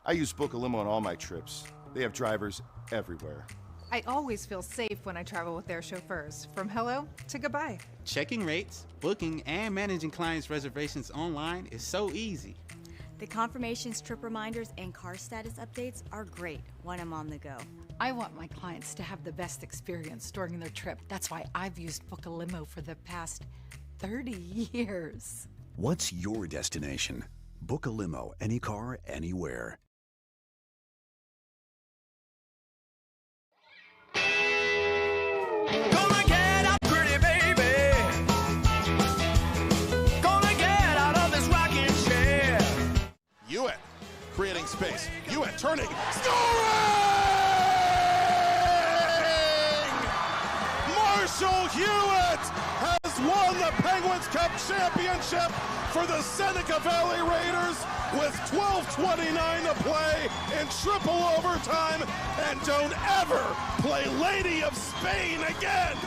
I use Book a Limo on all my trips. They have drivers everywhere. I always feel safe when I travel with their chauffeurs, from hello to goodbye. Checking rates, booking, and managing clients' reservations online is so easy. The confirmations, trip reminders, and car status updates are great when I'm on the go. I want my clients to have the best experience during their trip. That's why I've used Book a Limo for the past 30 years. What's your destination? Book a Limo, any car, anywhere. Gonna get up, pretty baby. Gonna get out of this rocking chair. Hewitt creating space. Hewitt turning, scoring! Marshall Hewitt has won the Penguins Cup championship for the Seneca Valley Raiders with 12:29 to play in triple overtime, and don't ever play Lady of Spain again.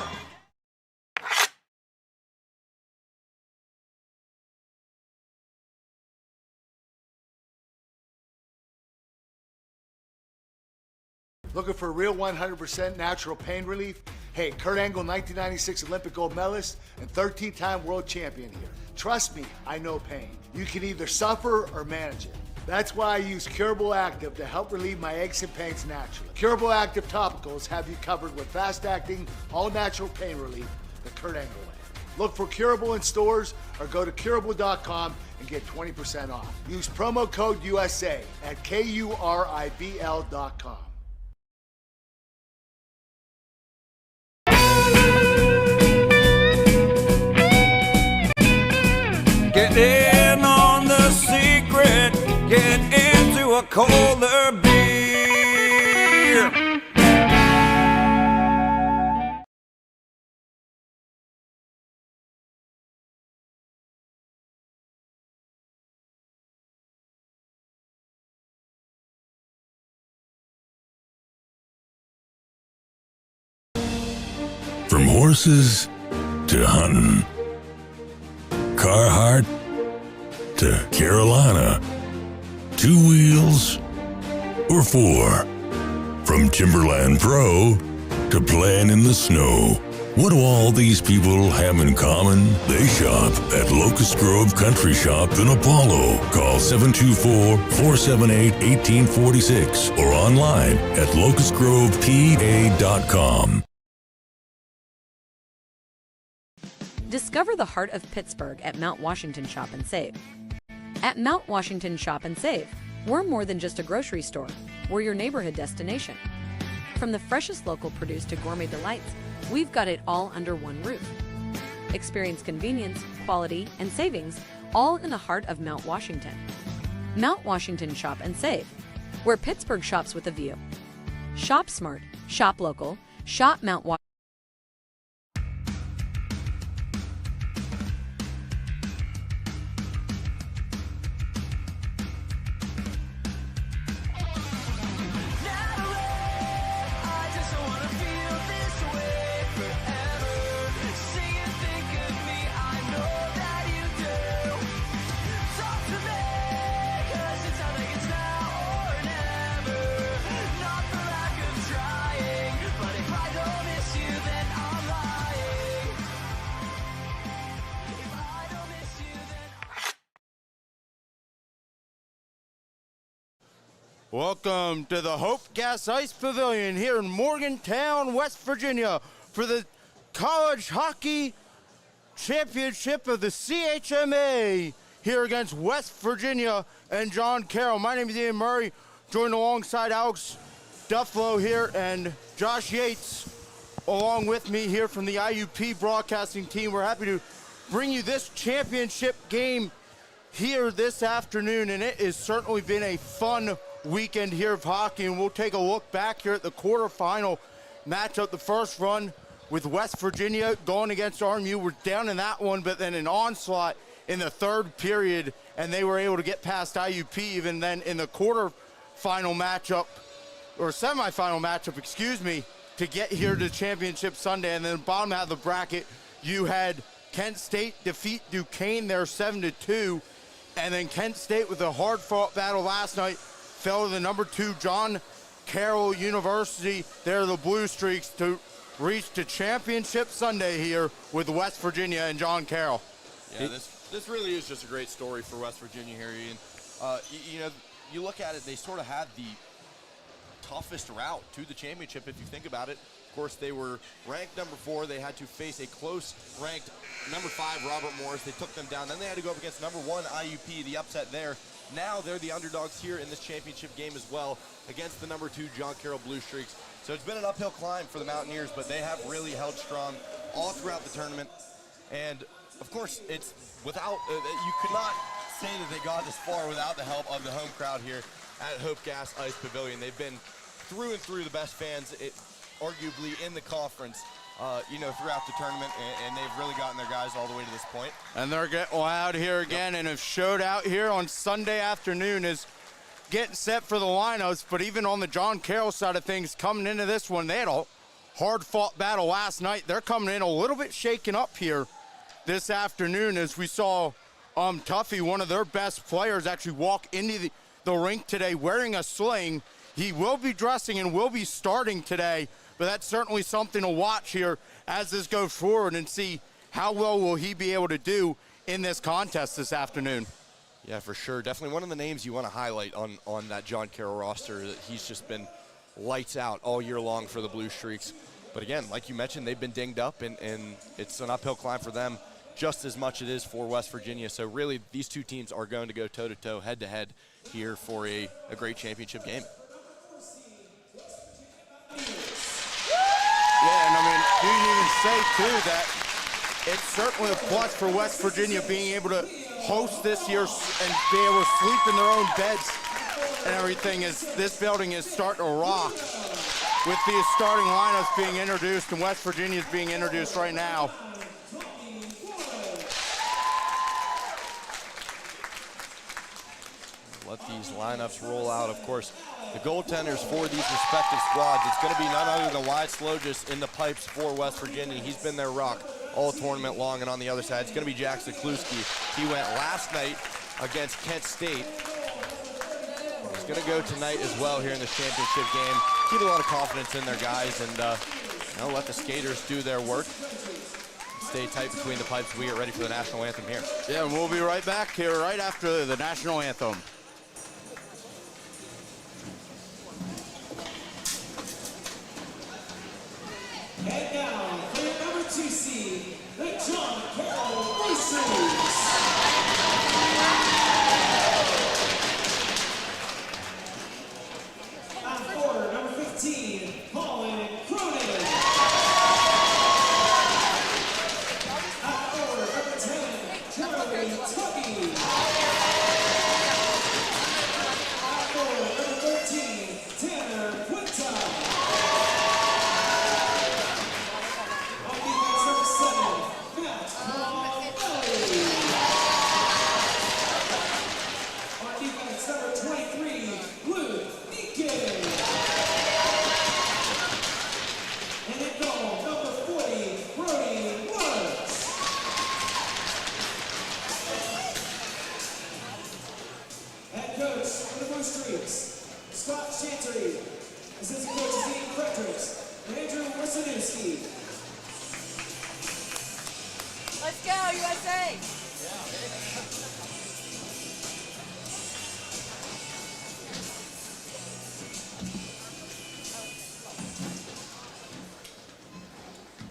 Looking for real 100% natural pain relief? Hey, Kurt Angle, 1996 Olympic gold medalist and 13-time world champion here. Trust me, I know pain. You can either suffer or manage it. That's why I use Curable Active to help relieve my aches and pains naturally. Curable Active topicals have you covered with fast-acting, all-natural pain relief the Kurt Angle way. Look for Curable in stores or go to curable.com and get 20% off. Use promo code USA at KURIBL.com. Get in on the secret. Get into a colder beer. From horses to hunting, Carhartt to Carolina, 2 wheels or 4, from Timberland Pro to playing in the snow. What do all these people have in common? They shop at Locust Grove Country Shop in Apollo. Call 724-478-1846 or online at locustgrovepa.com. Discover the heart of Pittsburgh at Mount Washington Shop and Save. At Mount Washington Shop and Save, we're more than just a grocery store. We're your neighborhood destination. From the freshest local produce to gourmet delights, we've got it all under one roof. Experience convenience, quality, and savings, all in the heart of Mount Washington. Mount Washington Shop and Save, where Pittsburgh shops with a view. Shop smart, shop local, shop Mount Washington. Welcome to the Hope Gas Ice Pavilion here in Morgantown, West Virginia for the College Hockey Championship of the CHMA here against West Virginia and John Carroll. My name is Ian Murray, joined alongside Alex Dufflo here and Josh Yates along with me here from the IUP broadcasting team. We're happy to bring you this championship game here this afternoon, and it has certainly been a fun weekend here of hockey, and we'll take a look back here at the quarterfinal matchup. The first run with West Virginia going against RMU. We're down in that one, but then an onslaught in the third period, and they were able to get past IUP. Even then in the quarterfinal matchup, or semifinal matchup, excuse me, to get here to Championship Sunday. And then bottom half of the bracket, you had Kent State defeat Duquesne there 7-2, and then Kent State with a hard-fought battle last night, fell to the number 2 John Carroll University. They're the Blue Streaks to reach the championship Sunday here with West Virginia and John Carroll. Yeah, this really is just a great story for West Virginia here, Ian. You know, you look at it, they sort of had the toughest route to the championship if you think about it. Of course, they were ranked number 4. They had to face a close ranked number 5 Robert Morris. They took them down. Then they had to go up against number 1 IUP, the upset there. Now they're the underdogs here in this championship game as well against the number 2 John Carroll Blue Streaks. So it's been an uphill climb for the Mountaineers, but they have really held strong all throughout the tournament. And of course, it's without, you could not say that they got this far without the help of the home crowd here at Hope Gas Ice Pavilion. They've been through and through the best fans, arguably in the conference, you know, throughout the tournament, and they've really gotten their guys all the way to this point. And they're getting loud here again, and have showed out here on Sunday afternoon is getting set for the lineups. But even on the John Carroll side of things, coming into this one, they had a hard-fought battle last night. They're coming in a little bit shaken up here this afternoon as we saw Tuffy, one of their best players, actually walk into the rink today wearing a sling. He will be dressing and will be starting today, but that's certainly something to watch here as this goes forward and see how well will he be able to do in this contest this afternoon. Yeah, for sure. Definitely one of the names you want to highlight on that John Carroll roster. He's just been lights out all year long for the Blue Streaks. But again, like you mentioned, they've been dinged up, and it's an uphill climb for them just as much it is for West Virginia. So really, these two teams are going to go toe-to-toe, head-to-head here for a great championship game. Yeah, and I mean, you can even say, too, that it's certainly a plus for West Virginia being able to host this year and be able to sleep in their own beds and everything, as this building is starting to rock with these starting lineups being introduced, and West Virginia is being introduced right now. Let these lineups roll out. Of course, the goaltenders for these respective squads, it's going to be none other than Wyatt Slogis in the pipes for West Virginia. He's been their rock all tournament long, and on the other side, it's going to be Jack Zakluski. He went last night against Kent State. He's going to go tonight as well here in the championship game. Keep a lot of confidence in their guys, and let the skaters do their work. Stay tight between the pipes. We get ready for the national anthem here. Yeah, and we'll be right back here right after the national anthem. And now, for your number 2 seed, the John Carroll Blue Streaks. On forward, number 15, Colin Cronin. On forward, number 10, Charlie Tucky. On forward, number 13, Tanner Quinta. Scott Chantry, assistant coaches Dean Fredericks, and Andrew Wasinowski. Let's go, USA!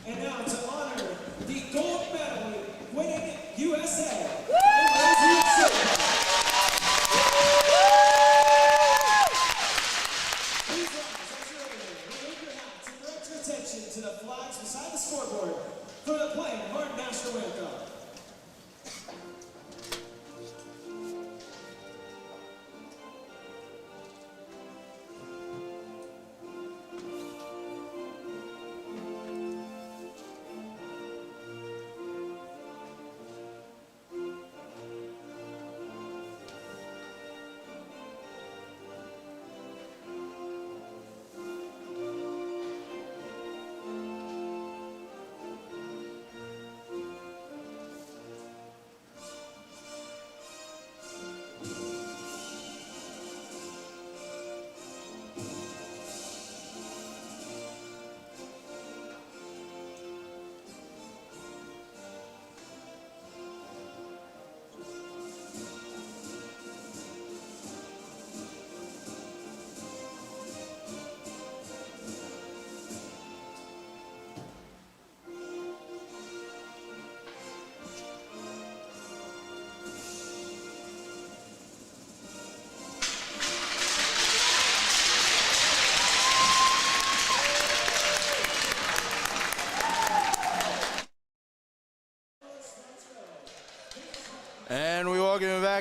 And now to honor the gold medal winning USA. To the flags beside the scoreboard for the playing of our national anthem.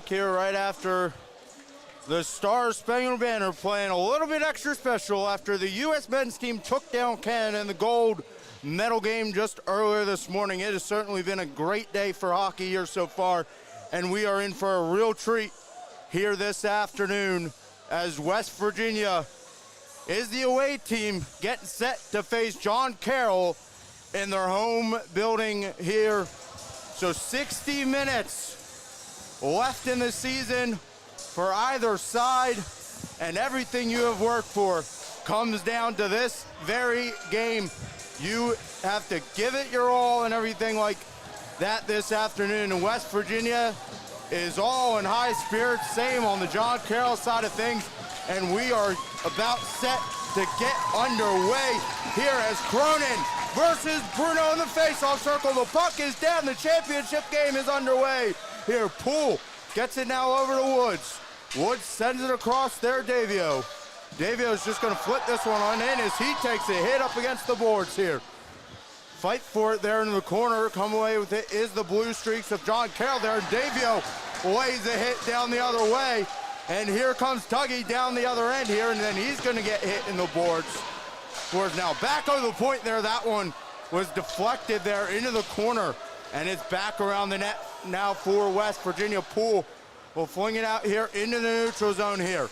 back here right after the Star Spangled Banner playing a little bit extra special after the U.S. men's team took down Canada in the gold medal game just earlier this morning. It has certainly been a great day for hockey here so far, and we are in for a real treat here this afternoon as West Virginia is the away team getting set to face John Carroll in their home building here. So 60 minutes left in the season for either side, and everything you have worked for comes down to this very game. You have to give it your all and everything like that this afternoon. And West Virginia is all in high spirits, same on the John Carroll side of things. And we are about set to get underway here as Cronin versus Bruno in the face-off circle. The puck is down. The championship game is underway. Here, Poole gets it now over to Woods. Woods sends it across there, Davio. Davio's just going to flip this one on in as he takes a hit up against the boards here. Fight for it there in the corner. Come away with it is the Blue Streaks of John Carroll there. Davio lays a hit down the other way. And here comes Tuggy down the other end here, and then he's going to get hit in the boards. Whereas now back over the point there. That one was deflected there into the corner, and it's back around the net now for West Virginia. Poole will fling it out here into the neutral zone here.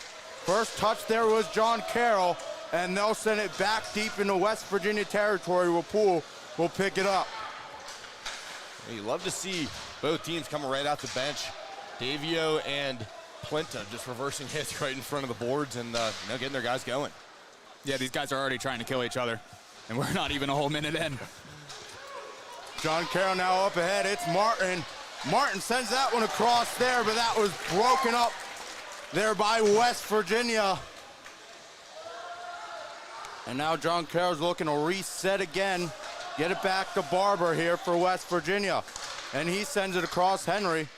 First touch there was John Carroll, and they'll send it back deep into West Virginia territory where Poole will pick it up. You love to see both teams coming right out the bench. Davio and Plinta just reversing hits right in front of the boards and getting their guys going. Yeah, these guys are already trying to kill each other, and we're not even a whole minute in. John Carroll now up ahead. It's Martin. Martin sends that one across there, but that was broken up there by West Virginia. And now John Carroll's looking to reset again. Get it back to Barber here for West Virginia. And he sends it across Henry.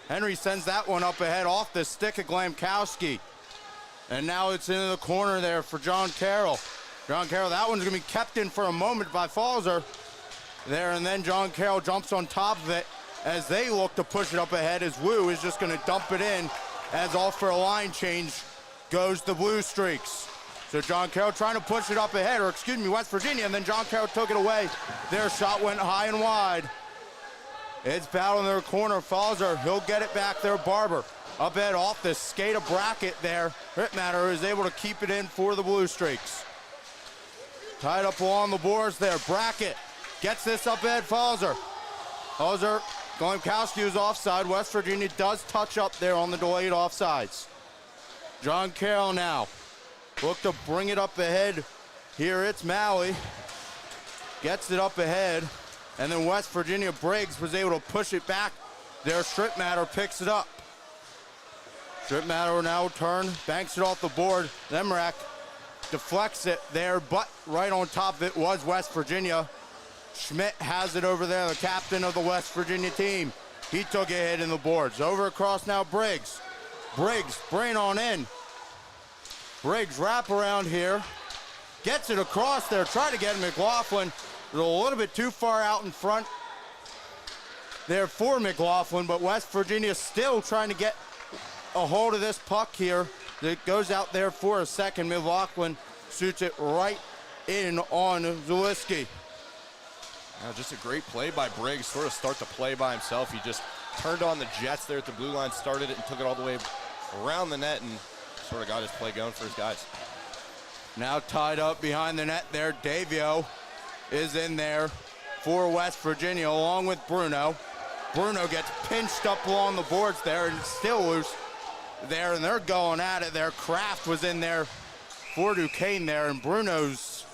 Henry sends that one up ahead off the stick of Glamkowski. And now it's into the corner there for John Carroll. John Carroll, that one's gonna be kept in for a moment by Falzer there, and then John Carroll jumps on top of it as they look to push it up ahead as Wu is just gonna dump it in as off for a line change goes the Blue Streaks. So John Carroll trying to push it up ahead, or excuse me, West Virginia, and then John Carroll took it away. Their shot went high and wide. It's battle in their corner. Falzer, he'll get it back there. Barber up ahead off the skate of Brackett there. Rittmatter is able to keep it in for the Blue Streaks. Tied up along the boards there. Brackett gets this up ahead. Falzer. Falzer, Glemkowski is offside. West Virginia does touch up there on the delayed offsides. John Carroll now look to bring it up ahead. Here it's Maui. Gets it up ahead. And then West Virginia Briggs was able to push it back. There, Strittmatter picks it up. Strittmatter now turn, banks it off the board. Lemrak deflects it there, but right on top of it was West Virginia. Schmidt has it over there, the captain of the West Virginia team. He took a hit in the boards. Over across now Briggs. Briggs, brain on in. Briggs wrap around here. Gets it across there, try to get McLaughlin. A little bit too far out in front there for McLaughlin, but West Virginia still trying to get a hold of this puck here. It goes out there for a second. McLaughlin shoots it right in on Zaleski. Just a great play by Briggs, sort of start the play by himself. He just turned on the Jets there at the blue line, started it and took it all the way around the net and sort of got his play going for his guys. Now tied up behind the net there, Davio is in there for West Virginia along with Bruno. Bruno gets pinched up along the boards there and still loose there, and they're going at it there. Kraft was in there for Duquesne there, and Bruno's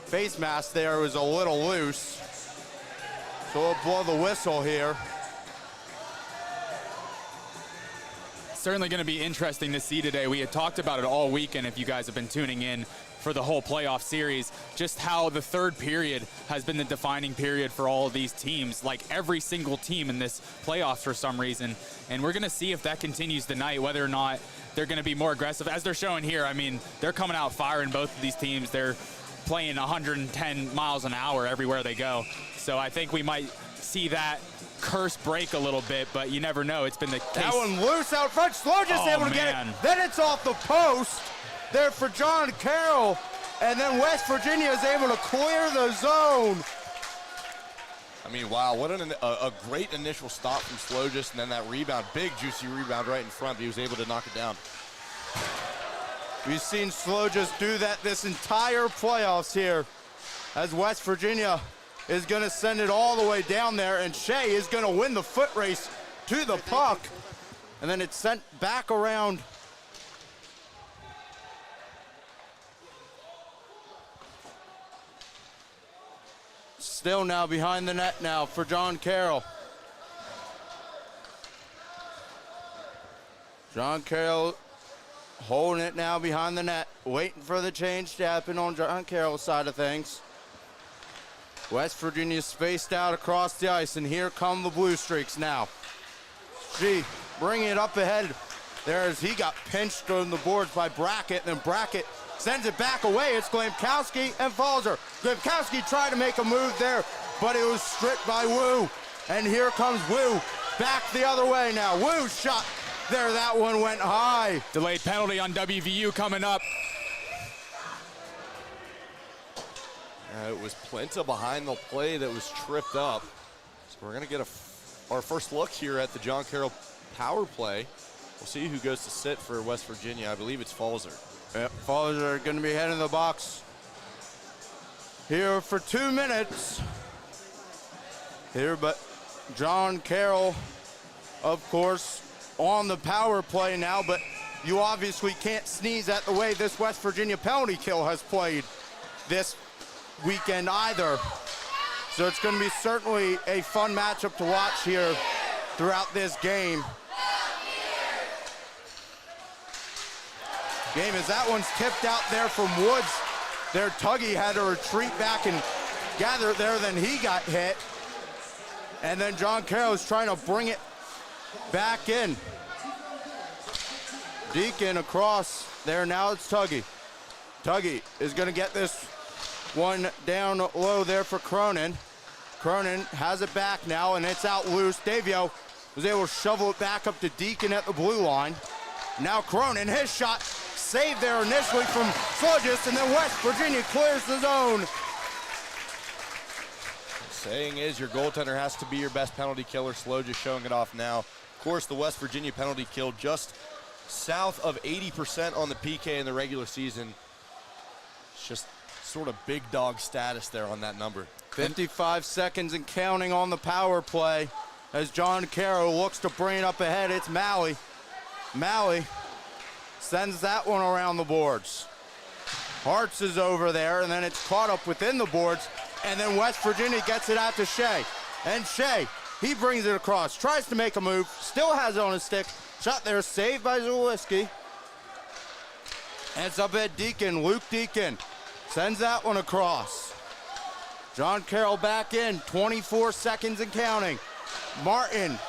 face mask there was a little loose. So we'll blow the whistle here. Certainly going to be interesting to see today. We had talked about it all weekend, if you guys have been tuning in for the whole playoff series, just how the third period has been the defining period for all of these teams, like every single team in this playoffs for some reason. And we're going to see if that continues tonight, whether or not they're going to be more aggressive. As they're showing here, I mean, they're coming out firing, both of these teams. They're playing 110 miles an hour everywhere they go. So I think we might see that curse break a little bit, but you never know. It's been the case. That one loose out front. Slogis able to get it. Then it's off the post there for John Carroll. And then West Virginia is able to clear the zone. I mean, wow, what a great initial stop from Slogis, and then that rebound, big juicy rebound right in front. He was able to knock it down. We've seen Slogis do that this entire playoffs here, as West Virginia is going to send it all the way down there, and Shea is going to win the foot race to the puck, and then it's sent back around. Still now behind the net now for John Carroll. John Carroll holding it now behind the net, waiting for the change to happen on John Carroll's side of things. West Virginia spaced out across the ice, and here come the Blue Streaks now. Bringing it up ahead there as he got pinched on the boards by Brackett, and then Brackett sends it back away. It's Glemkowski and Falzer. Glemkowski tried to make a move there, but it was stripped by Wu. And here comes Wu back the other way now. Wu's shot there, that one went high. Delayed penalty on WVU coming up. It was Plenta behind the play that was tripped up. So we're gonna get our first look here at the John Carroll power play. We'll see who goes to sit for West Virginia. I believe it's Falzer. Yep, Falzer gonna be heading the box here for 2 minutes. Here, but John Carroll, of course, on the power play now, but you obviously can't sneeze at the way this West Virginia penalty kill has played this weekend either. So it's going to be certainly a fun matchup to watch here throughout this game. As that one's tipped out there from Woods. There, Tuggy had to retreat back and gather it there, then he got hit. And then John Carroll is trying to bring it back in. Deacon across there, now it's Tuggy. Tuggy is going to get this one down low there for Cronin. Cronin has it back now, and it's out loose. Davio was able to shovel it back up to Deacon at the blue line. Now Cronin, his shot saved there initially from Slogis, and then West Virginia clears the zone. Saying is your goaltender has to be your best penalty killer. Slogis showing it off now. Of course, the West Virginia penalty kill just south of 80% on the PK in the regular season. It's just sort of big dog status there on that number. 55 seconds and counting on the power play as John Carroll looks to bring it up ahead. It's Malley. Malley sends that one around the boards. Hartz is over there, and then it's caught up within the boards, and then West Virginia gets it out to Shea. And Shea, he brings it across, tries to make a move, still has it on his stick. Shot there, saved by Zuliski. And it's up at Deacon, Luke Deacon. Sends that one across. John Carroll back in, 24 seconds and counting. Martin,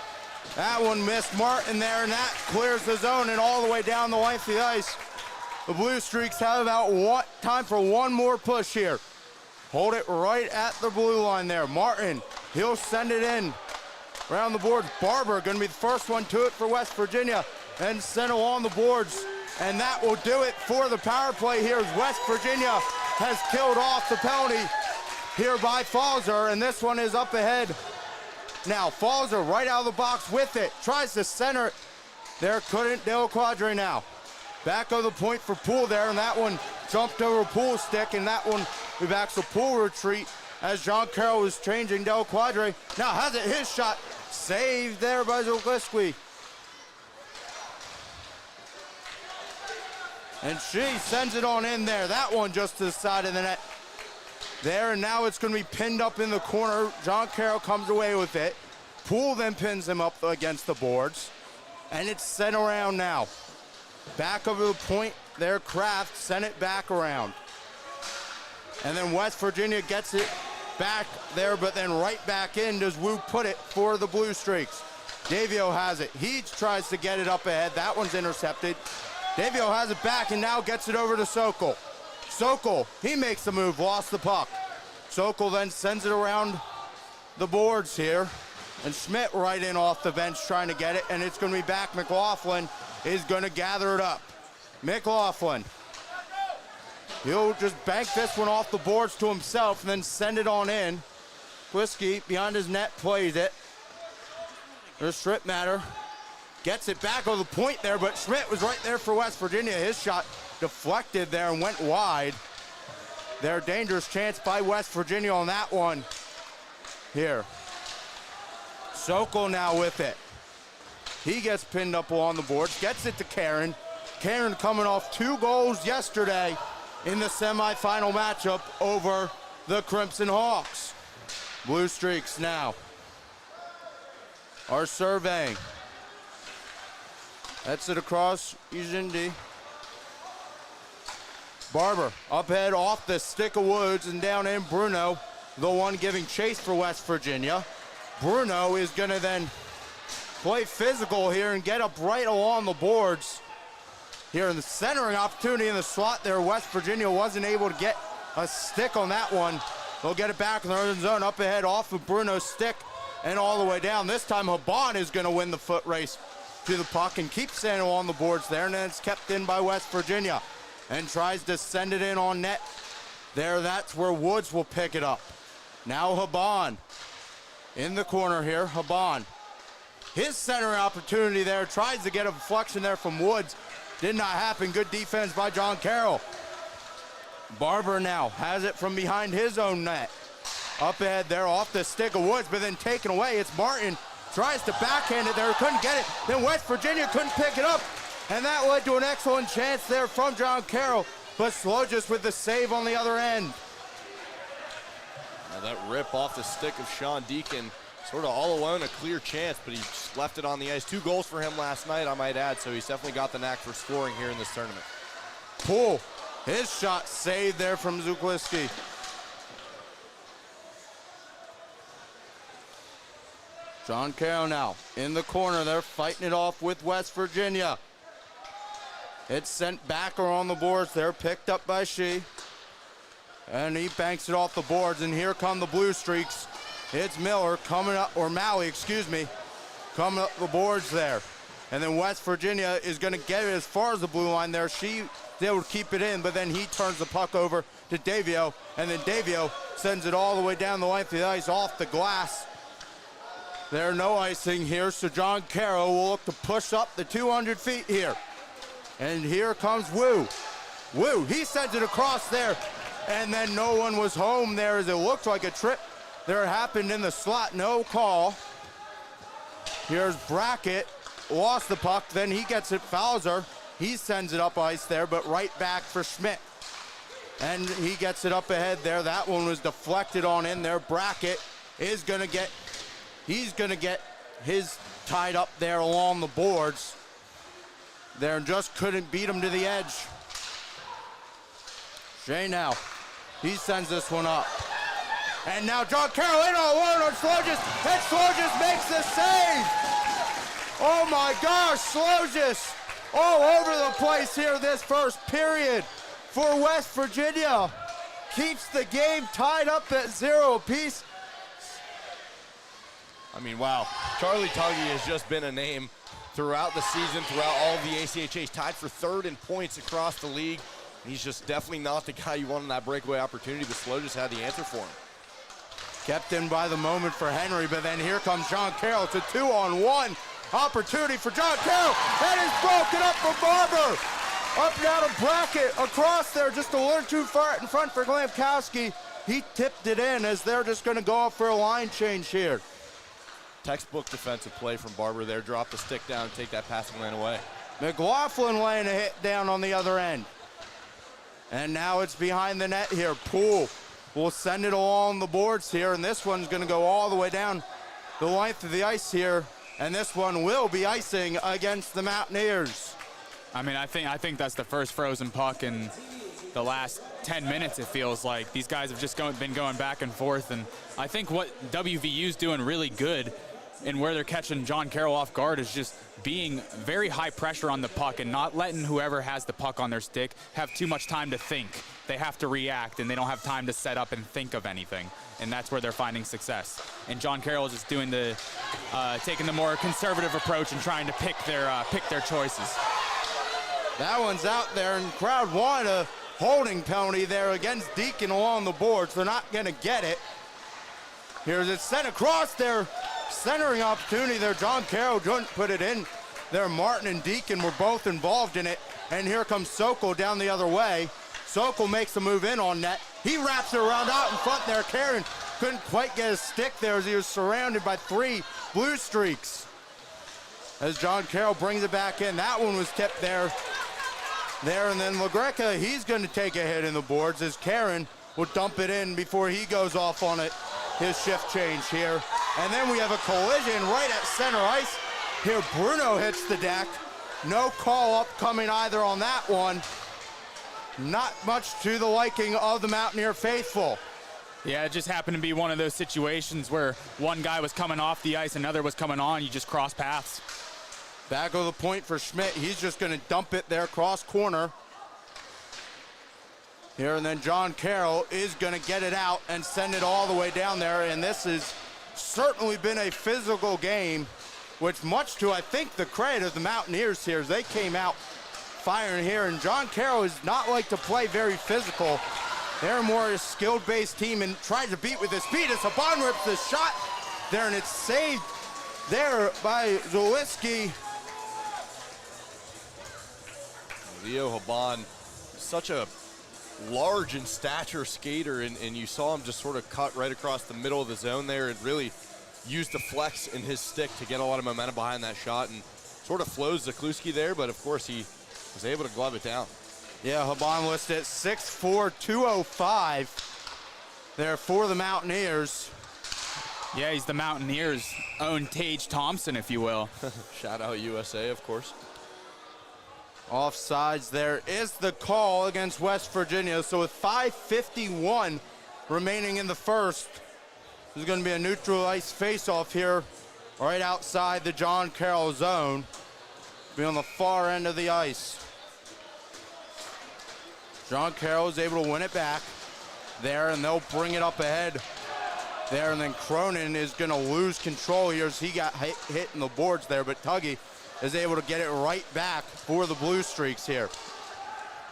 that one missed Martin there, and that clears the zone and all the way down the length of the ice. The Blue Streaks have about time for one more push here. Hold it right at the blue line there. Martin, he'll send it in around the boards. Barber gonna be the first one to it for West Virginia and send along the boards. And that will do it for the power play here as West Virginia has killed off the penalty here by Falzer, and this one is up ahead. Now Falzer right out of the box with it, tries to center it. There couldn't, Del Quadre now. Back of the point for Poole there, and that one jumped over Poole's stick, and that one backs to Poole retreat as John Carroll is changing. Del Quadre now has it, his shot, saved there by Zoliski. And she sends it on in there. That one just to the side of the net there, and now it's going to be pinned up in the corner. John Carroll comes away with it. Poole then pins him up against the boards, and it's sent around now. Back over the point there, Kraft sent it back around. And then West Virginia gets it back there, but then right back in does Wu put it for the Blue Streaks. Davio has it. He tries to get it up ahead. That one's intercepted. Davio has it back and now gets it over to Sokol. Sokol, he makes the move, lost the puck. Sokol then sends it around the boards here. And Schmidt right in off the bench trying to get it, and it's going to be back. McLaughlin is going to gather it up. McLaughlin. He'll just bank this one off the boards to himself and then send it on in. Whiskey behind his net plays it. There's Strip Matter. Gets it back on the point there, but Schmidt was right there for West Virginia. His shot deflected there and went wide. Their dangerous chance by West Virginia on that one. Here. Sokol now with it. He gets pinned up along the boards, gets it to Karen. Karen coming off 2 goals yesterday in the semifinal matchup over the Crimson Hawks. Blue Streaks now are surveying. That's it across Ujindi. Barber up ahead off the stick of Woods and down in Bruno, the one giving chase for West Virginia. Bruno is going to then play physical here and get up right along the boards. Here in the centering opportunity in the slot there, West Virginia wasn't able to get a stick on that one. They'll get it back in the northern zone, up ahead off of Bruno's stick and all the way down. This time Haban is going to win the foot race to the puck and keep standing along the boards there, and then it's kept in by West Virginia and tries to send it in on net. There, that's where Woods will pick it up. Now Haban in the corner here, Haban. His center opportunity there, tries to get a deflection there from Woods. Did not happen. Good defense by John Carroll. Barber now has it from behind his own net. Up ahead there off the stick of Woods, but then taken away. It's Martin. Tries to backhand it there, couldn't get it. Then West Virginia couldn't pick it up. And that led to an excellent chance there from John Carroll. But Slogis with the save on the other end. Now that rip off the stick of Sean Deacon, sort of all alone, a clear chance, but he just left it on the ice. 2 goals for him last night, I might add, so he's definitely got the knack for scoring here in this tournament. Poole, his shot saved there from Zukliski. John Carroll now in the corner. They're fighting it off with West Virginia. It's sent back or on the boards. They're picked up by Shee. And he banks it off the boards, and here come the Blue Streaks. It's Miller coming up, or Maui, excuse me, coming up the boards there. And then West Virginia is going to get it as far as the blue line there. She is able to keep it in, but then he turns the puck over to Davio, and then Davio sends it all the way down the length of the ice off the glass. There's no icing here, so John Carroll will look to push up the 200 feet here. And here comes Wu. Wu, he sends it across there, and then no one was home there as it looked like a trip there happened in the slot. No call. Here's Brackett, lost the puck, then he gets it, Fowler. He sends it up ice there, but right back for Schmidt. And he gets it up ahead there. That one was deflected on in there. Brackett is going to get, he's going to get his tied up there along the boards. There just couldn't beat him to the edge. Shea now, he sends this one up. And now John Carroll in on one on Slogis, and Slogis makes the save. Oh my gosh, Slogis all over the place here this first period for West Virginia. Keeps the game tied up at 0 apiece. I mean, wow. Charlie Tuggy has just been a name throughout the season, throughout all of the ACHAs, tied for 3rd in points across the league. He's just definitely not the guy you want in that breakaway opportunity, but Slow just had the answer for him. Kept in by the moment for Henry, but then here comes John Carroll. It's a 2-on-1 opportunity for John Carroll. That is broken up for Barber. Up and out of Brackett, across there, just a little too far in front for Glamkowski. He tipped it in as they're just going to go up for a line change here. Textbook defensive play from Barber there. Drop the stick down, take that passing lane away. McLaughlin laying a hit down on the other end. And now it's behind the net here. Poole will send it along the boards here, and this one's going to go all the way down the length of the ice here, and this one will be icing against the Mountaineers. I mean, I think that's the first frozen puck in the last 10 minutes, it feels like. These guys have just been going back and forth, and I think what WVU's doing really good and where they're catching John Carroll off guard is just being very high pressure on the puck and not letting whoever has the puck on their stick have too much time to think. They have to react, and they don't have time to set up and think of anything, and that's where they're finding success. And John Carroll is just doing the, taking the more conservative approach and trying to pick their choices. That one's out there, and crowd wanted a holding penalty there against Deacon along the boards. They're not going to get it. Here's it sent across there. Centering opportunity there. John Carroll couldn't put it in there. Martin and Deacon were both involved in it. And here comes Sokol down the other way. Sokol makes the move in on net. He wraps it around out in front there. Karen couldn't quite get his stick there as he was surrounded by 3 blue streaks. As John Carroll brings it back in. That one was tipped there. And then LaGreca, he's going to take a hit in the boards as Karen will dump it in before he goes off on it. His shift change here. And then we have a collision right at center ice. Here Bruno hits the deck. No call up coming either on that one. Not much to the liking of the Mountaineer faithful. Yeah, it just happened to be one of those situations where one guy was coming off the ice, another was coming on, you just cross paths. Back of the point for Schmidt. He's just going to dump it there cross corner. Here, and then John Carroll is going to get it out and send it all the way down there. And this has certainly been a physical game, which much to, I think, the credit of the Mountaineers here as they came out firing here. And John Carroll is not like to play very physical. They're more a skilled-based team and tries to beat with his speed as Haban rips the shot there, and it's saved there by Zaleski. Leo Haban, such a large in stature skater, and you saw him just sort of cut right across the middle of the zone there and really used the flex in his stick to get a lot of momentum behind that shot and sort of flows Zakluski there, but of course he was able to glove it down. Yeah, Haban listed at 6'4", 205 there for the Mountaineers. Yeah, he's the Mountaineers' own Tage Thompson, if you will. Shout out USA, of course. Offsides there is the call against West Virginia. So with 5:51 remaining in the first, there's going to be a neutral ice face-off here right outside the John Carroll zone. Be on the far end of the ice. John Carroll is able to win it back there, and they'll bring it up ahead there. And then Cronin is going to lose control here as he got hit in the boards there, but Tuggy is able to get it right back for the Blue Streaks here.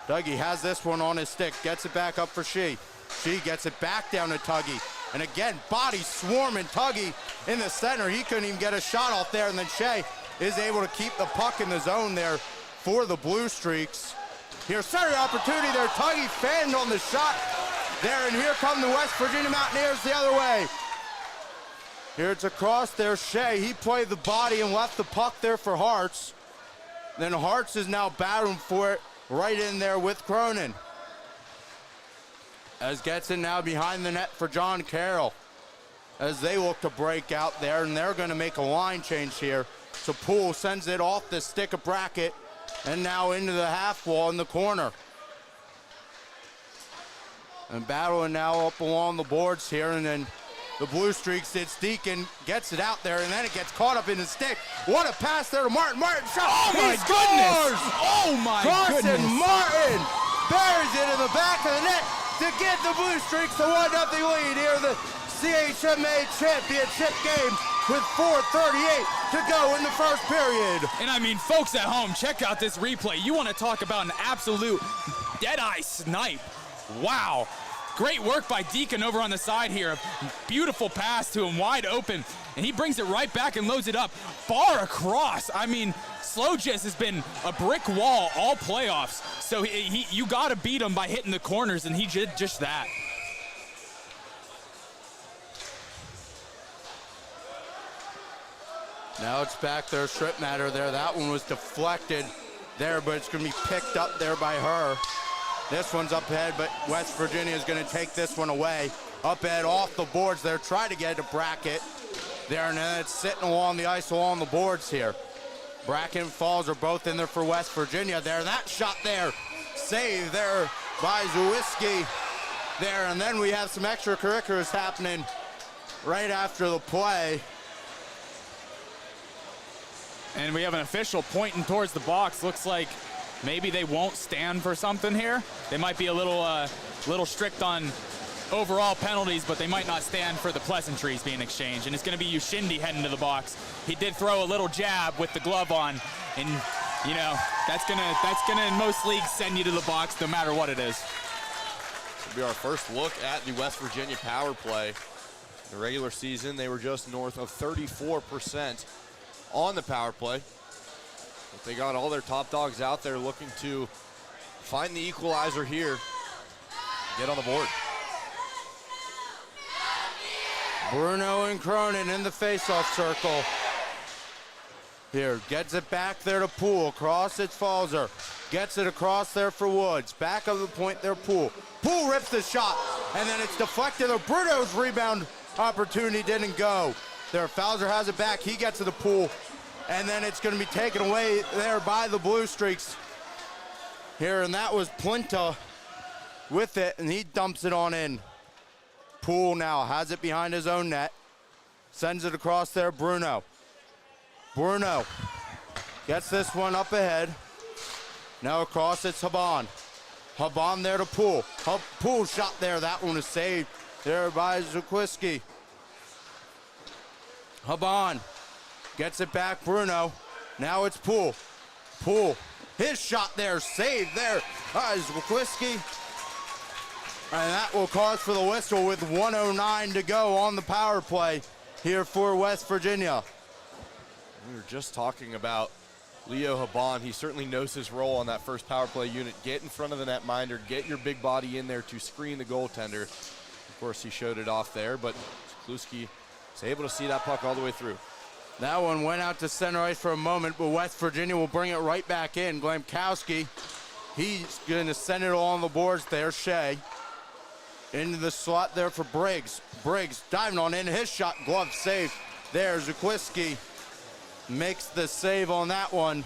Dougie has this one on his stick, gets it back up for She. She gets it back down to Tuggy. And again, body swarming Tuggy in the center. He couldn't even get a shot off there, and then Shea is able to keep the puck in the zone there for the Blue Streaks. Here's center opportunity there. Tuggy fanned on the shot there, and here come the West Virginia Mountaineers the other way. Here it's across there, Shea. He played the body and left the puck there for Hartz. Then Hartz is now battling for it right in there with Cronin. As gets it now behind the net for John Carroll. As they look to break out there, and they're going to make a line change here. So Poole sends it off the stick of Brackett and now into the half wall in the corner. And battling now up along the boards here, and then the Blue Streaks, it's Deacon, gets it out there, and then it gets caught up in the stick. What a pass there to Martin. Martin shot. Oh my goodness! Oh my goodness! Martin buries it in the back of the net to give the Blue Streaks the 1-0 lead here, the CHMA championship game with 4:38 to go in the first period. And I mean, folks at home, check out this replay. You want to talk about an absolute dead-eye snipe. Wow. Great work by Deacon over on the side here. Beautiful pass to him, wide open. And he brings it right back and loads it up. Far across. I mean, Slowjist has been a brick wall all playoffs. So you got to beat him by hitting the corners, and he did just that. Now it's back there, strip matter there. That one was deflected there, but it's going to be picked up there by her. This one's up ahead, but West Virginia is going to take this one away. Up ahead, off the boards there, try to get it to Brackett there, and then it's sitting along the ice along the boards here. Brackett and Falls are both in there for West Virginia there. That shot there, saved there by Zaleski there, and then we have some extracurriculars happening right after the play. And we have an official pointing towards the box. Looks like maybe they won't stand for something here. They might be a little strict on overall penalties, but they might not stand for the pleasantries being exchanged. And it's going to be Ushindi heading to the box. He did throw a little jab with the glove on, and you know that's gonna in most leagues send you to the box no matter what it is. This will be our first look at the West Virginia power play. In the regular season, they were just north of 34% on the power play. But they got all their top dogs out there looking to find the equalizer here, get on the board. Bruno and Cronin in the face-off circle. Here, gets it back there to Poole. Across it's Falzer. Gets it across there for Woods. Back of the point there, Poole. Poole rips the shot, and then it's deflected. Bruno's rebound opportunity didn't go. There, Falzer has it back. He gets to the Poole, and then it's going to be taken away there by the Blue Streaks. Here, and that was Plinta with it, and he dumps it on in. Poole now has it behind his own net. Sends it across there, Bruno. Bruno gets this one up ahead. Now across it's Haban. Haban there to Poole. Poole shot there. That one is saved there by Zukwiski. Haban gets it back, Bruno. Now it's Poole. Poole, his shot there, saved there by Zukwiski. And that will cause for the whistle with 1:09 to go on the power play here for West Virginia. We were just talking about Leo Haban. He certainly knows his role on that first power play unit. Get in front of the netminder, get your big body in there to screen the goaltender. Of course, he showed it off there, but Kluski was able to see that puck all the way through. That one went out to center ice for a moment, but West Virginia will bring it right back in. Glamkowski, he's going to send it along the boards there. Shea into the slot there for Briggs. Briggs diving on in, his shot, glove save. There, Zukwiski makes the save on that one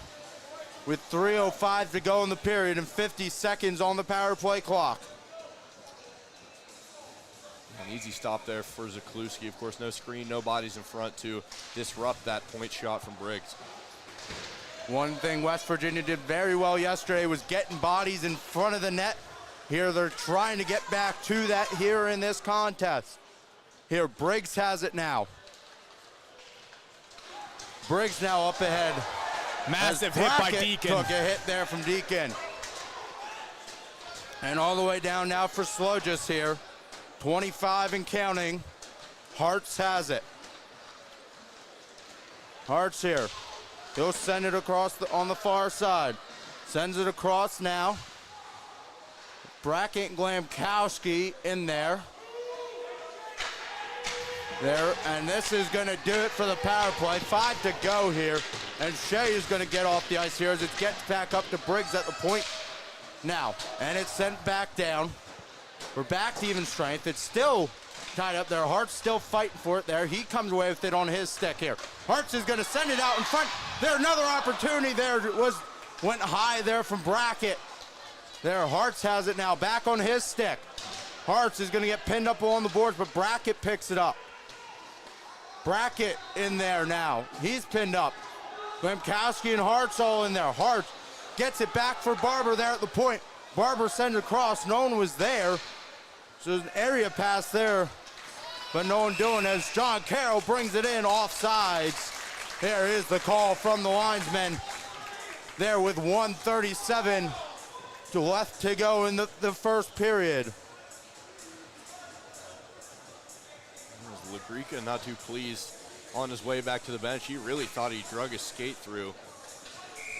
with 3:05 to go in the period and 50 seconds on the power play clock. An easy stop there for Zakluski. Of course, no screen, no bodies in front to disrupt that point shot from Briggs. One thing West Virginia did very well yesterday was getting bodies in front of the net. Here they're trying to get back to that here in this contest. Here, Briggs has it now. Briggs now up ahead. Massive hit by Deacon. Took a hit there from Deacon. And all the way down now for Slojas here. 25 and counting. Hartz has it. Hartz here. He'll send it across on the far side. Sends it across now. Brackett and Glamkowski in there. There, and this is going to do it for the power play. 5 to go here, and Shea is going to get off the ice here as it gets back up to Briggs at the point now, and it's sent back down. We're back to even strength. It's still tied up there. Hart's still fighting for it there. He comes away with it on his stick here. Hart's is going to send it out in front. There, another opportunity there went high there from Brackett. There, Hartz has it now back on his stick. Hartz is going to get pinned up along the boards, but Brackett picks it up. Brackett in there now. He's pinned up. Glemkowski and Hartz all in there. Hartz gets it back for Barber there at the point. Barber sends it across. No one was there. So there's an area pass there, but no one doing as John Carroll brings it in offsides. There is the call from the linesman there with 1:37 left to go in the first period. Lagrika not too pleased on his way back to the bench. He really thought he drug his skate through.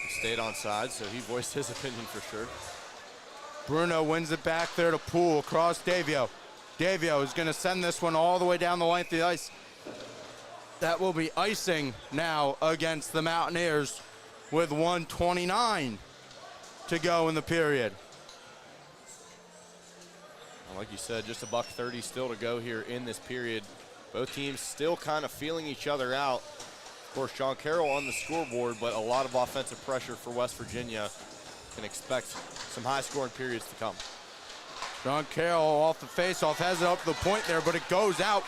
He stayed on side, so he voiced his opinion for sure. Bruno wins it back there to Poole across Davio. Davio is going to send this one all the way down the length of the ice. That will be icing now against the Mountaineers with 1:29 to go in the period. Well, like you said, just $1:30 still to go here in this period. Both teams still kind of feeling each other out. Of course, John Carroll on the scoreboard, but a lot of offensive pressure for West Virginia. Can expect some high-scoring periods to come. John Carroll off the face-off, has it up to the point there, but it goes out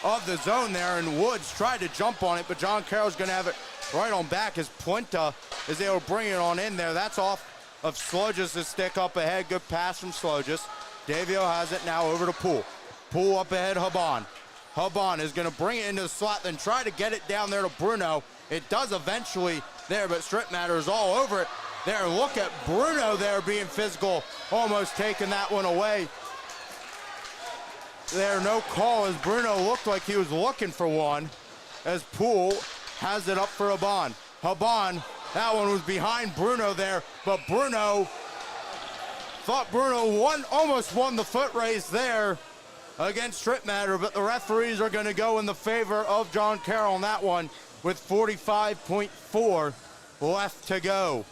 of the zone there, and Woods tried to jump on it, but John Carroll's going to have it right on back as Puenta is able to bring it on in there. That's off of Slojas' stick up ahead. Good pass from Slojas. Davio has it now over to Poole. Poole up ahead, Haban. Haban is going to bring it into the slot, then try to get it down there to Bruno. It does eventually there, but Strip Matter is all over it. There, look at Bruno there being physical, almost taking that one away. There, no call as Bruno looked like he was looking for one, as Poole has it up for Haban. Haban, that one was behind Bruno there, but Bruno thought Bruno almost won the foot race there against Strip Matter, but the referees are going to go in the favor of John Carroll on that one with 45.4 left to go.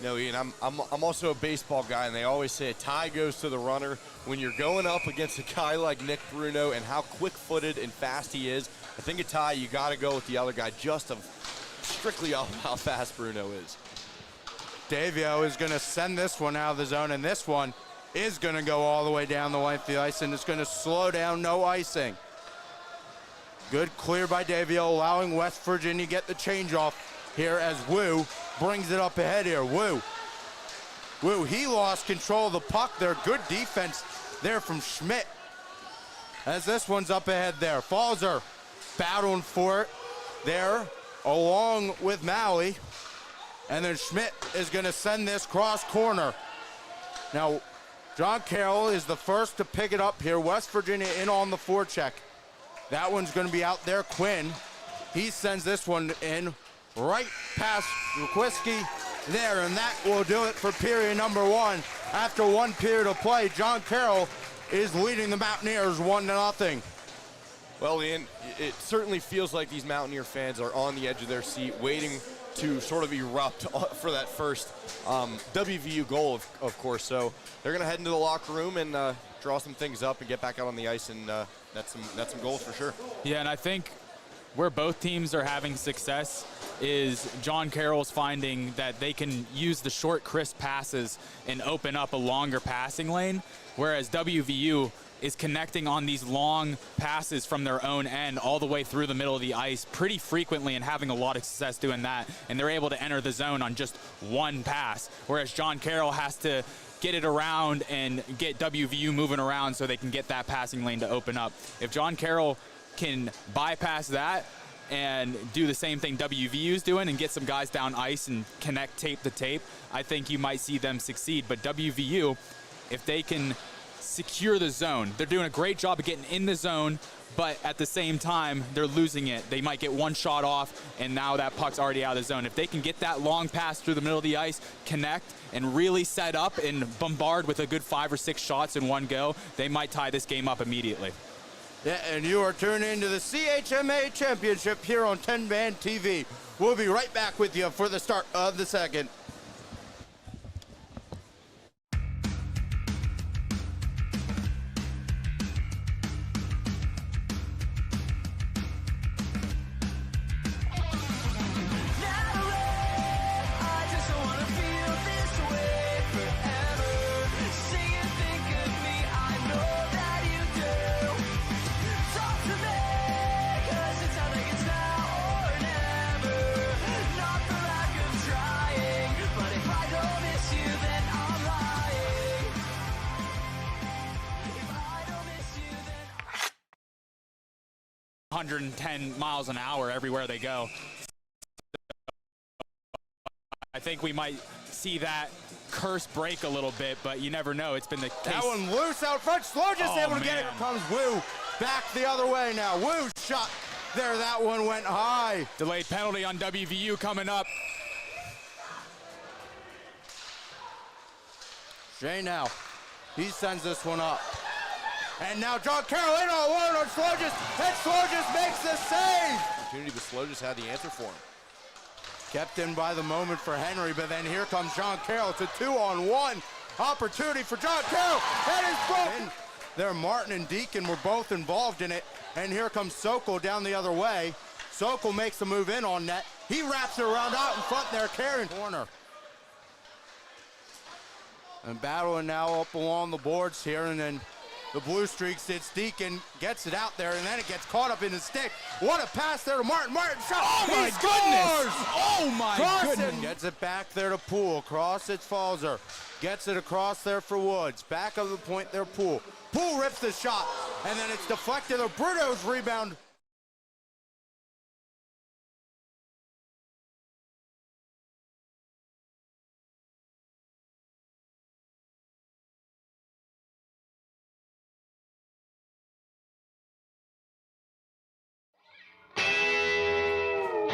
You know, Ian, I'm also a baseball guy, and they always say a tie goes to the runner. When you're going up against a guy like Nick Bruno and how quick-footed and fast he is, I think a tie, you got to go with the other guy just strictly off how fast Bruno is. Davio is going to send this one out of the zone, and this one is going to go all the way down the length of the ice, and it's going to slow down, no icing. Good clear by Davio, allowing West Virginia to get the change off here as Wu brings it up ahead here. Wu, he lost control of the puck there. Good defense there from Schmidt. As this one's up ahead there. Falzer battling for it there along with Maui. And then Schmidt is going to send this cross corner. Now, John Carroll is the first to pick it up here. West Virginia in on the forecheck. That one's going to be out there. Quinn, he sends this one in right past Rukwiski there, and that will do it for period number one. After one period of play, John Carroll is leading the Mountaineers 1-0. Well, Ian, it certainly feels like these Mountaineer fans are on the edge of their seat, waiting to sort of erupt for that first WVU goal, of course. So they're going to head into the locker room and draw some things up and get back out on the ice, and that's some goals for sure. Yeah, and I think where both teams are having success is John Carroll's finding that they can use the short, crisp passes and open up a longer passing lane, whereas WVU is connecting on these long passes from their own end all the way through the middle of the ice pretty frequently and having a lot of success doing that, and they're able to enter the zone on just one pass, whereas John Carroll has to get it around and get WVU moving around so they can get that passing lane to open up. If John Carroll can bypass that and do the same thing WVU's doing and get some guys down ice and connect tape to tape, I think you might see them succeed. But WVU, if they can secure the zone, they're doing a great job of getting in the zone, but at the same time, they're losing it. They might get one shot off, and now that puck's already out of the zone. If they can get that long pass through the middle of the ice, connect, and really set up and bombard with a good 5 or 6 shots in one go, they might tie this game up immediately. Yeah, and you are tuned into the CHMA Championship here on TenbandTV. We'll be right back with you for the start of the second. .110 miles an hour everywhere they go. I think we might see that curse break a little bit, but you never know. It's been the case. That one loose out front. Slojas able to get it. Man. Comes Wu back the other way now. Wu shot there. That one went high. Delayed penalty on WVU coming up. Shay now. He sends this one up. And now John Carroll in on one on Slojas, and Slojas makes the save. Opportunity, but Slojas had the answer for him. Kept in by the moment for Henry, but then here comes John Carroll. It's a 2-on-1 opportunity for John Carroll. That is broken. There, Martin and Deacon were both involved in it, and here comes Sokol down the other way. Sokol makes the move in on net. He wraps it around out in front there, carrying corner. And battling now up along the boards here, and then The blue streak sits Deacon, gets it out there, and then it gets caught up in the stick. What a pass there to Martin. Martin shot. Oh, my goodness. Oh, my goodness. Gets it back there to Poole. Cross it, Falzer. Gets it across there for Woods. Back of the point there, Poole. Poole rips the shot, and then it's deflected. Bruno's rebound.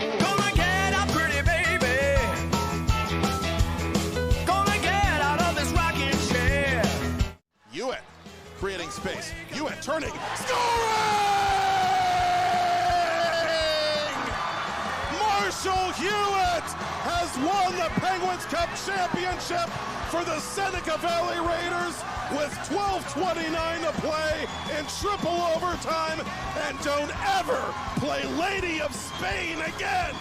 Gonna get up, pretty baby. Gonna get out of this rocking chair. Hewitt creating space. Hewitt turning. Scoring! Marshall Hewitt has won the Penguins Cup championship for the Seneca Valley Raiders with 12:29 to play in triple overtime. And don't ever play Lady of Spain again.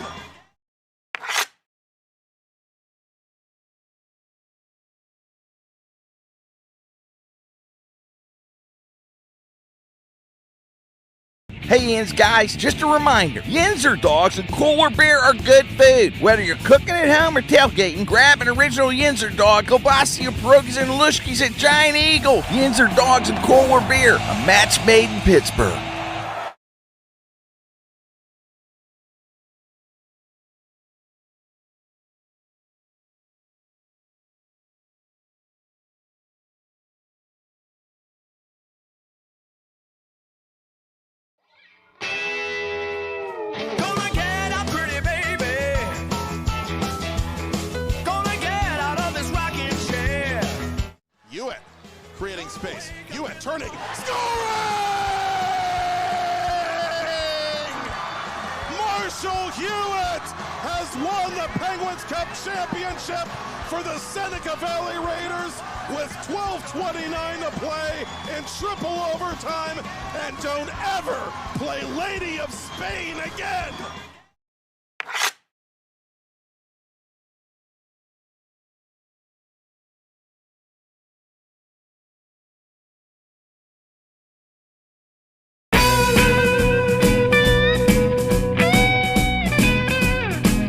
Hey Yins guys, just a reminder, Yinzer dogs and cooler beer are good food. Whether you're cooking at home or tailgating, grab an original Yinzer dog, kielbasa, pierogies, and lushkis at Giant Eagle. Yinzer dogs and cooler beer, a match made in Pittsburgh. Gonna get up, pretty baby. Gonna get out of this rocking chair. Hewitt creating space. Hewitt turning. Scoring! Marshall Hewitt has won the Penguins Cup championship for the Seneca Valley Raiders with 12:29 to play in triple overtime. And don't ever play Lady of Spain again.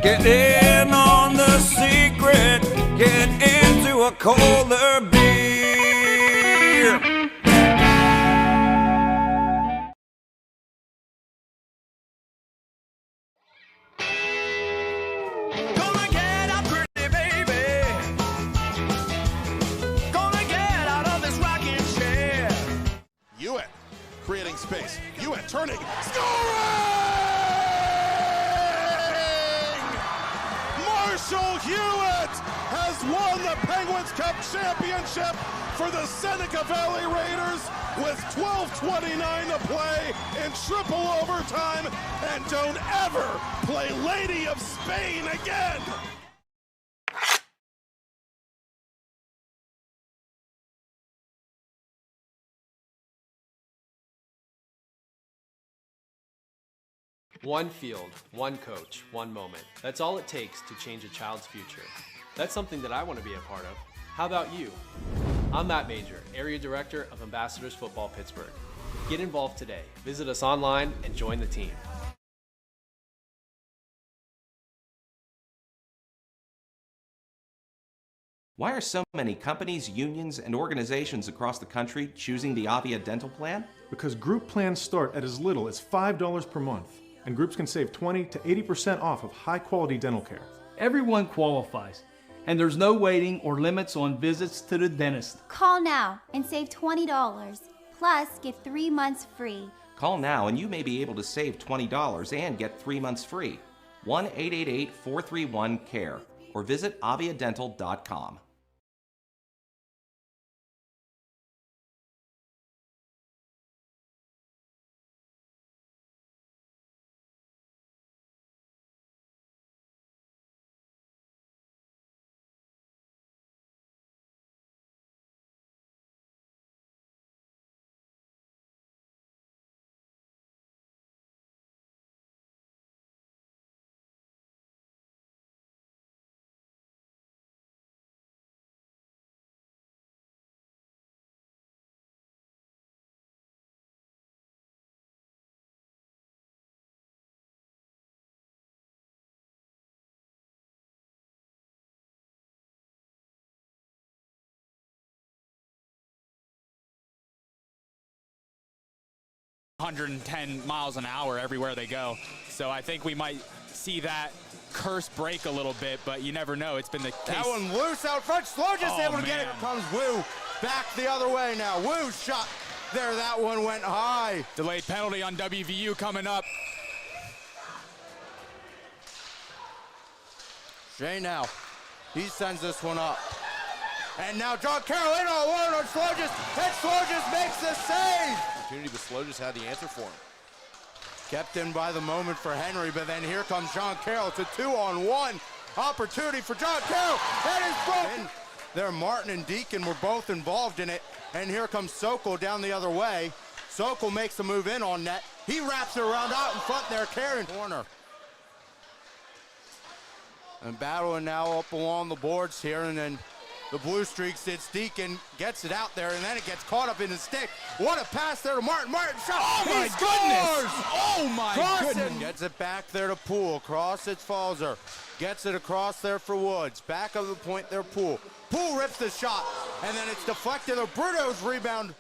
Get in on the secret. Get into a colder beer. Gonna get up, pretty baby. Gonna get out of this rocking chair. Hewitt creating space. Hewitt turning. Scoring! Marshall Hewitt has won the Penguins Cup championship for the Seneca Valley Raiders with 12:29 to play in triple overtime. And don't ever play Lady of Spain again. One field, one coach, one moment. That's all it takes to change a child's future. That's something that I want to be a part of. How about you? I'm Matt Major, Area Director of Ambassadors Football Pittsburgh. Get involved today. Visit us online and join the team. Why are so many companies, unions, and organizations across the country choosing the Avia dental plan? Because group plans start at as little as $5 per month, and groups can save 20 to 80% off of high-quality dental care. Everyone qualifies, and there's no waiting or limits on visits to the dentist. Call now and save $20, plus get 3 months free. Call now and you may be able to save $20 and get 3 months free. 1-888-431-CARE or visit aviadental.com. 110 miles an hour everywhere they go. So I think we might see that curse break a little bit, but you never know. It's been the case. That one loose out front. Slow just able to get it. Here comes Wu back the other way now. Wu shot there. That one went high. Delayed penalty on WVU coming up. Shay now. He sends this one up. And now John Carroll in on one on Slogis, and Slogis makes the save. Opportunity, but Slogis had the answer for him. Kept in by the moment for Henry, but then here comes John Carroll. It's a 2-on-1 opportunity for John Carroll. That is broken. There, Martin and Deacon were both involved in it. And here comes Sokol down the other way. Sokol makes the move in on net. He wraps it around out in front there, Karen. Corner. And battling now up along the boards here, and then the blue streaks, it's Deacon, gets it out there, and then it gets caught up in his stick. What a pass there to Martin. Martin shot. Oh, he my scores! goodness. Oh, my goodness. Gets it back there to Poole. Across it's Falzer. Gets it across there for Woods. Back of the point there, Poole. Poole rips the shot, and then it's deflected. Bruno's rebound.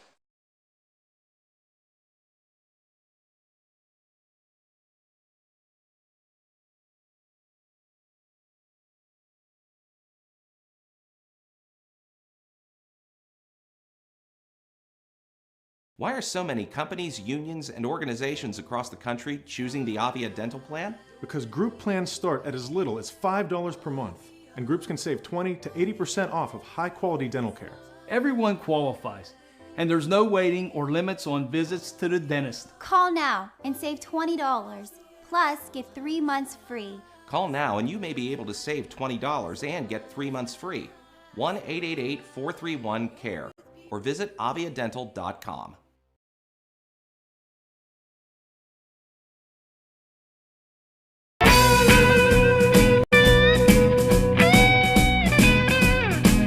Why are so many companies, unions, and organizations across the country choosing the Avia dental plan? Because group plans start at as little as $5 per month, and groups can save 20 to 80% off of high-quality dental care. Everyone qualifies, and there's no waiting or limits on visits to the dentist. Call now and save $20. Plus, get 3 months free. Call now and you may be able to save $20 and get 3 months free. 1-888-431-CARE or visit aviadental.com.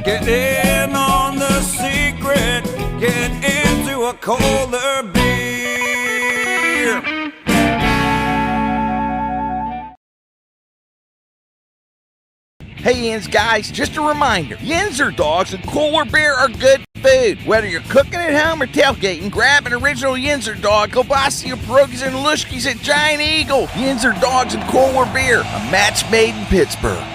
Get in on the secret, get into a colder beer. Hey Yins guys, just a reminder, Yinzer dogs and Kohler beer are good food. Whether you're cooking at home or tailgating, grab an original Yinzer dog, kielbasa, pierogies, and lushkis at Giant Eagle. Yinzer dogs and Kohler beer, a match made in Pittsburgh.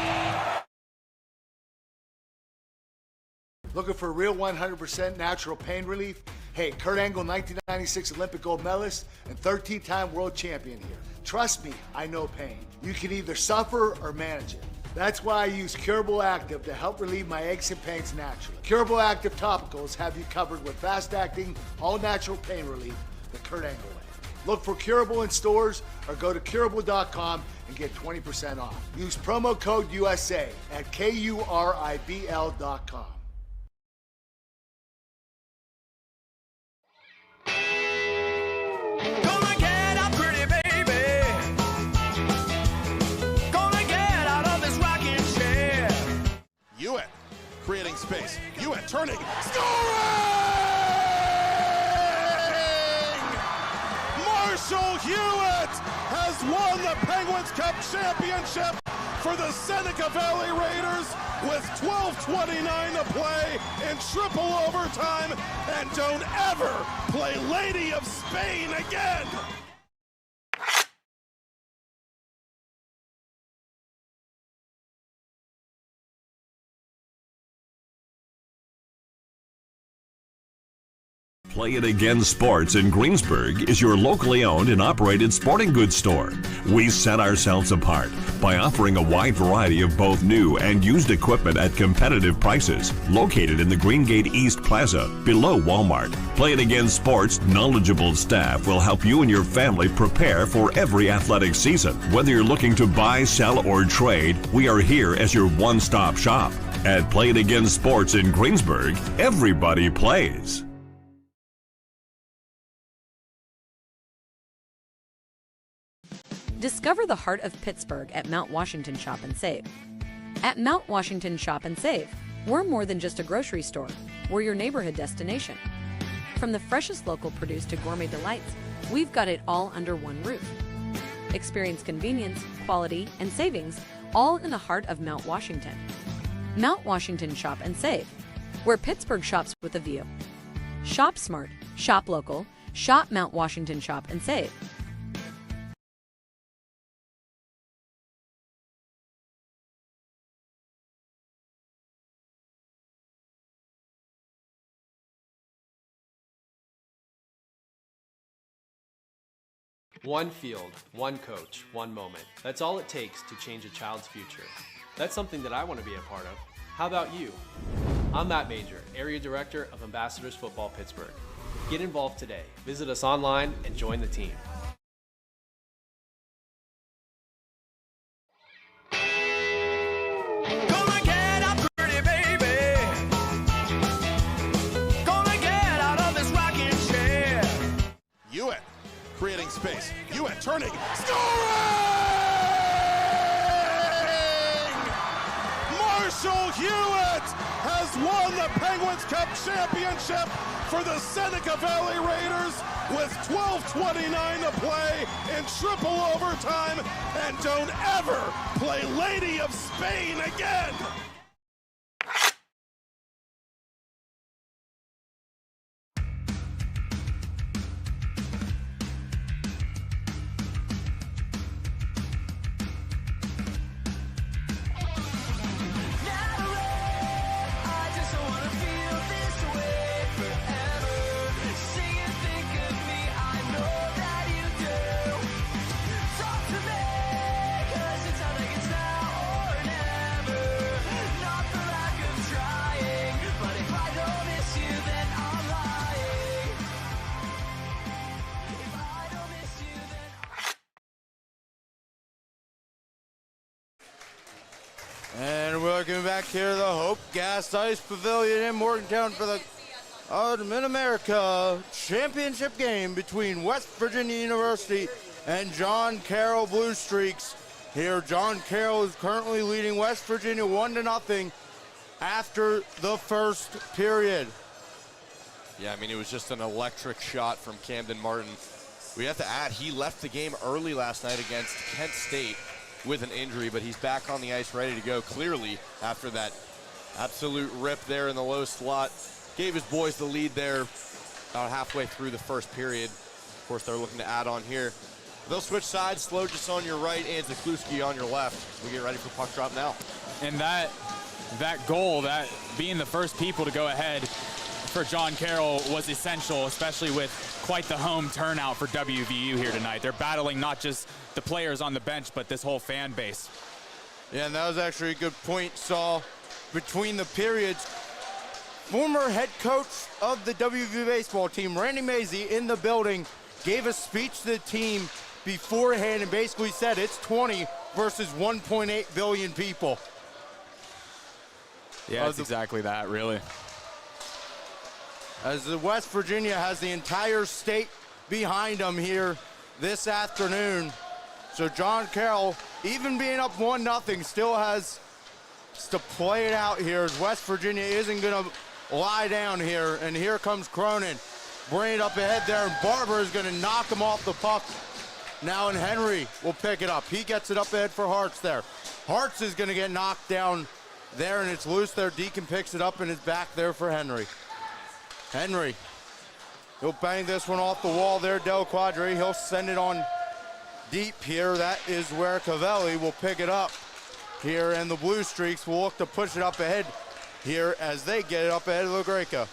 Looking for real 100% natural pain relief? Hey, Kurt Angle, 1996 Olympic gold medalist and 13-time world champion here. Trust me, I know pain. You can either suffer or manage it. That's why I use Curable Active to help relieve my aches and pains naturally. Curable Active topicals have you covered with fast-acting, all-natural pain relief the Kurt Angle way. Look for Curable in stores or go to curable.com and get 20% off. Use promo code USA at KURIBL.com. Creating space. Hewitt turning. Scoring! Marshall Hewitt has won the Penguins Cup championship for the Seneca Valley Raiders with 12:29 to play in triple overtime. And don't ever play Lady of Spain again. Play It Again Sports in Greensburg is your locally owned and operated sporting goods store. We set ourselves apart by offering a wide variety of both new and used equipment at competitive prices. Located in the Greengate East Plaza, below Walmart. Play It Again Sports' knowledgeable staff will help you and your family prepare for every athletic season. Whether you're looking to buy, sell, or trade, we are here as your one-stop shop. At Play It Again Sports in Greensburg, everybody plays. Discover the heart of Pittsburgh at Mount Washington Shop and Save. At Mount Washington Shop and Save, we're more than just a grocery store. We're your neighborhood destination. From the freshest local produce to gourmet delights, we've got it all under one roof. Experience convenience, quality, and savings, all in the heart of Mount Washington. Mount Washington Shop and Save, where Pittsburgh shops with a view. Shop smart, shop local, Shop Mount Washington Shop and Save. One field, one coach, one moment. That's all it takes to change a child's future. That's something that I want to be a part of. How about you? I'm Matt Major, Area Director of Ambassadors Football Pittsburgh. Get involved today. Visit us online and join the team. Gonna get up pretty, baby. Gonna get out of this rocking chair. Hewitt creating space. Hewitt turning. Scoring! Marshall Hewitt has won the Penguins Cup championship for the Seneca Valley Raiders with 12:29 to play in triple overtime, and don't ever play Lady of Spain again. And welcome back here to the Hope Gas Ice Pavilion in Morgantown for the Mid-America Championship game between West Virginia University and John Carroll Blue Streaks. Here, John Carroll is currently leading West Virginia 1-0 after the first period. Yeah, I mean, it was just an electric shot from Camden Martin. We have to add, he left the game early last night against Kent State with an injury, but he's back on the ice ready to go clearly after that absolute rip there in the low slot. Gave his boys the lead there about halfway through the first period. Of course, they're looking to add on here. They'll switch sides, Slojas on your right and Zakluski on your left. We get ready for puck drop now. And that goal, that being the first people to go ahead for John Carroll was essential, especially with quite the home turnout for WVU here tonight. They're battling not just the players on the bench, but this whole fan base. Yeah, and that was actually a good point, Saul. Between the periods, former head coach of the WVU baseball team, Randy Mazey, in the building, gave a speech to the team beforehand and basically said it's 20 versus 1.8 billion people. Yeah, it's exactly that, really. As the West Virginia has the entire state behind them here this afternoon. So John Carroll, even being up 1-0, still has to play it out here as West Virginia isn't going to lie down here. And here comes Cronin, bring it up ahead there, and Barber is going to knock him off the puck. Now, and Henry will pick it up. He gets it up ahead for Hartz there. Hartz is going to get knocked down there, and it's loose there. Deacon picks it up and is back there for Henry. Henry, he'll bang this one off the wall there. Del Quadri, he'll send it on deep here. That is where Cavelli will pick it up here, and the Blue Streaks will look to push it up ahead here as they get it up ahead of LaGreca.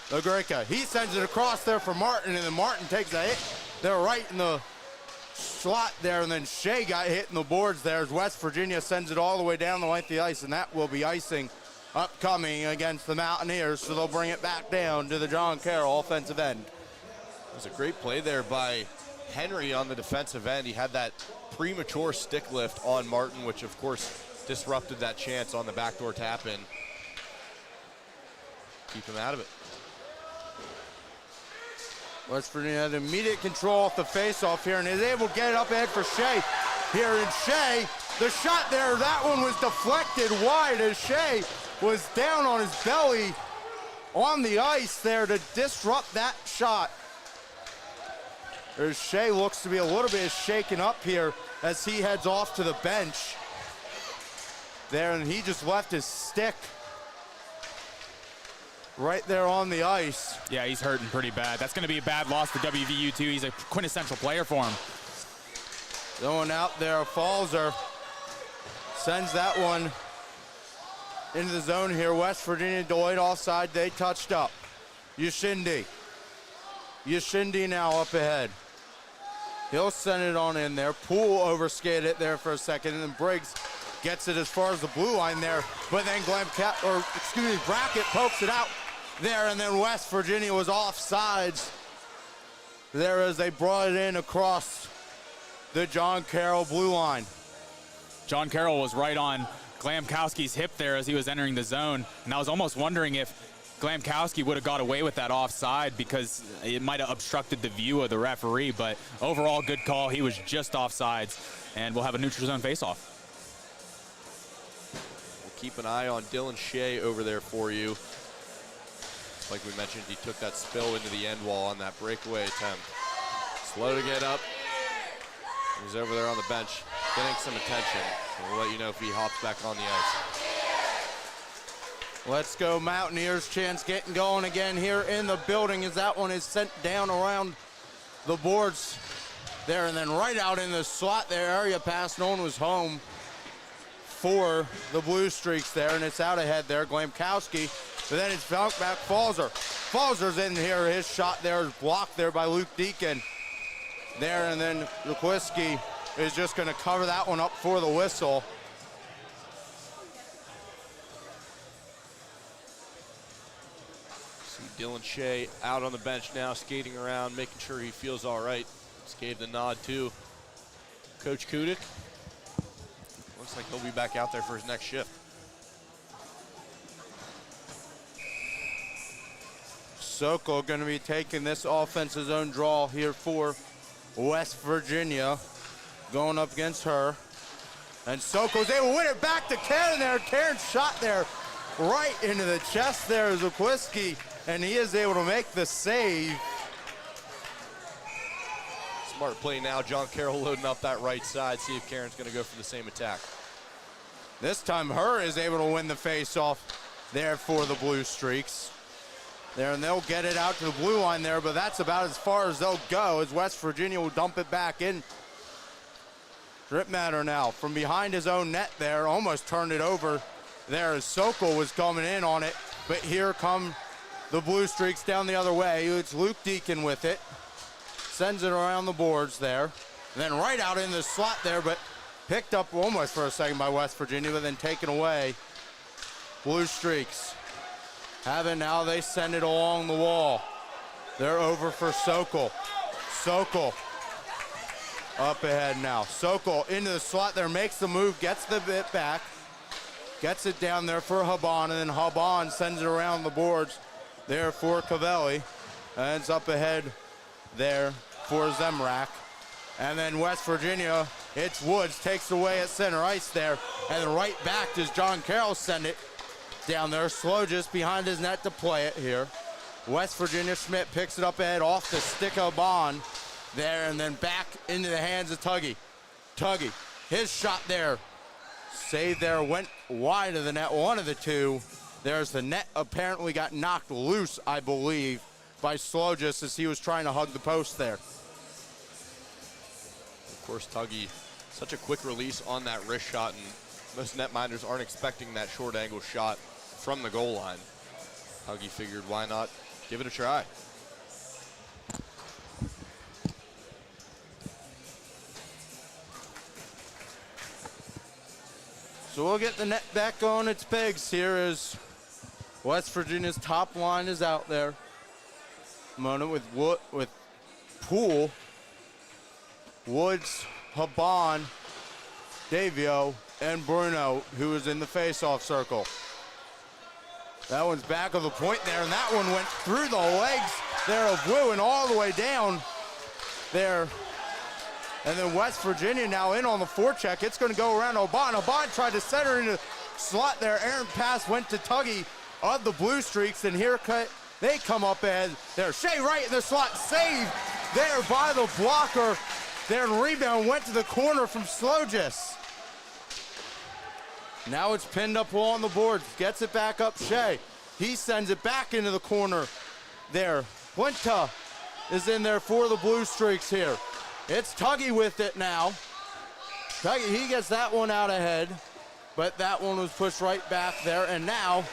LaGreca, he sends it across there for Martin, and then Martin takes a hit. They're right in the slot there, and then Shea got hit in the boards there as West Virginia sends it all the way down the length of the ice, and that will be icing upcoming against the Mountaineers, so they'll bring it back down to the John Carroll offensive end. It was a great play there by Henry on the defensive end. He had that premature stick lift on Martin, which of course disrupted that chance on the backdoor tap in. Keep him out of it. West Virginia had immediate control off the faceoff here and is able to get it up ahead for Shea. Here in Shea, the shot there, that one was deflected wide as Shea was down on his belly on the ice there to disrupt that shot. There's Shea looks to be a little bit shaken up here as he heads off to the bench there, and he just left his stick right there on the ice. Yeah, he's hurting pretty bad. That's going to be a bad loss for WVU, too. He's a quintessential player for him. Going out there, Falzer sends that one into the zone here. West Virginia delayed offside. They touched up. Yashindi now up ahead. He'll send it on in there. Poole overskated it there for a second, and then Briggs gets it as far as the blue line there. But then Brackett pokes it out there, and then West Virginia was offsides there as they brought it in across the John Carroll blue line. John Carroll was right on Glamkowski's hip there as he was entering the zone, and I was almost wondering if Glamkowski would have got away with that offside because it might have obstructed the view of the referee, but overall good call. He was just offsides, and we'll have a neutral zone faceoff. We'll keep an eye on Dylan Shea over there for you. Like we mentioned, he took that spill into the end wall on that breakaway attempt. Slow to get up. He's over there on the bench getting some attention. We'll let you know if he hops back on the ice. Let's go Mountaineers. Chance getting going again here in the building as that one is sent down around the boards there, and then right out in the slot there. Area pass. No one was home for the Blue Streaks there, and it's out ahead there. Glamkowski, but then it's bounced back. Falzer's in here. His shot there is blocked there by Luke Deacon there, and then Lukwiski is just going to cover that one up for the whistle. See Dylan Shea out on the bench now, skating around, making sure he feels all right. Just gave the nod to Coach Kudik. Looks like he'll be back out there for his next shift. Sokol going to be taking this offensive zone draw here for West Virginia, going up against her. And Sokol's able to win it back to Karen there. Karen's shot there right into the chest there is Lukwiski, and he is able to make the save. Smart play now. John Carroll loading up that right side. See if Karen's going to go for the same attack. This time Her is able to win the face-off there for the Blue Streaks. There, and they'll get it out to the blue line there, but that's about as far as they'll go as West Virginia will dump it back in. Dripmatter now from behind his own net there, almost turned it over there as Sokol was coming in on it, but here come the Blue Streaks down the other way. It's Luke Deacon with it, sends it around the boards there, and then right out in the slot there, but picked up almost for a second by West Virginia, but then taken away. Blue Streaks have it now. They send it along the wall. They're over for Sokol. Sokol up ahead now. Sokol into the slot there, makes the move, gets the bit back, gets it down there for Haban, and then Haban sends it around the boards there for Cavelli. And it's up ahead there for Zemrak. And then West Virginia, it's Woods, takes away at center ice there, and then right back does John Carroll send it down there. Slow just behind his net to play it here. West Virginia Schmidt picks it up ahead off the stick of Bond there, and then back into the hands of Tuggy. Tuggy, his shot there. Save there, went wide of the net, one of the two. There's the net apparently got knocked loose, I believe, by Slogis as he was trying to hug the post there. Of course, Tuggy, such a quick release on that wrist shot, and most netminders aren't expecting that short angle shot from the goal line. Tuggy figured, why not give it a try? So we'll get the net back on its pegs here as West Virginia's top line is out there. Moment with Poole, Woods, Haban, Davio, and Bruno, who is in the face-off circle. That one's back of the point there, and that one went through the legs there of Wu and all the way down there. And then West Virginia now in on the forecheck. It's going to go around Haban. Haban tried to center into the slot there. Errant pass went to Tuggy of the Blue Streaks, and here they come up ahead there. Shea right in the slot, saved there by the blocker. Their rebound went to the corner from Slogis. Now it's pinned up on the boards. Gets it back up, Shea. He sends it back into the corner there. Quinta is in there for the Blue Streaks here. It's Tuggy with it now. Tuggy, he gets that one out ahead, but that one was pushed right back there, and now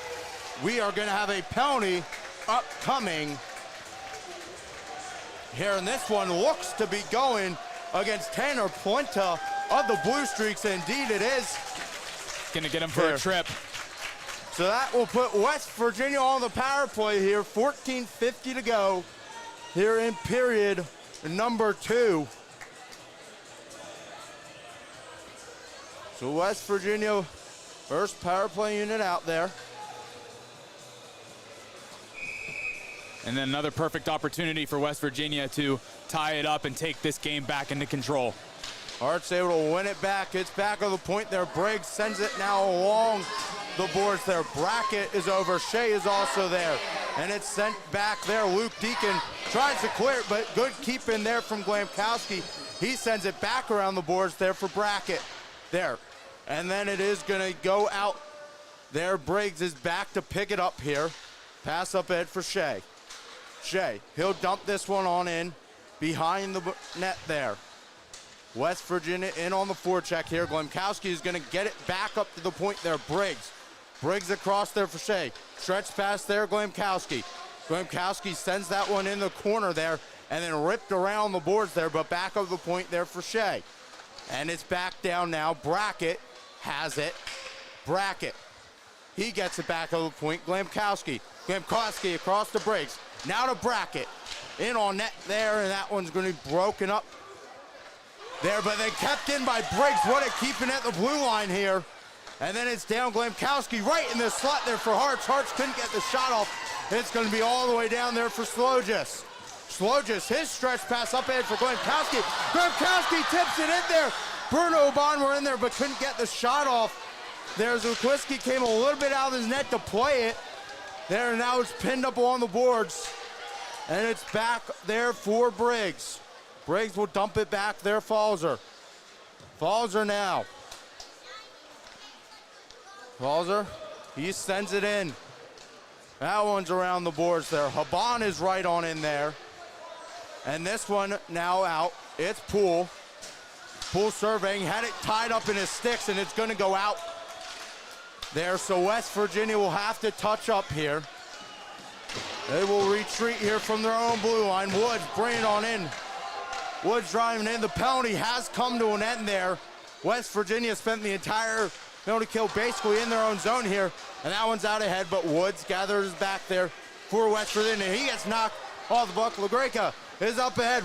we are going to have a penalty upcoming here, and this one looks to be going against Tanner Quinta of the Blue Streaks. Indeed it is. Gonna get him for a trip. So that will put West Virginia on the power play here. 14:50 to go here in period number 2. So West Virginia, first power play unit out there. And then another perfect opportunity for West Virginia to tie it up and take this game back into control. Hart's able to win it back. It's back on the point there. Briggs sends it now along the boards there. Brackett is over. Shea is also there. And it's sent back there. Luke Deacon tries to clear it, but good keep in there from Glamkowski. He sends it back around the boards there for Brackett. There. And then it is going to go out there. Briggs is back to pick it up here. Pass up ahead for Shea. Shea, he'll dump this one on in behind the net there. West Virginia in on the forecheck here. Glemkowski is going to get it back up to the point there. Briggs. Briggs across there for Shea. Stretch pass there, Glemkowski. Glemkowski sends that one in the corner there and then ripped around the boards there, but back up the point there for Shea. And it's back down now. Brackett has it. Brackett. He gets it back over the point. Glemkowski. Glemkowski across to Briggs. Now to Brackett. In on net there, and that one's going to be broken up there, but they kept in by Briggs. What a keeping at the blue line here. And then it's down Glemkowski right in the slot there for Hartz. Hartz couldn't get the shot off. It's going to be all the way down there for Slojas. Slojas, his stretch pass up ahead for Glemkowski. Glemkowski tips it in there. Bruno Bond were in there but couldn't get the shot off. There's Ukwiski came a little bit out of his net to play it. There, and now it's pinned up on the boards. And it's back there for Briggs. Briggs will dump it back there, Falzer. Falzer now. Falzer, he sends it in. That one's around the boards there. Haban is right on in there. And this one now out. It's Poole. Poole surveying, had it tied up in his sticks, and it's going to go out there. So West Virginia will have to touch up here. They will retreat here from their own blue line. Woods bringing it on in. Woods driving in. The penalty has come to an end there. West Virginia spent the entire penalty kill basically in their own zone here, and that one's out ahead, but Woods gathers back there for West Virginia. He gets knocked off the buck. LaGreca is up ahead.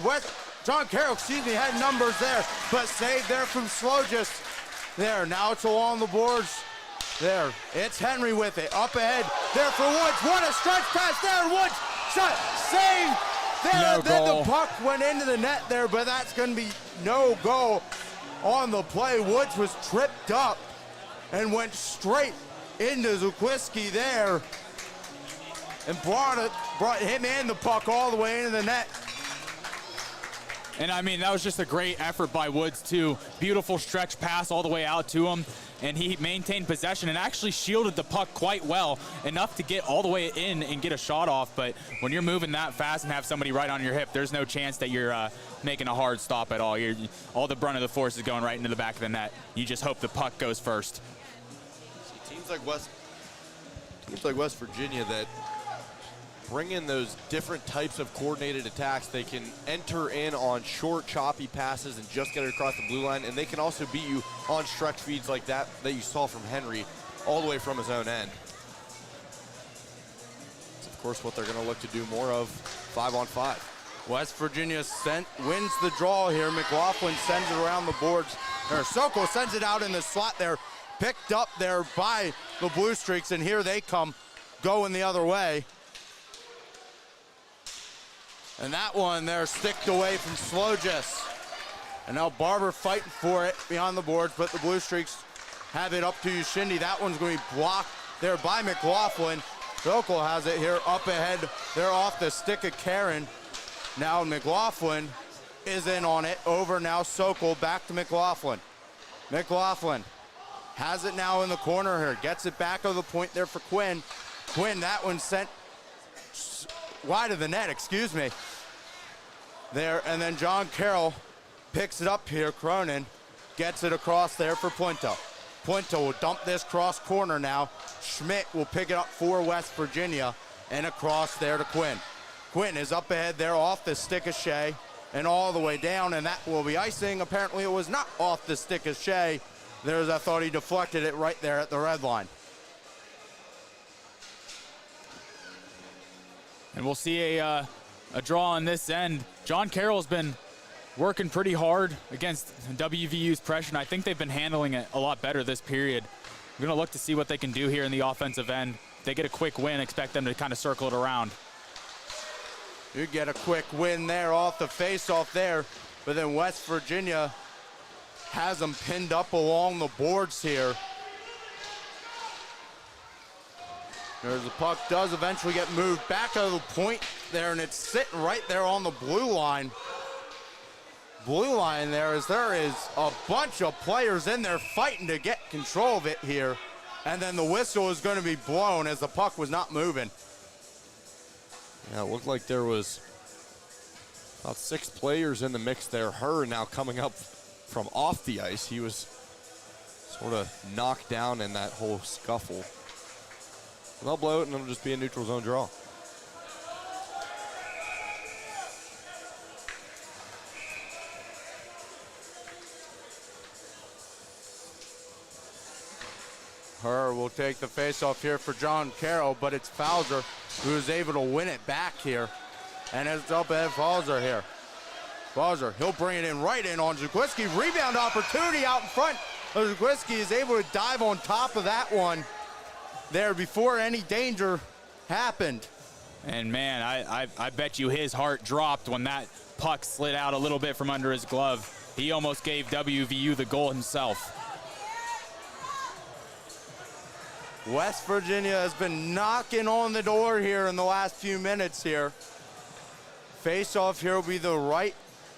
John Carroll, had numbers there, but saved there from Slojas. There, now it's along the boards. There, it's Henry with it, up ahead, there for Woods. What a stretch pass there, Woods, shot, save there. No then goal. The puck went into the net there, but that's going to be no goal on the play. Woods was tripped up and went straight into Zukwiski there and brought him and the puck all the way into the net. And I mean, that was just a great effort by Woods too. Beautiful stretch pass all the way out to him. And he maintained possession and actually shielded the puck quite well, enough to get all the way in and get a shot off. But when you're moving that fast and have somebody right on your hip, there's no chance that you're making a hard stop at all. All the brunt of the force is going right into the back of the net. You just hope the puck goes first. Teams like West Virginia that bring in those different types of coordinated attacks. They can enter in on short, choppy passes and just get it across the blue line, and they can also beat you on stretch feeds like that you saw from Henry all the way from his own end. It's of course what they're going to look to do more of 5-on-5. West Virginia wins the draw here. McLaughlin sends it around the boards. Soko sends it out in the slot there, picked up there by the Blue Streaks, and here they come going the other way. And that one there sticked away from Slojas. And now Barber fighting for it beyond the boards, but the Blue Streaks have it up to Ushindi. That one's going to be blocked there by McLaughlin. Sokol has it here up ahead. They're off the stick of Karen. Now McLaughlin is in on it. Over now Sokol, back to McLaughlin. McLaughlin has it now in the corner here. Gets it back over the point there for Quinn. Quinn, that one sent wide of the net, excuse me. There, and then John Carroll picks it up here. Cronin gets it across there for Puente. Puente will dump this cross corner now. Schmidt will pick it up for West Virginia and across there to Quinn. Quinn is up ahead there off the stick of Shea and all the way down, and that will be icing. Apparently it was not off the stick of Shea. I thought he deflected it right there at the red line. And we'll see a draw on this end. John Carroll's been working pretty hard against WVU's pressure, and I think they've been handling it a lot better this period. We're going to look to see what they can do here in the offensive end. If they get a quick win, expect them to kind of circle it around. You get a quick win there off the face-off there, but then West Virginia has them pinned up along the boards here. There's the puck does eventually get moved back out of the point there, and it's sitting right there on the blue line. Blue line there is a bunch of players in there fighting to get control of it here. And then the whistle is going to be blown as the puck was not moving. Yeah, it looked like there was about 6 players in the mix there. Herr now coming up from off the ice. He was sort of knocked down in that whole scuffle. They'll blow it, and it'll just be a neutral zone draw. Herr will take the face-off here for John Carroll, but it's Fauser who is able to win it back here. And it's up ahead Fauser here. Fauser, he'll bring it in right in on Zukwiski. Rebound opportunity out in front. Zukwiski is able to dive on top of that one there before any danger happened. And man, I bet you his heart dropped when that puck slid out a little bit from under his glove. He almost gave WVU the goal himself. West Virginia has been knocking on the door here in the last few minutes here. Face-off here will be the right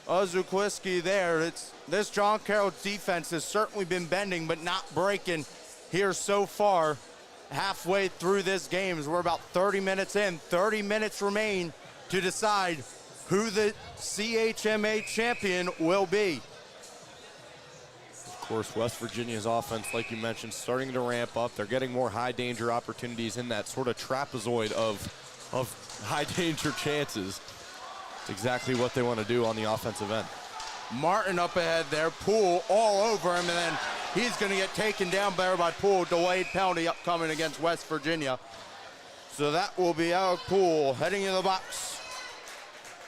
of Zukwiski there. This John Carroll defense has certainly been bending but not breaking here so far. Halfway through this game, as we're about 30 minutes in. 30 minutes remain to decide who the CHMA champion will be. Of course, West Virginia's offense, like you mentioned, starting to ramp up. They're getting more high-danger opportunities in that sort of trapezoid of high-danger chances. It's exactly what they want to do on the offensive end. Martin up ahead there, Poole all over him, and then he's going to get taken down there by Poole. Delayed penalty upcoming against West Virginia. So that will be out Poole heading in the box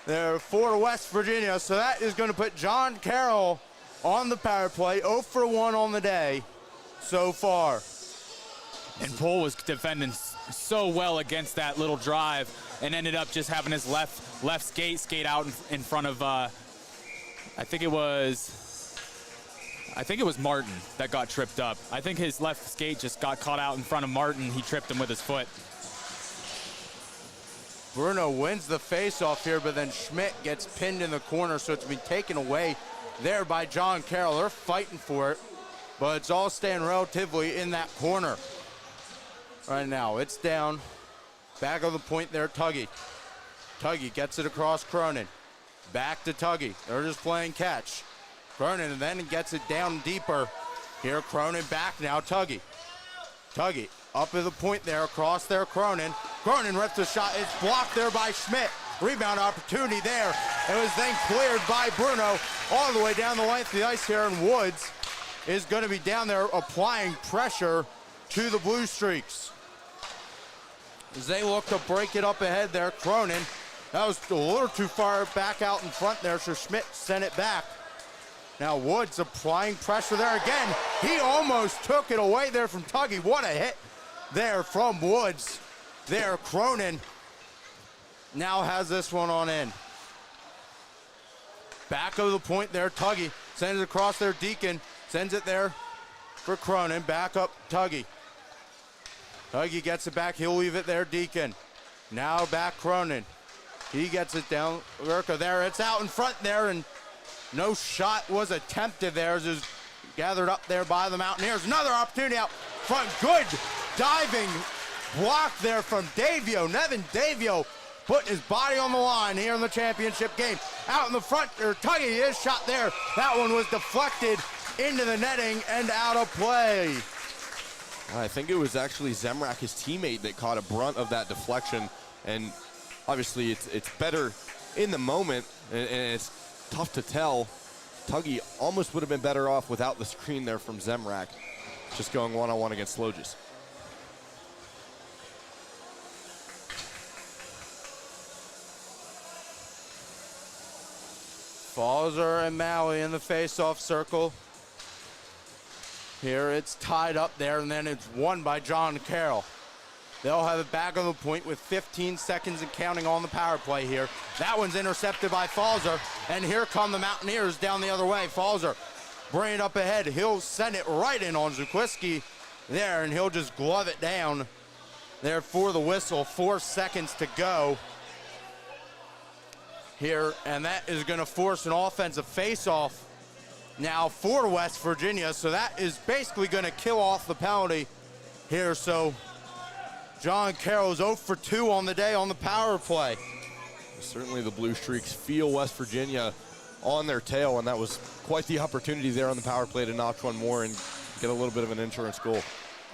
there for West Virginia. So that is going to put John Carroll on the power play, 0 for 1 on the day so far. And Poole was defending so well against that little drive and ended up just having his left skate out in front of, I think it was Martin that got tripped up. I think his left skate just got caught out in front of Martin. He tripped him with his foot. Bruno wins the face-off here, but then Schmidt gets pinned in the corner, so it's been taken away there by John Carroll. They're fighting for it, but it's all staying relatively in that corner right now. It's down. Back of the point there, Tuggy. Tuggy gets it across Cronin. Back to Tuggy. They're just playing catch. Cronin then gets it down deeper. Here, Cronin back now, Tuggy. Tuggy up at the point there, across there, Cronin. Cronin rips the shot. It's blocked there by Schmidt. Rebound opportunity there. It was then cleared by Bruno all the way down the length of the ice here, and Woods is going to be down there applying pressure to the Blue Streaks. As they look to break it up ahead there, Cronin. That was a little too far back out in front there, so Schmidt sent it back. Now Woods applying pressure there again. He almost took it away there from Tuggy. What a hit there from Woods. There, Cronin now has this one on in. Back of the point there, Tuggy sends it across there, Deacon sends it there for Cronin. Back up, Tuggy. Tuggy gets it back, he'll leave it there, Deacon. Now back Cronin. He gets it down, Lurka there, it's out in front there, and no shot was attempted there as it was gathered up there by the Mountaineers. Another opportunity out front, good diving block there from Davio. Nevin Davio putting his body on the line here in the championship game. Out in the front, Tuggy, his shot there. That one was deflected into the netting and out of play. I think it was actually Zemrak, his teammate, that caught a brunt of that deflection. And obviously it's better in the moment, and it's tough to tell. Tuggy almost would have been better off without the screen there from Zemrak, just going one-on-one against Slogis. Falzer and Maui in the face-off circle. Here it's tied up there, and then it's won by John Carroll. They'll have it back on the point with 15 seconds and counting on the power play here. That one's intercepted by Falzer, and here come the Mountaineers down the other way. Falzer bringing it up ahead. He'll send it right in on Zukwiski there, and he'll just glove it down there for the whistle. 4 seconds to go here, and that is going to force an offensive face-off now for West Virginia. So that is basically going to kill off the penalty here. So John Carroll's 0 for 2 on the day on the power play. Certainly the Blue Streaks feel West Virginia on their tail, and that was quite the opportunity there on the power play to notch one more and get a little bit of an insurance goal.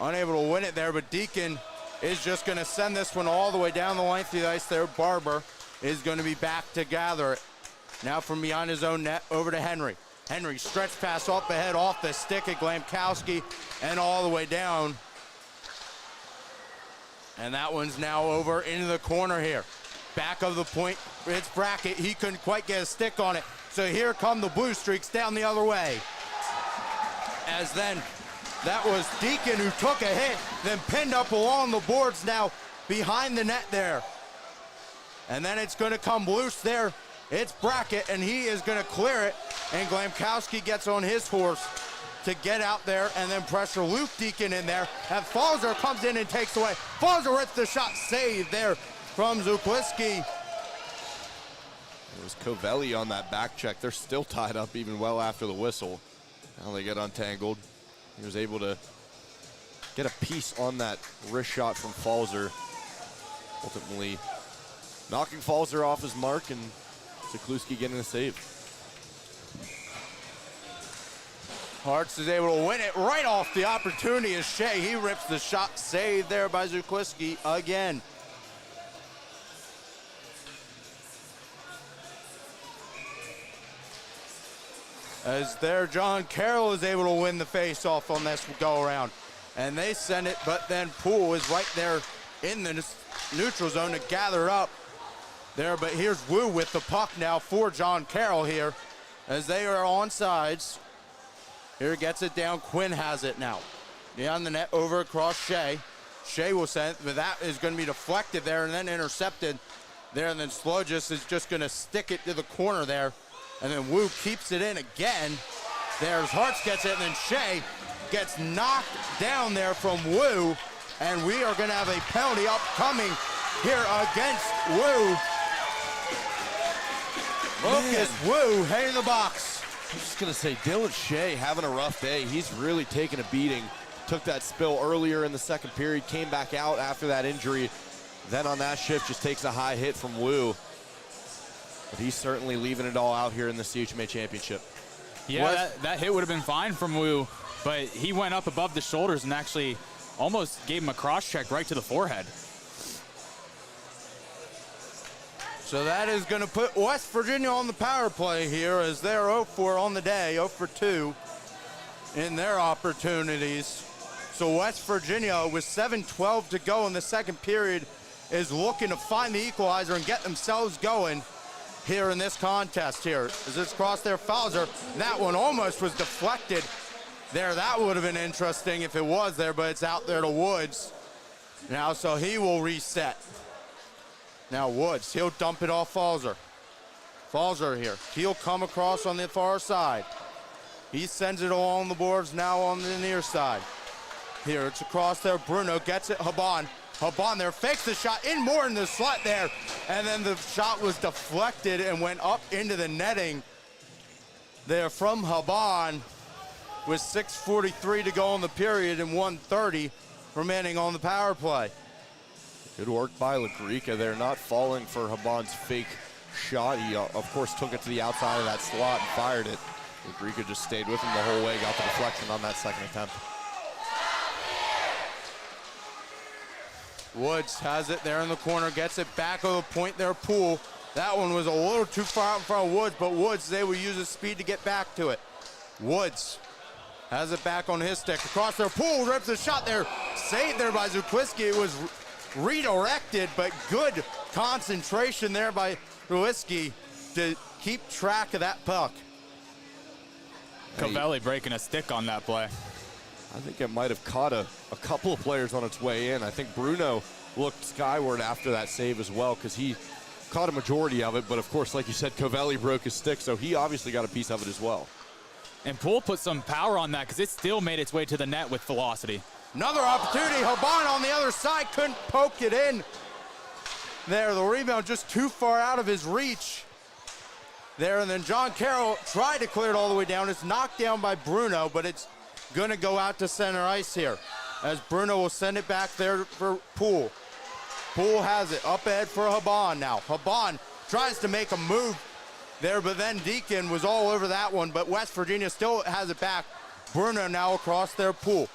Unable to win it there, but Deacon is just going to send this one all the way down the length of the ice there. Barber is going to be back to gather it. Now from behind his own net over to Henry. Henry stretch pass up ahead off the stick at Glamkowski and all the way down. And that one's now over into the corner here. Back of the point, it's Brackett. He couldn't quite get a stick on it. So here come the Blue Streaks down the other way. As then, that was Deacon who took a hit, then pinned up along the boards now behind the net there. And then it's going to come loose there. It's Brackett, and he is going to clear it. And Glamkowski gets on his horse to get out there and then pressure Luke Deacon in there. And Falzer comes in and takes away. Falzer with the shot saved there from Zukwiski. It was Covelli on that back check. They're still tied up even well after the whistle. Now they get untangled. He was able to get a piece on that wrist shot from Falzer, ultimately knocking Falzer off his mark and Zakluski getting a save. Hartz is able to win it right off the opportunity as Shea. He rips the shot, saved there by Zukwiski again. As there, John Carroll is able to win the face-off on this go-around. And they send it, but then Poole is right there in the neutral zone to gather it up there. But here's Wu with the puck now for John Carroll here as they are on sides. Here gets it down. Quinn has it now. Down the net over across Shea. Shea will send it, but that is going to be deflected there and then intercepted there. And then Slogis is just going to stick it to the corner there. And then Wu keeps it in again. There's Hartz gets it, and then Shea gets knocked down there from Wu. And we are going to have a penalty upcoming here against Wu. Lucas Wu heading the box. I'm just going to say, Dylan Shea having a rough day. He's really taken a beating. Took that spill earlier in the second period, came back out after that injury. Then on that shift, just takes a high hit from Wu. But he's certainly leaving it all out here in the CHMA championship. Yeah, that hit would have been fine from Wu, but he went up above the shoulders and actually almost gave him a cross check right to the forehead. So that is going to put West Virginia on the power play here as they're 0-4 on the day, 0-for-2 in their opportunities. So West Virginia with 7:12 to go in the second period is looking to find the equalizer and get themselves going here in this contest here. As this cross there, Falzer, that one almost was deflected there. That would have been interesting if it was there, but it's out there to Woods now, so he will reset. Now Woods, he'll dump it off Falzer. Falzer here, he'll come across on the far side. He sends it along the boards now on the near side. Here, it's across there, Bruno gets it, Haban. Haban there, fakes the shot, in more in the slot there, and then the shot was deflected and went up into the netting there from Haban with 6:43 to go in the period and 1:30 remaining on the power play. Good work by Lagrika there, not falling for Haban's fake shot. He, of course, took it to the outside of that slot and fired it. Lagrika just stayed with him the whole way, got the deflection on that second attempt. Woods has it there in the corner, gets it back of the point there, Poole. That one was a little too far out in front of Woods, but Woods, they will use his speed to get back to it. Woods has it back on his stick. Across there, Poole rips a shot there. Saved there by Zukwiski. It was redirected, but good concentration there by Zukwiski to keep track of that puck. Covelli breaking a stick on that play. I think it might have caught a couple of players on its way in. I think Bruno looked skyward after that save as well because he caught a majority of it. But, of course, like you said, Covelli broke his stick, so he obviously got a piece of it as well. And Poole put some power on that because it still made its way to the net with velocity. Another opportunity. Haban on the other side couldn't poke it in. There, the rebound just too far out of his reach. There, and then John Carroll tried to clear it all the way down. It's knocked down by Bruno, but it's going to go out to center ice here as Bruno will send it back there for Poole. Poole has it up ahead for Haban now. Haban tries to make a move there, but then Deacon was all over that one, but West Virginia still has it back. Bruno now across their Poole.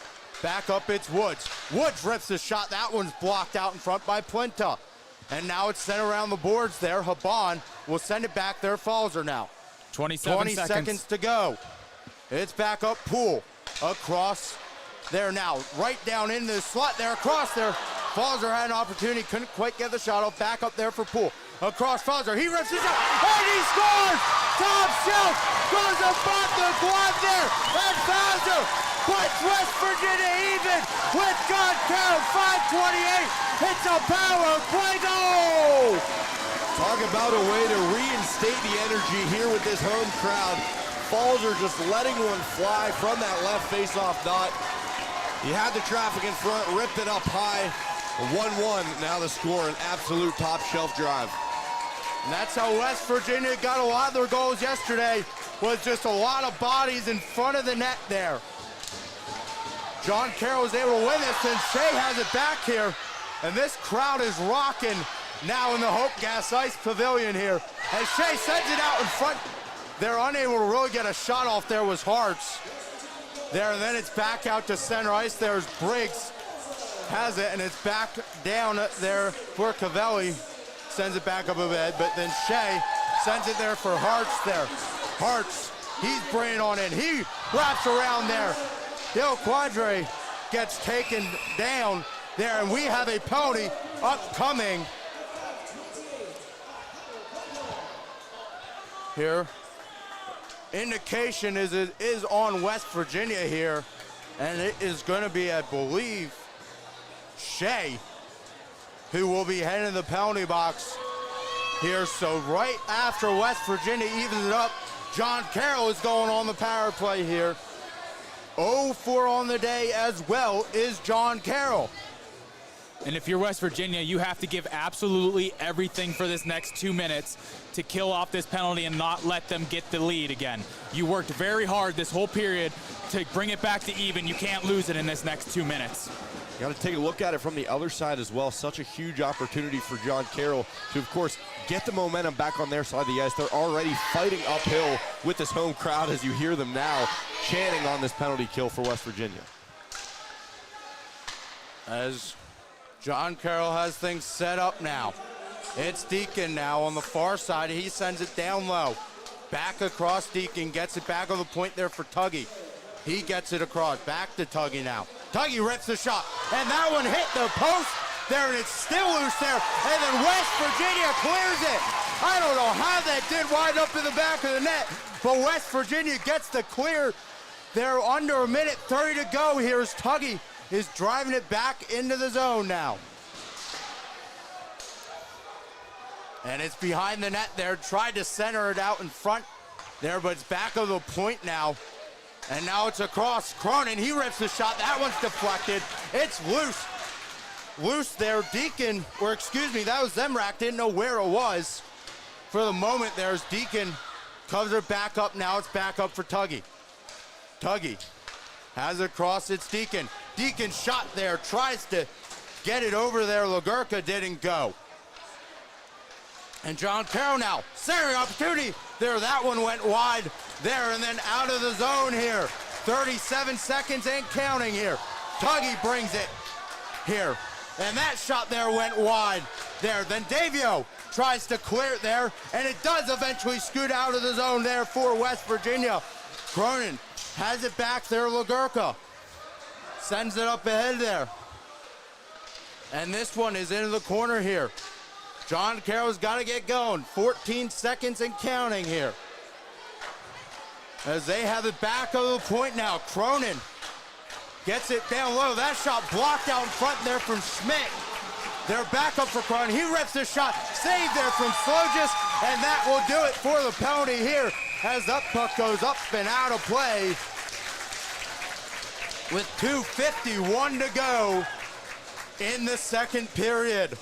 Back up, it's Woods. Woods rips the shot. That one's blocked out in front by Plinta. And now it's sent around the boards there. Haban will send it back there. Falzer now. 20 seconds to go. It's back up Poole. Across there now. Right down in the slot there. Across there. Falzer had an opportunity. Couldn't quite get the shot off. Back up there for Poole. Across Falzer. He rips his shot. And he scores! Top shelf goes above the glove there. And Falzer puts West Virginia even with John Carroll. 5:28. It's a power play goal! Talk about a way to reinstate the energy here with this home crowd. Falzer just letting one fly from that left face-off dot. He had the traffic in front, ripped it up high. 1-1, now the score, an absolute top shelf drive. And that's how West Virginia got a lot of their goals yesterday, was just a lot of bodies in front of the net there. John Carroll was able to win this, and Shea has it back here. And this crowd is rocking now in the Hope Gas Ice Pavilion here. And Shea sends it out in front. They're unable to really get a shot off there was Hartz. There, and then it's back out to center ice. There's Briggs. Has it, and it's back down there for Covelli. Sends it back up ahead, but then Shea sends it there for Hartz there. Hartz, he's bringing on in. He wraps around there. Del Quadre gets taken down there, and we have a penalty upcoming here. Indication is it is on West Virginia here, and it is going to be, I believe, Shea who will be heading to the penalty box here. So right after West Virginia evens it up, John Carroll is going on the power play here. 0-4 on the day as well is John Carroll. And if you're West Virginia, you have to give absolutely everything for this next 2 minutes to kill off this penalty and not let them get the lead again. You worked very hard this whole period to bring it back to even. You can't lose it in this next 2 minutes. You got to take a look at it from the other side as well. Such a huge opportunity for John Carroll to, of course, get the momentum back on their side of the ice. They're already fighting uphill with this home crowd as you hear them now chanting on this penalty kill for West Virginia. As John Carroll has things set up now. It's Deacon now on the far side. He sends it down low. Back across Deacon, gets it back on the point there for Tuggy. He gets it across, back to Tuggy now. Tuggy rips the shot, and that one hit the post there, and it's still loose there, and then West Virginia clears it. I don't know how that did wind up in the back of the net, but West Virginia gets the clear. They're under a minute 30 to go. Here's Tuggy is driving it back into the zone now. And it's behind the net there. Tried to center it out in front there, but it's back of the point now. And now it's across. Cronin, he rips the shot. That one's deflected. It's loose. Loose there. Deacon, or excuse me, that was Zemrak. Didn't know where it was. For the moment, there's Deacon. Covers it back up. Now it's back up for Tuggy. Tuggy has it across. It's Deacon. Deacon shot there. Tries to get it over there. Lagurka didn't go. And John Carroll now, centering opportunity. There, that one went wide there, and then out of the zone here. 37 seconds and counting here. Tuggy brings it here. And that shot there went wide there. Then Davio tries to clear it there, and it does eventually scoot out of the zone there for West Virginia. Cronin has it back there. Lagurka sends it up ahead there. And this one is into the corner here. John Carroll's got to get going. 14 seconds and counting here. As they have it back of the point now. Cronin gets it down low. That shot blocked out in front there from Schmidt. They're back up for Cronin. He rips the shot. Saved there from Slojas. And that will do it for the penalty here as that puck goes up and out of play with 2:51 to go in the second period.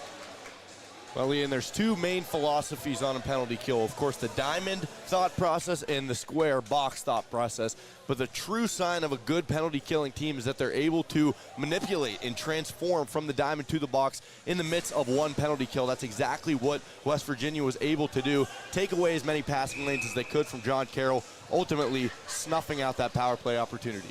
Well, Ian, there's two main philosophies on a penalty kill. Of course, the diamond thought process and the square box thought process. But the true sign of a good penalty killing team is that they're able to manipulate and transform from the diamond to the box in the midst of one penalty kill. That's exactly what West Virginia was able to do. Take away as many passing lanes as they could from John Carroll, ultimately snuffing out that power play opportunity.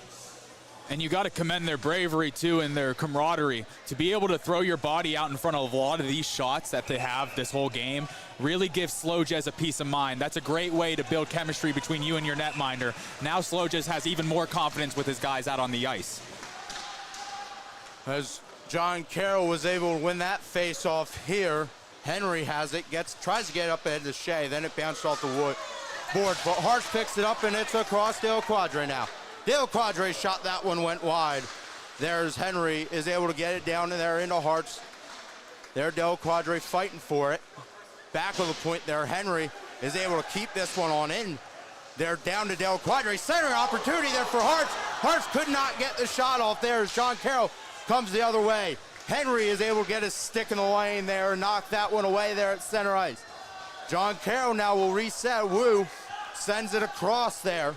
And you got to commend their bravery, too, and their camaraderie. To be able to throw your body out in front of a lot of these shots that they have this whole game really gives Slojas a peace of mind. That's a great way to build chemistry between you and your netminder. Now Slojas has even more confidence with his guys out on the ice. As John Carroll was able to win that face-off here, Henry has it, tries to get up ahead to Shea, then it bounced off the board. But Harsh picks it up, and it's across Dale Quadre now. Dale Quadre shot, that one went wide. There's Henry, is able to get it down in there into Hartz. There, Dale Quadre fighting for it. Back of the point there, Henry is able to keep this one on in. They're down to Dale Quadre, center opportunity there for Hartz. Hartz could not get the shot off there as John Carroll comes the other way. Henry is able to get his stick in the lane there and knock that one away there at center ice. John Carroll now will reset. Wu sends it across there.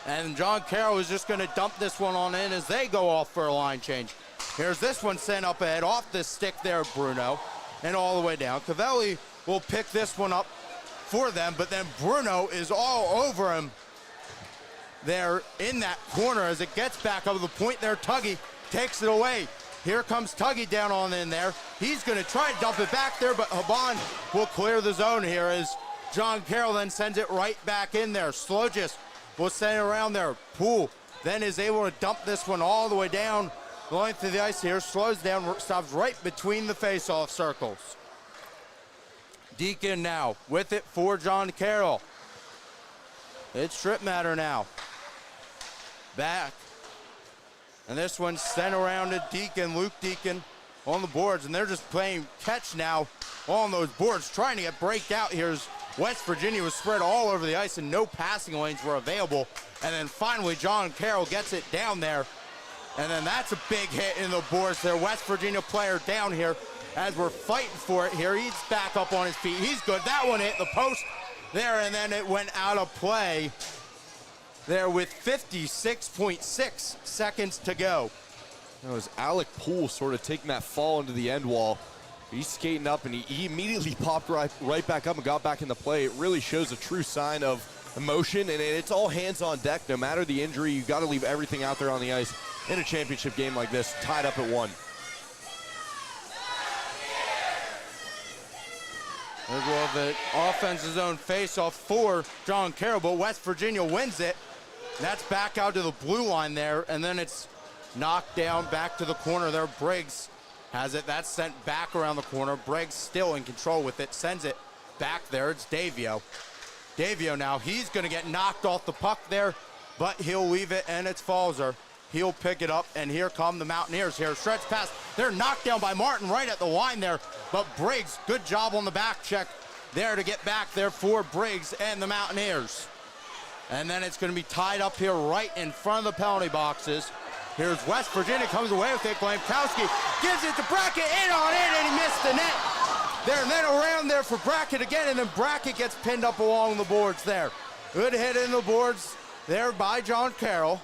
And John Carroll is just going to dump this one on in as they go off for a line change. Here's this one sent up ahead off the stick there, Bruno, and all the way down. Cavelli will pick this one up for them, but then Bruno is all over him there in that corner as it gets back over the point there. Tuggy takes it away. Here comes Tuggy down on in there. He's going to try to dump it back there, but Haban will clear the zone here as John Carroll then sends it right back in there. Slojas will send it around there. Poole then is able to dump this one all the way down the length of the ice here. Slows down, stops right between the face-off circles. Deacon now with it for John Carroll. It's strip matter now. Back. And this one's sent around to Deacon, Luke Deacon on the boards, and they're just playing catch now on those boards, trying to get breaked out here as West Virginia was spread all over the ice and no passing lanes were available. And then finally John Carroll gets it down there. And then that's a big hit in the boards there. West Virginia player down here as we're fighting for it here. He's back up on his feet. He's good. That one hit the post there, and then it went out of play there with 56.6 seconds to go. It was Alec Poole sort of taking that fall into the end wall. He's skating up, and he immediately popped right back up and got back in the play. It really shows a true sign of emotion, and it's all hands on deck. No matter the injury, you got to leave everything out there on the ice in a championship game like this, tied up at 1. There's the offense's own face-off for John Carroll, but West Virginia wins it. That's back out to the blue line there, and then it's knocked down back to the corner there. Briggs has it. That's sent back around the corner. Briggs still in control with it. Sends it back there. It's Davio. Davio now, he's going to get knocked off the puck there, but he'll leave it, and it's Falzer. He'll pick it up, and here come the Mountaineers here. Stretch pass. They're knocked down by Martin right at the line there, but Briggs, good job on the back check there to get back there for Briggs and the Mountaineers. And then it's going to be tied up here right in front of the penalty boxes. Here's West Virginia, comes away with it. Glamkowski gives it to Brackett, in on it, and he missed the net. There, and then around there for Brackett again, and then Brackett gets pinned up along the boards there. Good hit in the boards there by John Carroll.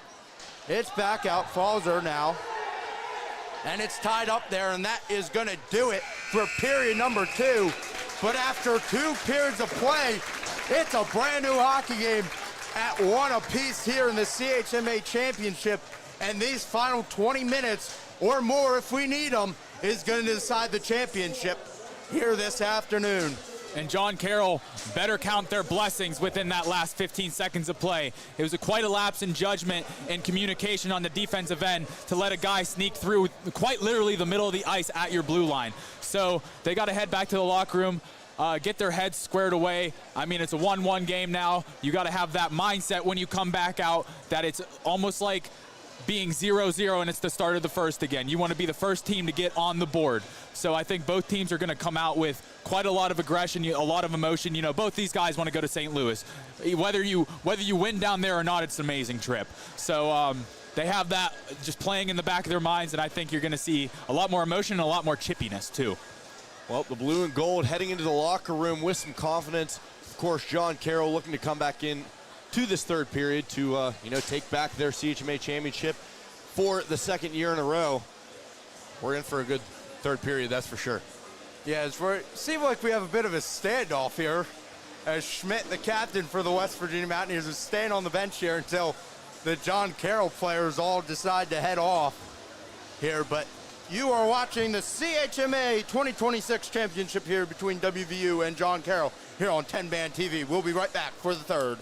It's back out, Falzer now. And it's tied up there, and that is going to do it for period number 2. But after 2 periods of play, it's a brand new hockey game at 1 apiece here in the CHMA Championship. And these final 20 minutes or more, if we need them, is going to decide the championship here this afternoon. And John Carroll better count their blessings within that last 15 seconds of play. It was quite a lapse in judgment and communication on the defensive end to let a guy sneak through quite literally the middle of the ice at your blue line. So they got to head back to the locker room, get their heads squared away. I mean, it's a 1-1 game now. You got to have that mindset when you come back out that it's almost like being 0-0 and it's the start of the first again. You want to be the first team to get on the board. So I think both teams are going to come out with quite a lot of aggression, a lot of emotion. You know, both these guys want to go to St. Louis. Whether you win down there or not, it's an amazing trip. So they have that just playing in the back of their minds, and I think you're going to see a lot more emotion and a lot more chippiness too. Well, the blue and gold heading into the locker room with some confidence. Of course, John Carroll looking to come back in to this third period to take back their CHMA championship for the second year in a row. We're in for a good third period, that's for sure. Yeah, it seems like we have a bit of a standoff here as Schmidt, the captain for the West Virginia Mountaineers, is staying on the bench here until the John Carroll players all decide to head off here. But you are watching the CHMA 2026 championship here between WVU and John Carroll here on TenbandTV. We'll be right back for the third.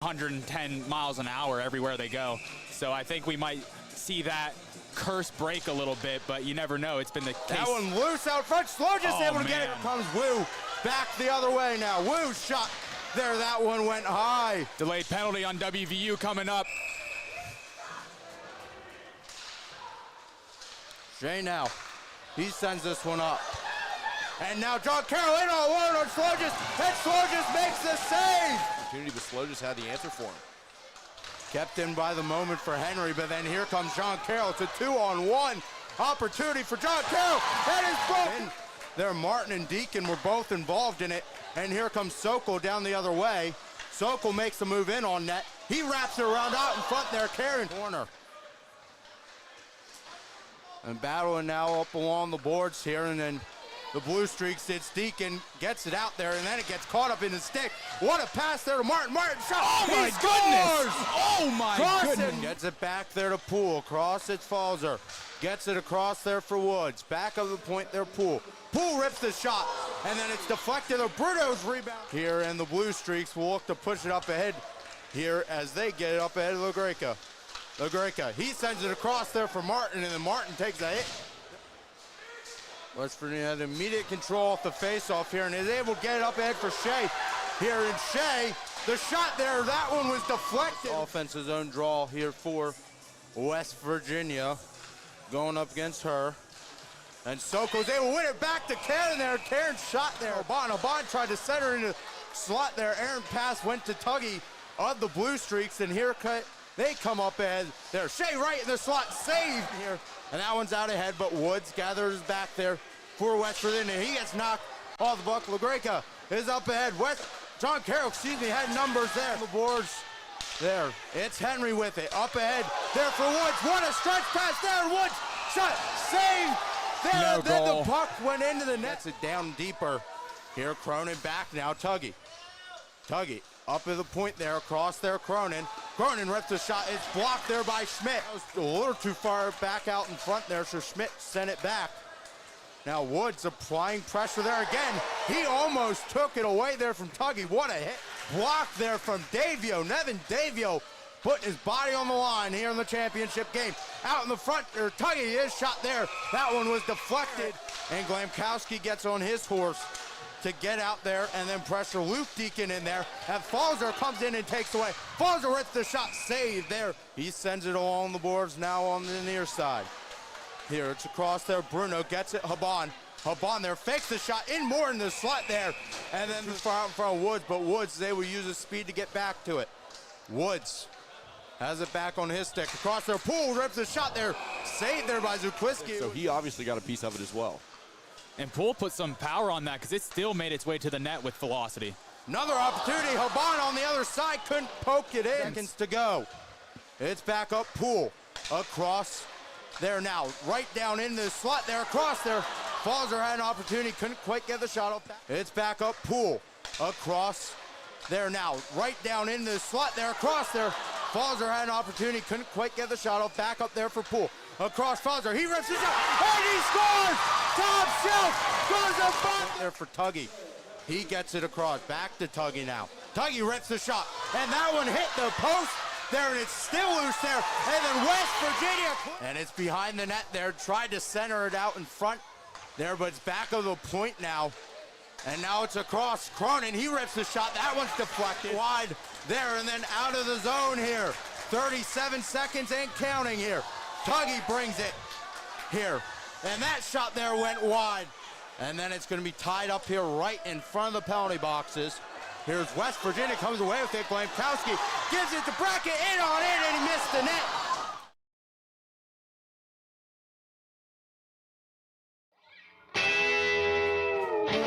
.110 miles an hour everywhere they go. So I think we might see that curse break a little bit, but you never know. It's been the case. That one loose out front. Slow just able to get it. Here comes Wu back the other way now. Wu shot there. That one went high. Delayed penalty on WVU coming up. Shay now. He sends this one up. And now John Carroll in on one on Slogis, and Slogis makes the save. Opportunity, but Slogis had the answer for him. Kept in by the moment for Henry, but then here comes John Carroll. It's a 2-on-1 opportunity for John Carroll. That is broken. There, Martin and Deacon were both involved in it, and here comes Sokol down the other way. Sokol makes the move in on net. He wraps it around out in front there, Karen. Corner. And battling now up along the boards here, and then the blue streaks, it's Deacon, gets it out there, and then it gets caught up in the stick. What a pass there to Martin. Martin shot. Oh, my goodness. Oh, my goodness. Gets it back there to Poole. Across it's Falzer. Gets it across there for Woods. Back of the point there, Poole. Poole rips the shot, and then it's deflected. The Bruto's rebound. Here, and the blue streaks will look to push it up ahead here as they get it up ahead of LaGreca. LaGreca, he sends it across there for Martin, and then Martin takes a hit. West Virginia had immediate control off the faceoff here and is able to get it up ahead for Shea. Here in Shea, the shot there, that one was deflected. Offensive zone draw here for West Virginia going up against her. And Soko's able to win it back to Karen there. Karen shot there. Obon tried to set her in the slot there. Aaron pass went to Tuggy of the blue streaks, and here they come up ahead. There, Shea right in the slot, saved here. And that one's out ahead, but Woods gathers back there for West Virginia. He gets knocked off the buck. LaGreca is up ahead. John Carroll, had numbers there. The boards there. It's Henry with it. Up ahead there for Woods. What a stretch pass there. Woods shot, saved there. No then goal. the puck went into the net. Gets it down deeper. Here, Cronin back now. Tuggy up at the point there, across there, Cronin. Cronin rips the shot. It's blocked there by Schmidt. That was a little too far back out in front there, so Schmidt sent it back. Now Woods applying pressure there again. He almost took it away there from Tuggy. What a hit. Blocked there from Davio. Nevin Davio putting his body on the line here in the championship game. Out in the front, Tuggy is shot there. That one was deflected. And Glamkowski gets on his horse to get out there and then pressure Luke Deacon in there. And Falzer comes in and takes away. Falzer hits the shot, saved there. He sends it along the boards now on the near side. Here, it's across there. Bruno gets it. Haban there, fakes the shot in more in the slot there. And then too far out in front of Woods, but Woods, they will use his speed to get back to it. Woods has it back on his stick. Across there, Poole rips the shot there. Saved there by Zukwiski. So he obviously got a piece of it as well. And Poole put some power on that because it still made its way to the net with velocity. Another opportunity. Haban on the other side couldn't poke it in. Seconds to go. It's back up. Poole across there now. Right down in the slot there. Across there. Falzer had an opportunity. Couldn't quite get the shot off. It's back up. Poole across there now. Right down in the slot there. Across there. Falzer had an opportunity. Couldn't quite get the shot off. Back up there for Poole. Across Falzer. He rips the shot. And he scores! Top shelf! Goes up back there for Tuggy. He gets it across. Back to Tuggy now. Tuggy rips the shot. And that one hit the post there, and it's still loose there. And then West Virginia. And it's behind the net there. Tried to center it out in front there, but it's back of the point now. And now it's across. Cronin, he rips the shot. That one's deflected wide there, and then out of the zone here. 37 seconds and counting here. Tuggy brings it here. And that shot there went wide. And then it's going to be tied up here right in front of the penalty boxes. Here's West Virginia, comes away with it. Glamkowski gives it to Brackett, in on in, and he missed the net.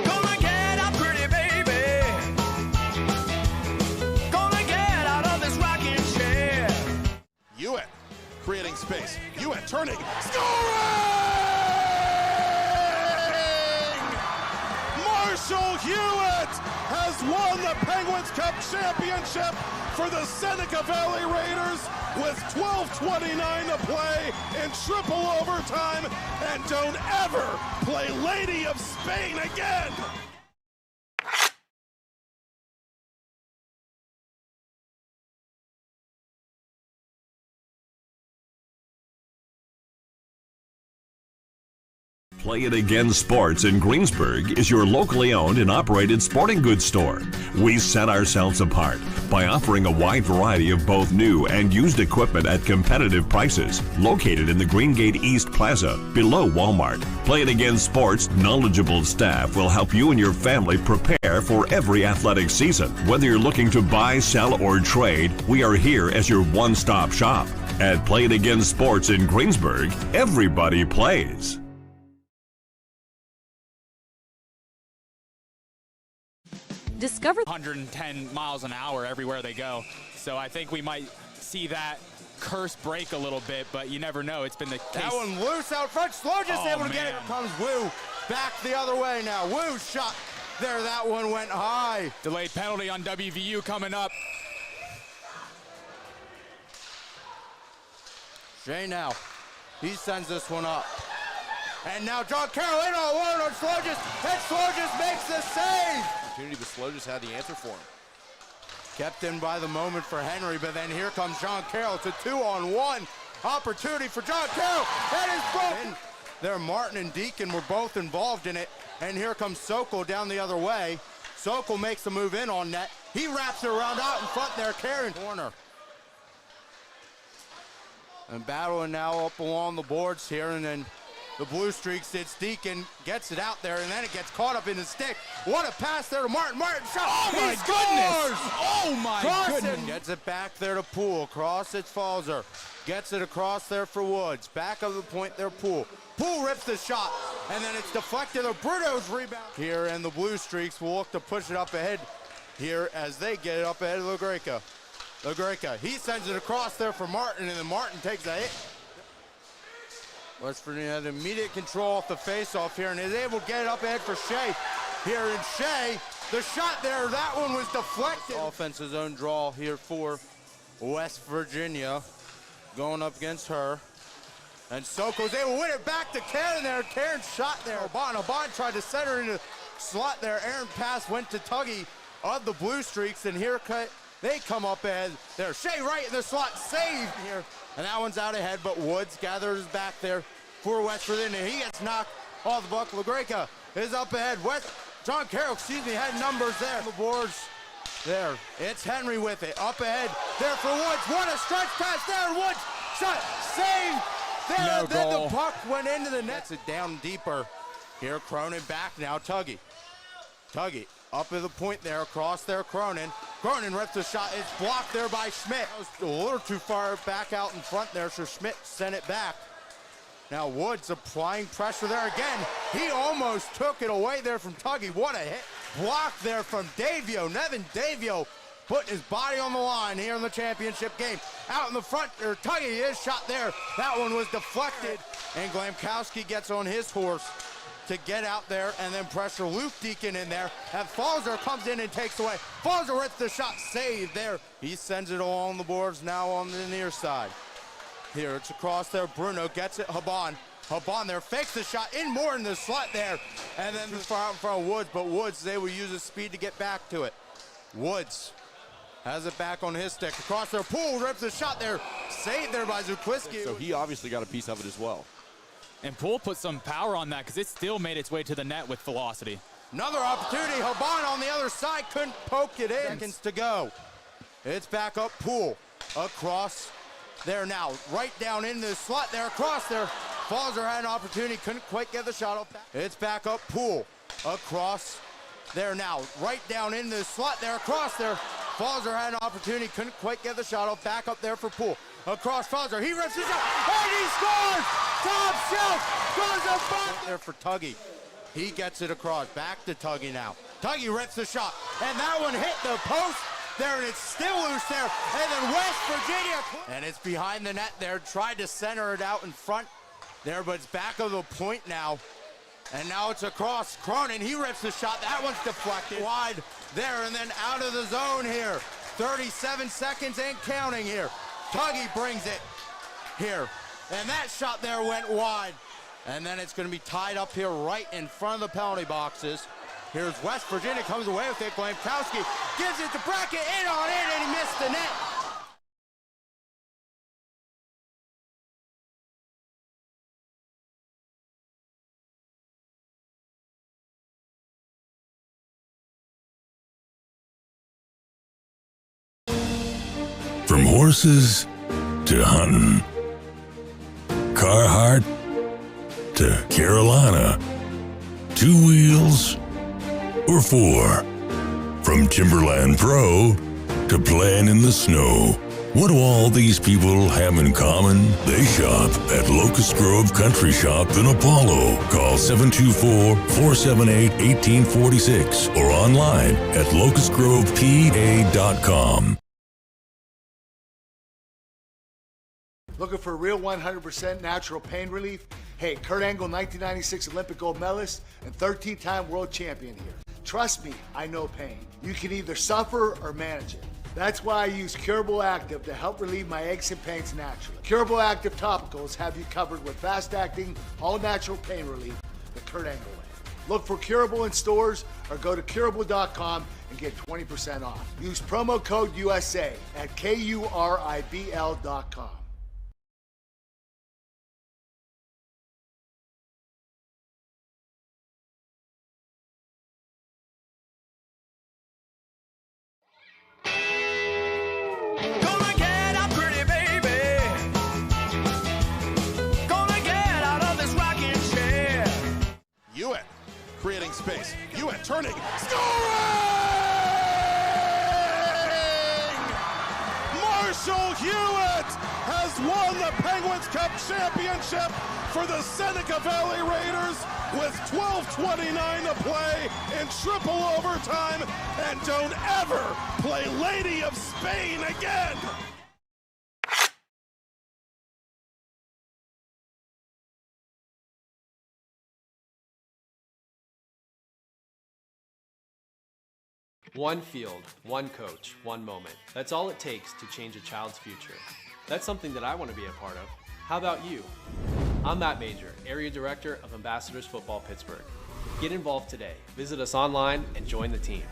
Gonna get up pretty, baby. Gonna get out of this rocking chair. Hewitt creating space. Hewitt turning, scoring! Marshall Hewitt has won the Penguins Cup championship for the Seneca Valley Raiders with 12:29 to play in triple overtime. And don't ever play Lady of Spain again. Play It Again Sports in Greensburg is your locally owned and operated sporting goods store. We set ourselves apart by offering a wide variety of both new and used equipment at competitive prices. Located in the Greengate East Plaza, below Walmart, Play It Again Sports' knowledgeable staff will help you and your family prepare for every athletic season. Whether you're looking to buy, sell, or trade, we are here as your one-stop shop. At Play It Again Sports in Greensburg, everybody plays. Discover 110 miles an hour everywhere they go. So I think we might see that curse break a little bit, but you never know. It's been the case. That one loose out front. Slogis able to get it. Here comes Wu back the other way now. Wu shot there. That one went high. Delayed penalty on WVU coming up. Shea now. He sends this one up. And now John Carroll in on one on Slogis. And Slogis makes the save. Opportunity, but Slogis had the answer for him. Kept in by the moment for Henry, but then here comes John Carroll. It's a 2-on-1 opportunity for John Carroll. That is broken. There, Martin and Deacon were both involved in it. And here comes Sokol down the other way. Sokol makes the move in on net. He wraps it around out in front there, Karen. Corner. And battling now up along the boards here, and then the Blue Streaks, it's Deacon, gets it out there, and then it gets caught up in the stick. What a pass there to Martin. Martin shot. Oh, my goodness. Oh, my goodness. Gets it back there to Poole. Across, it's Falzer. Gets it across there for Woods. Back of the point there, Poole. Poole rips the shot, and then it's deflected. Bruno's rebound here, and the Blue Streaks will look to push it up ahead here as they get it up ahead of LaGreca. LaGreca, he sends it across there for Martin, and then Martin takes a hit. West Virginia had immediate control off the face-off here and is able to get it up ahead for Shea. Here in Shea, the shot there, that one was deflected. Offensive zone draw here for West Virginia going up against her. And Sokol's able to win it back to Karen there. Karen shot there. Aban tried to center into slot there. Aaron pass went to Tuggy of the Blue Streaks, and here they come up ahead. There, Shea right in the slot, saved here. And that one's out ahead, but Woods gathers back there for West Virginia. He gets knocked off the buck. LaGreca is up ahead. West John Carroll, had numbers there. The boards there. It's Henry with it. Up ahead. There for Woods. What a stretch pass there. Woods. Shot. Save. There. No then goal. the puck went into the net. Gets it down deeper. Here, Cronin back now. Tuggy. Up at the point there. Across there, Cronin. Cronin rips the shot. It's blocked there by Schmidt. That was a little too far back out in front there, so Schmidt sent it back. Now Woods applying pressure there again. He almost took it away there from Tuggy. What a hit. Block there from Davio. Nevin Davio putting his body on the line here in the championship game. Out in the front, Tuggy, his shot there. That one was deflected. And Glamkowski gets on his horse to get out there and then pressure Luke Deacon in there. And Falzer comes in and takes away. Falzer rips the shot, saved there. He sends it along the boards now on the near side. Here, it's across there. Bruno gets it. Haban there, fakes the shot in more in the slot there. And then just far out in front of Woods, but Woods, they will use his speed to get back to it. Woods has it back on his stick. Across there, Poole rips the shot there. Saved there by Zukwiski. So he obviously got a piece of it as well. And Poole put some power on that because it still made its way to the net with velocity. Another opportunity. Haban on the other side couldn't poke it in. Seconds to go. It's back up. Poole across there now. Right down into the slot there. Across there. Falzer had an opportunity. Couldn't quite get the shot off. It's back up. Poole across there now. Right down into the slot there. Across there. Falzer had an opportunity. Couldn't quite get the shot off. Back up there for Poole. Across Falzer. He rips his shot. And he scores! Top shelf goes up back there for Tuggy. He gets it across. Back to Tuggy now. Tuggy rips the shot. And that one hit the post there, and it's still loose there. And then West Virginia. And it's behind the net there. Tried to center it out in front there, but it's back of the point now. And now it's across. Cronin, he rips the shot. That one's deflected wide there, and then out of the zone here. 37 seconds and counting here. Tuggy brings it here. And that shot there went wide. And then it's going to be tied up here right in front of the penalty boxes. Here's West Virginia, comes away with it. Glamkowski gives it to Brackett, in on it, and he missed the net. From horses to hunting, Carhartt to Carolina, 2 wheels or 4, from Timberland Pro to playing in the snow. What do all these people have in common? They shop at Locust Grove Country Shop in Apollo. Call 724-478-1846 or online at locustgrovepa.com. Looking for real 100% natural pain relief? Hey, Kurt Angle, 1996 Olympic gold medalist and 13-time world champion here. Trust me, I know pain. You can either suffer or manage it. That's why I use Curable Active to help relieve my aches and pains naturally. Curable Active topicals have you covered with fast-acting, all-natural pain relief the Kurt Angle way. Look for Curable in stores or go to curable.com and get 20% off. Use promo code USA at KURIBL.com. Gonna get up, pretty baby. Gonna get out of this rocking chair. Hewitt creating space. Hewitt turning. Scoring! Marshall Hewitt has won the Penguins Cup championship for the Seneca Valley Raiders with 12:29 to play in triple overtime, and don't ever play Lady of Spain again. One field, one coach, one moment. That's all it takes to change a child's future. That's something that I want to be a part of. How about you? I'm Matt Major, Area Director of Ambassadors Football Pittsburgh. Get involved today. Visit us online and join the team.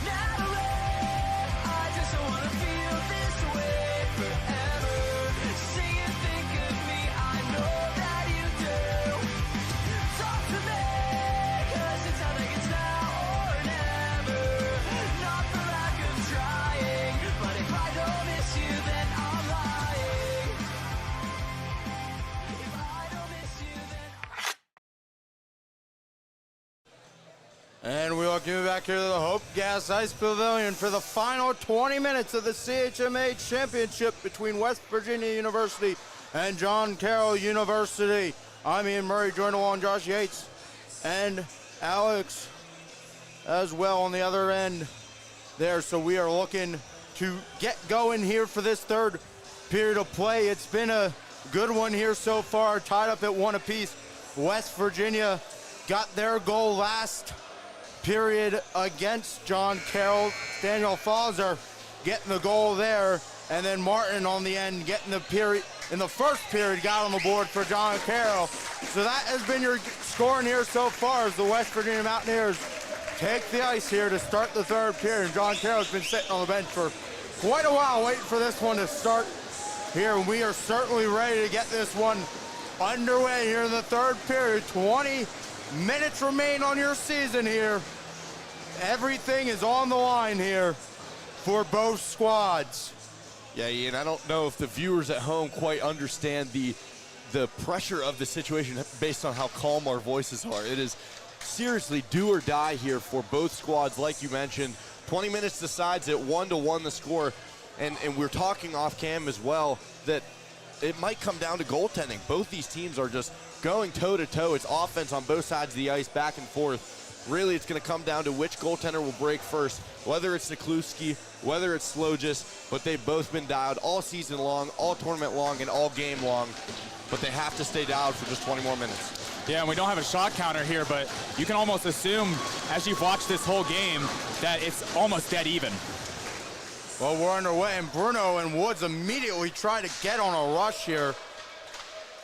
Never Welcome back here to the Hope Gas Ice Pavilion for the final 20 minutes of the CHMA Championship between West Virginia University and John Carroll University. I'm Ian Murray, joined along Josh Yates and Alex as well on the other end there. So we are looking to get going here for this third period of play. It's been a good one here so far, tied up at 1 apiece. West Virginia got their goal last period against John Carroll. Daniel Falzer getting the goal there, and then Martin on the end getting the period in the first period, got on the board for John Carroll. So that has been your scoring here so far as the West Virginia Mountaineers take the ice here to start the third period. And John Carroll's been sitting on the bench for quite a while waiting for this one to start here. We are certainly ready to get this one underway here in the third period. 20 minutes remain on your season here. Everything is on the line here for both squads. Yeah, Ian, I don't know if the viewers at home quite understand the pressure of the situation based on how calm our voices are. It is seriously do or die here for both squads, like you mentioned. 20 minutes decides at 1-1 the score, and we're talking off cam as well that it might come down to goaltending. Both these teams are just going toe-to-toe. It's offense on both sides of the ice, back and forth. Really, it's going to come down to which goaltender will break first, whether it's Zakluski, whether it's Slogis, but they've both been dialed all season long, all tournament long, and all game long. But they have to stay dialed for just 20 more minutes. Yeah, and we don't have a shot counter here, but you can almost assume, as you've watched this whole game, that it's almost dead even. Well, we're underway, and Bruno and Woods immediately try to get on a rush here.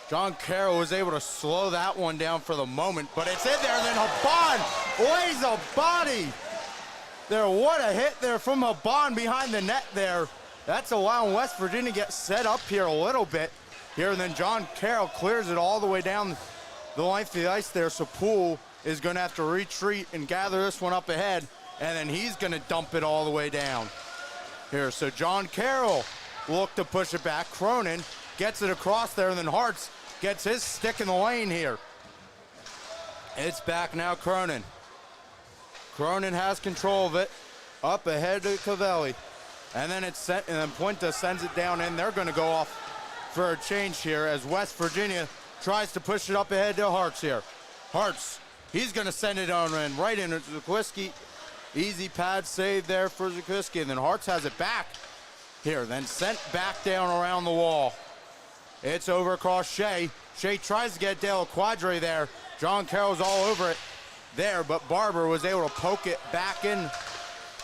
John Carroll was able to slow that one down for the moment, but it's in there, and then Haban lays a body there. What a hit there from Haban behind the net there. That's allowing West Virginia to get set up here a little bit here, and then John Carroll clears it all the way down the length of the ice there, so Poole is going to have to retreat and gather this one up ahead, and then he's going to dump it all the way down here. So John Carroll looked to push it back. Cronin gets it across there, and then Hartz gets his stick in the lane here. It's back now, Cronin. Cronin has control of it. Up ahead to Cavelli. And then it's sent, and then Puente sends it down in. They're going to go off for a change here as West Virginia tries to push it up ahead to Hartz here. Hartz, he's going to send it on in right into Zakwiski. Easy pad save there for Zakwiski, and then Hartz has it back here, then sent back down around the wall. It's over across Shea. Shea tries to get Del Quadre there. John Carroll's all over it there, but Barber was able to poke it back in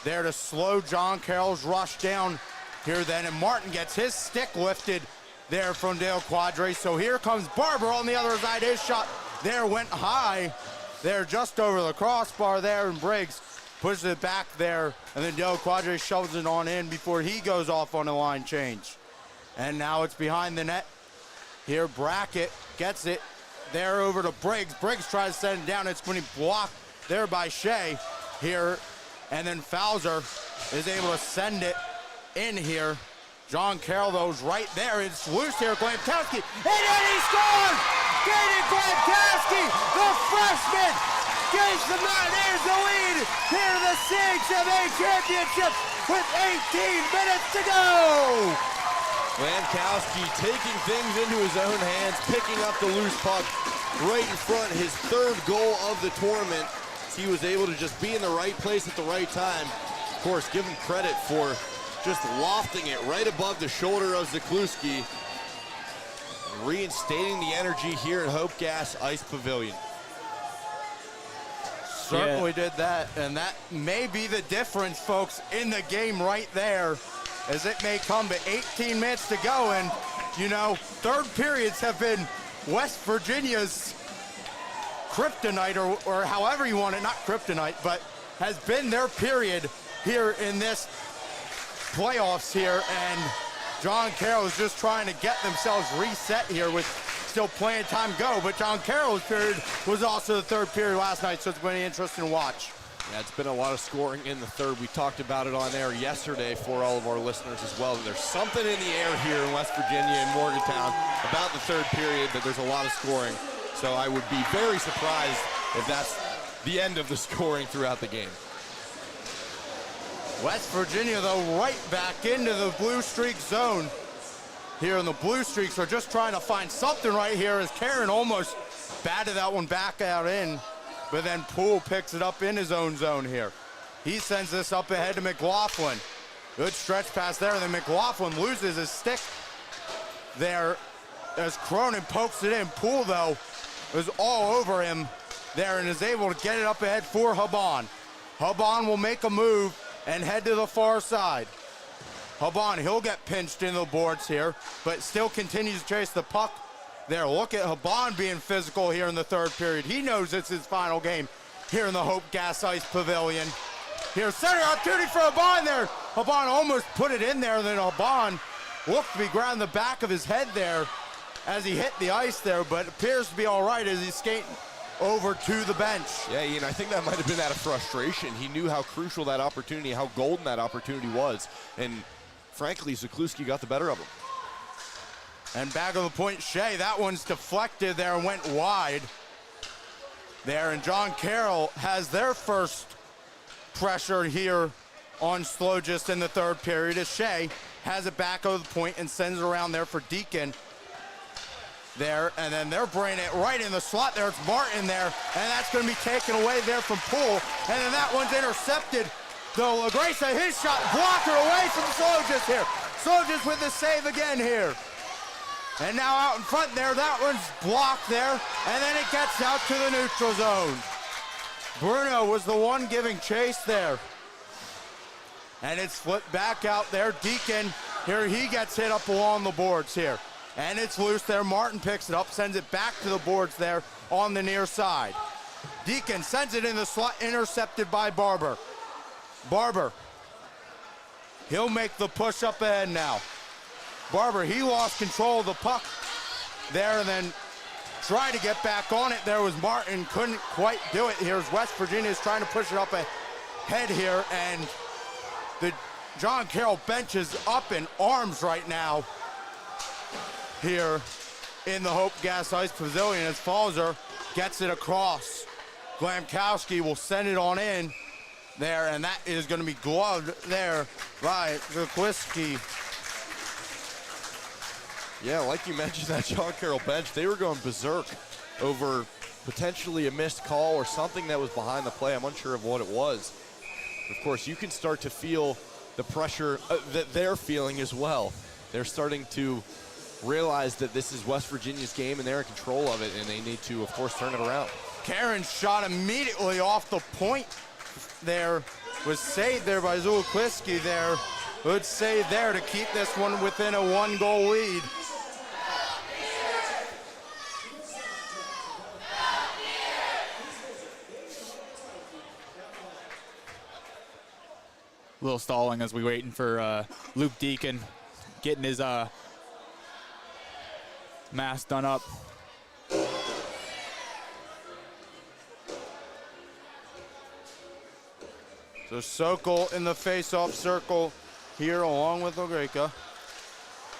there to slow John Carroll's rush down here then, and Martin gets his stick lifted there from Del Quadre. So here comes Barber on the other side. His shot there went high there just over the crossbar there, and Briggs pushes it back there, and then Del Quadre shoves it on in before he goes off on a line change. And now it's behind the net. Here, Brackett gets it there over to Briggs. Briggs tries to send it down. It's going to be blocked there by Shea here. And then Falzer is able to send it in here. John Carroll, though, is right there. It's loose here. Glamkowski, and then he scores! Katie Glamkowski, the freshman, gives the Mountaineers the lead here in the CHMA Championship with 18 minutes to go. Glamkowski taking things into his own hands, picking up the loose puck right in front, his third goal of the tournament. He was able to just be in the right place at the right time. Of course, give him credit for just lofting it right above the shoulder of Zakluski, reinstating the energy here at Hope Gas Ice Pavilion. Certainly did that, and that may be the difference, folks, in the game right there, as it may come to 18 minutes to go. And, you know, third periods have been West Virginia's kryptonite, or however you want it, not kryptonite, but has been their period here in this playoffs here. And John Carroll is just trying to get themselves reset here with still plenty of time to go. But John Carroll's period was also the third period last night, so it's been an interesting watch. Yeah, it's been a lot of scoring in the third. We talked about it on air yesterday for all of our listeners as well. There's something in the air here in West Virginia and Morgantown about the third period, that there's a lot of scoring. So I would be very surprised if that's the end of the scoring throughout the game. West Virginia, though, right back into the blue streak zone. Here in the blue streaks are just trying to find something right here as Karen almost batted that one back out in, but then Poole picks it up in his own zone here. He sends this up ahead to McLaughlin. Good stretch pass there, and then McLaughlin loses his stick there as Cronin pokes it in. Poole, though, is all over him there and is able to get it up ahead for Haban. Haban will make a move and head to the far side. Haban, he'll get pinched into the boards here, but still continues to chase the puck there. Look at Haban being physical here in the third period. He knows it's his final game here in the Hope Gas Ice Pavilion. Here's center opportunity for Haban there. Haban almost put it in there, then Haban looked to be grounding the back of his head there as he hit the ice there, but appears to be all right as he's skating over to the bench. Yeah, Ian, I think that might have been out of frustration. He knew how crucial that opportunity, how golden that opportunity was, and frankly, Zakluski got the better of him. And back of the point, Shea, that one's deflected there and went wide there, and John Carroll has their first pressure here on Slogist in the third period as Shea has it back over the point and sends it around there for Deacon there, and then they're bringing it right in the slot there. It's Martin there, and that's going to be taken away there from Poole, and then that one's intercepted. Though LaGracia, his shot blocker away from Slogist here. Slogist with the save again here. And now out in front there, that one's blocked there, and then it gets out to the neutral zone. Bruno was the one giving chase there. And it's flipped back out there. Deacon, here he gets hit up along the boards here. And it's loose there. Martin picks it up, sends it back to the boards there on the near side. Deacon sends it in the slot, intercepted by Barber. Barber, he'll make the push up ahead now. Barber, he lost control of the puck there and then tried to get back on it. There was Martin, couldn't quite do it. Here's West Virginia's trying to push it up ahead here, and the John Carroll bench is up in arms right now here in the Hope Gas Ice Pavilion as Falzer gets it across. Glamkowski will send it on in there, and that is going to be gloved there by Zakwiski. Yeah, like you mentioned, that John Carroll bench, they were going berserk over potentially a missed call or something that was behind the play. I'm unsure of what it was. Of course, you can start to feel the pressure that they're feeling as well. They're starting to realize that this is West Virginia's game and they're in control of it, and they need to, of course, turn it around. Karen's shot immediately off the point there was saved there by Zulkwiski there. Good save there to keep this one within a one-goal lead. A little stalling as we waiting for Luke Deacon getting his mask done up. So Sokol in the face-off circle here along with LaGreca.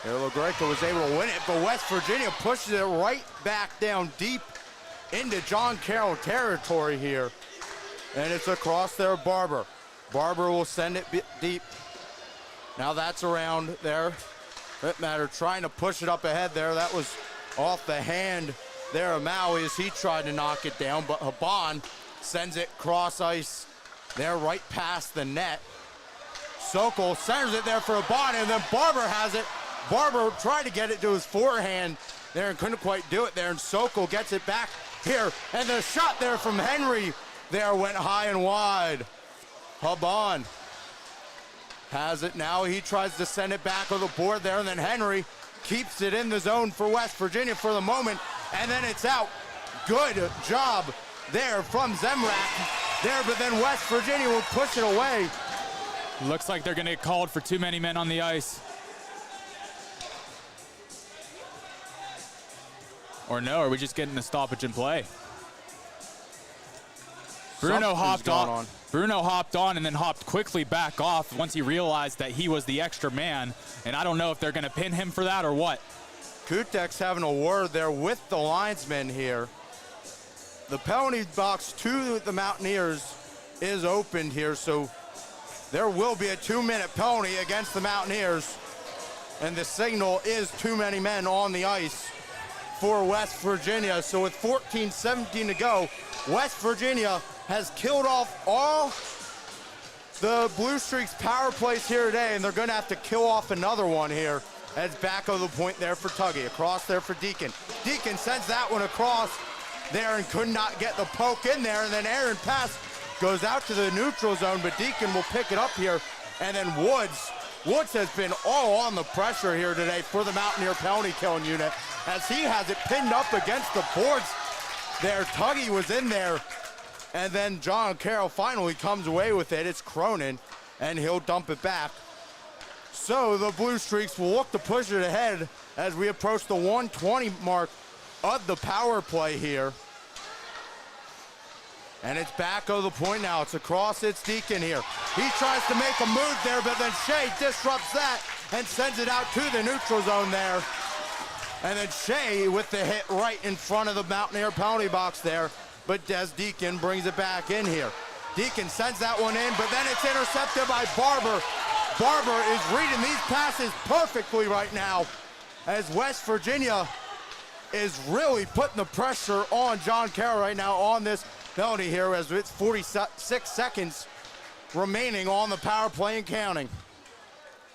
Here LaGreca was able to win it, but West Virginia pushes it right back down deep into John Carroll territory here. And it's across there, Barber. Barber will send it deep. Now that's around there. Rittmatter trying to push it up ahead there. That was off the hand there of Maui as he tried to knock it down, but Haban sends it cross ice there right past the net. Sokol centers it there for Haban, and then Barber has it. Barber tried to get it to his forehand there and couldn't quite do it there, and Sokol gets it back here, and the shot there from Henry there went high and wide. Haban has it now. He tries to send it back on the board there, and then Henry keeps it in the zone for West Virginia for the moment, and then it's out. Good job there from Zemrak there, but then West Virginia will push it away. Looks like they're going to get called for too many men on the ice. Or no, are we just getting a stoppage in play? Bruno hopped on. Bruno hopped on and then hopped quickly back off once he realized that he was the extra man, and I don't know if they're going to pin him for that or what. Kutek's having a word there with the linesman here. the penalty box to the Mountaineers is opened here, so there will be a 2-minute penalty against the Mountaineers. And the signal is too many men on the ice for West Virginia. So with 14-17 to go, West Virginia has killed off all the Blue Streaks power plays here today, and they're gonna have to kill off another one here as back of the point there for Tuggy. Across there for Deacon. Deacon sends that one across there and could not get the poke in there, and then Aaron pass goes out to the neutral zone, but Deacon will pick it up here, and then Woods has been all on the pressure here today for the Mountaineer penalty killing unit as he has it pinned up against the boards there. Tuggy was in there, and then John Carroll finally comes away with it. It's Cronin, and he'll dump it back. So the Blue Streaks will look to push it ahead as we approach the 120 mark of the power play here. And it's back of the point now. It's across, it's Deacon here. He tries to make a move there, but then Shea disrupts that and sends it out to the neutral zone there. And then Shea with the hit right in front of the Mountaineer penalty box there, but Des Deacon brings it back in here. Deacon sends that one in, but then it's intercepted by Barber. Barber is reading these passes perfectly right now as West Virginia is really putting the pressure on John Carroll right now on this penalty here as it's 46 seconds remaining on the power play and counting.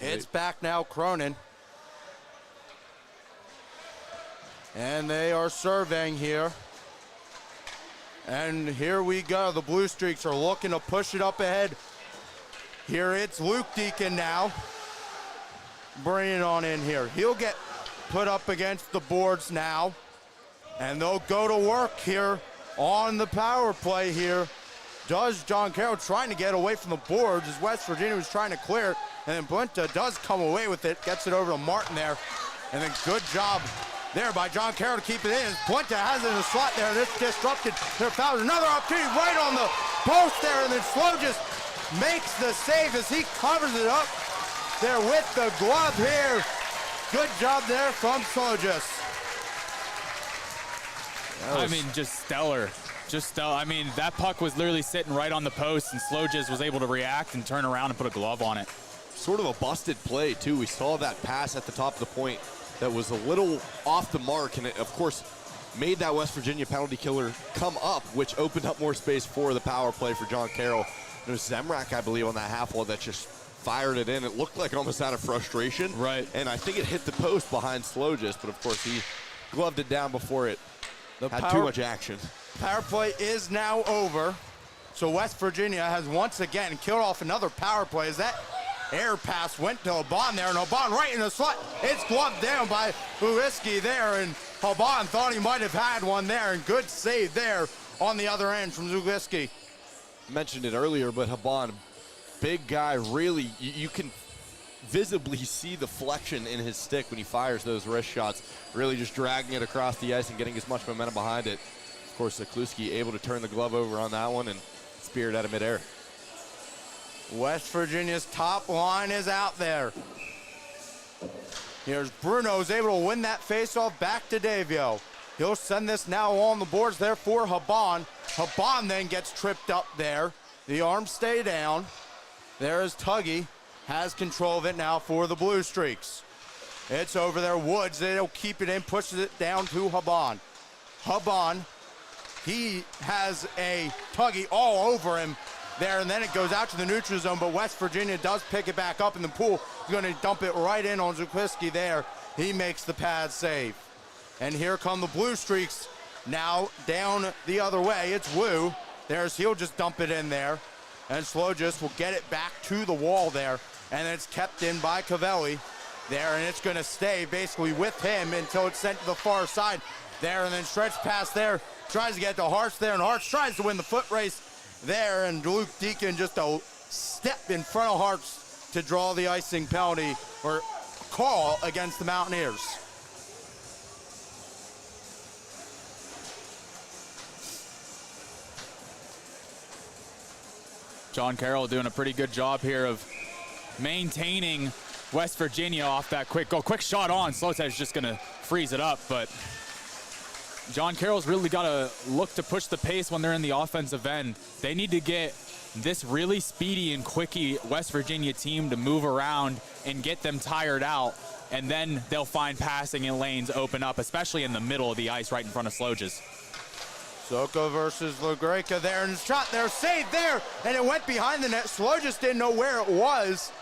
It's back now, Cronin. And they are surveying here. And here we go. The Blue Streaks are looking to push it up ahead. Here it's Luke Deacon now. Bringing it on in here. He'll get put up against the boards now. And they'll go to work here on the power play here. Does John Carroll trying to get away from the boards as West Virginia was trying to clear it. And then Blinta does come away with it. Gets it over to Martin there. And then good job there by John Carroll to keep it in. Blinta has it in the slot there, and it's disrupted. There found another opportunity right on the post there, and then Slow just makes the save as he covers it up there with the glove here. Good job there from Slogis. I mean, just stellar. I mean, that puck was literally sitting right on the post, and Slogis was able to react and turn around and put a glove on it. Sort of a busted play, too. We saw that pass at the top of the point that was a little off the mark, and it, of course, made that West Virginia penalty killer come up, which opened up more space for the power play for John Carroll. It was Zemrak, I believe, on that half wall that just fired it in. It looked like almost out of frustration. Right. And I think it hit the post behind Slogis, but of course he gloved it down before it had too much action. Power play is now over. So West Virginia has once again killed off another power play as that air pass went to Haban there, and Haban right in the slot. It's gloved down by Uiski there, and Haban thought he might have had one there, and good save there on the other end from Zuliski. Mentioned it earlier, but Haban, big guy, really, you can visibly see the flexion in his stick when he fires those wrist shots, really just dragging it across the ice and getting as much momentum behind it. Of course, Zakluski able to turn the glove over on that one and spear it out of midair. West Virginia's top line is out there. Here's Bruno's able to win that faceoff back to Davio. He'll send this now on the boards there for Haban. Haban then gets tripped up there. The arms stay down. There is Tuggy. Has control of it now for the Blue Streaks. It's over there. Woods, they'll keep it in, pushes it down to Haban. Haban, he has a Tuggy all over him there, and then it goes out to the neutral zone, but West Virginia does pick it back up in the pool. He's going to dump it right in on Zakwiski there. He makes the pad save. And here come the Blue Streaks now down the other way. It's Wu. He'll just dump it in there. And Slogis will get it back to the wall there. And it's kept in by Cavelli there, and it's going to stay basically with him until it's sent to the far side there, and then stretch pass there. Tries to get to Hartz there, and Hartz tries to win the foot race there, and Luke Deacon just a step in front of Hartz to draw the icing penalty or call against the Mountaineers. John Carroll doing a pretty good job here of maintaining West Virginia off that quick goal. Quick shot on. Slotez just going to freeze it up, but John Carroll's really got to look to push the pace when they're in the offensive end. They need to get this really speedy and quicky West Virginia team to move around and get them tired out, and then they'll find passing and lanes open up, especially in the middle of the ice right in front of Sloges. Soko versus LaGreca there, and shot there, saved there, and it went behind the net. Sloges didn't know where it was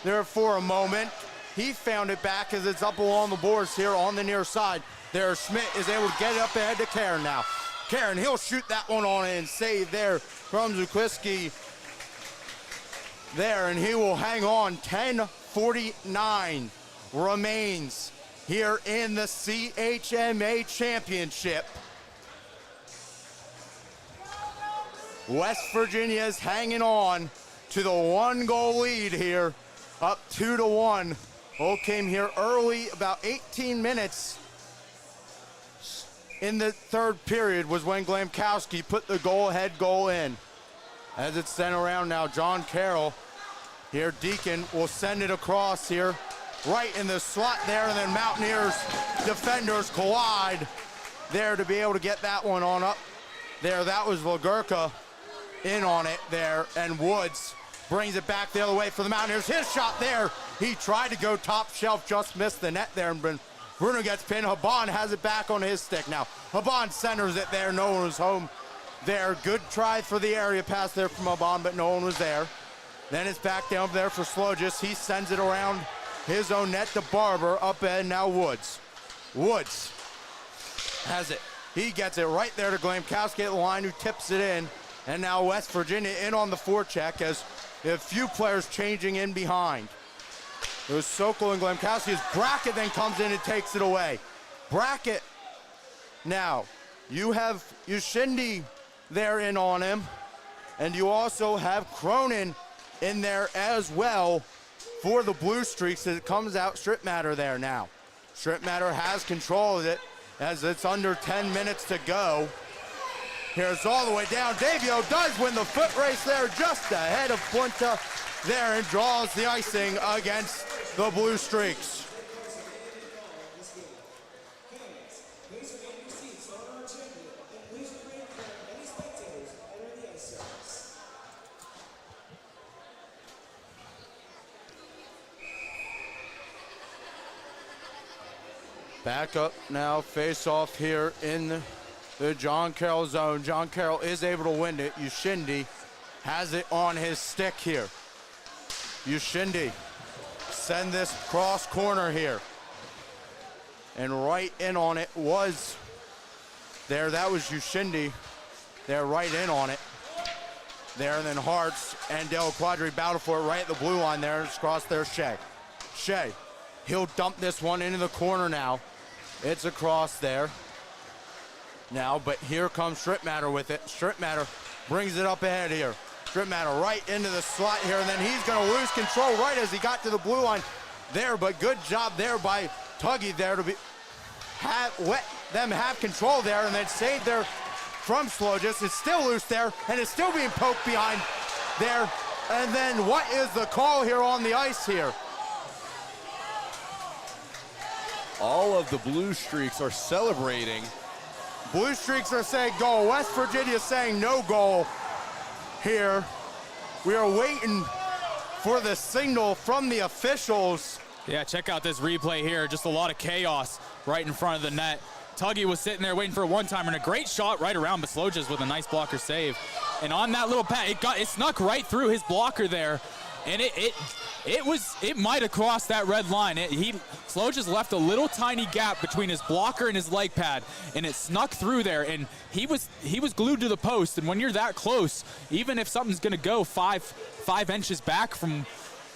there for a moment. He found it back as it's up along the boards here on the near side. There, Schmidt is able to get it up ahead to Karen now. Karen, he'll shoot that one on in, save there from Zukwiski there, and he will hang on. 10:49 remains here in the CHMA Championship. West Virginia is hanging on to the 1-goal lead here, up 2-1. Goal came here early, about 18 minutes in the third period was when Glamkowski put the goal-ahead goal in. As it's sent around now, John Carroll here, Deacon will send it across here, right in the slot there, and then Mountaineers defenders collide there to be able to get that one on up there. That was Lagerka in on it there, and Woods brings it back the other way for the Mountaineers. His shot there, he tried to go top shelf, just missed the net there, and Bruno gets pinned. Haban has it back on his stick now. Haban centers it there, no one was home there. Good try for the area pass there from Haban, but no one was there. Then it's back down there for Sloges. He sends it around his own net to Barber, up ahead now Woods. Woods has it. He gets it right there to Glamkowski at the line, who tips it in. And now West Virginia in on the forecheck as a few players changing in behind. It was Sokol and Glamkowski as Brackett then comes in and takes it away. Brackett, now, you have Ushindi there in on him, and you also have Cronin in there as well for the Blue Streaks as it comes out. Strittmatter there now. Strittmatter has control of it as it's under 10 minutes to go. Here's all the way down. Davio does win the foot race there, just ahead of Punta there, and draws the icing against the Blue Streaks. Back up now, face off here in the John Carroll zone. John Carroll is able to win it. Ushindi has it on his stick here. Ushindi send this cross corner here. And right in on it was there. That was Ushindi. They're right in on it. There, and then Hartz and Del Quadri battle for it right at the blue line there. It's across there, Shea. Shea, he'll dump this one into the corner now. It's across there now, but here comes Strittmatter with it. Strittmatter brings it up ahead here. Strittmatter right into the slot here, and then he's going to lose control right as he got to the blue line there, but good job there by Tuggy there to let them have control there, and then saved there from Sloges. It's still loose there, and it's still being poked behind there. And then what is the call here on the ice here? All of the Blue Streaks are celebrating. Blue Streaks are saying goal. West Virginia saying no goal here. We are waiting for the signal from the officials. Yeah, check out this replay here. Just a lot of chaos right in front of the net. Tuggy was sitting there waiting for a one-timer, and a great shot right around Basloges with a nice blocker save. And on that little pad, it snuck right through his blocker there, and it might have crossed that red line. Sloges left a little tiny gap between his blocker and his leg pad, and it snuck through there, and he was glued to the post. And when you're that close, even if something's going to go five inches back from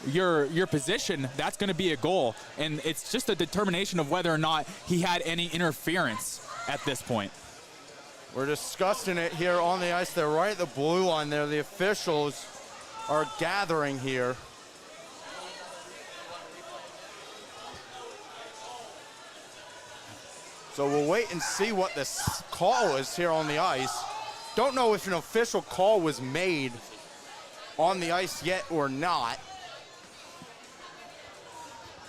your position, that's going to be a goal. And it's just a determination of whether or not he had any interference at this point. We're discussing it here on the ice. They're right at the blue line there. The officials are gathering here. So we'll wait and see what this call is here on the ice. Don't know if an official call was made on the ice yet or not.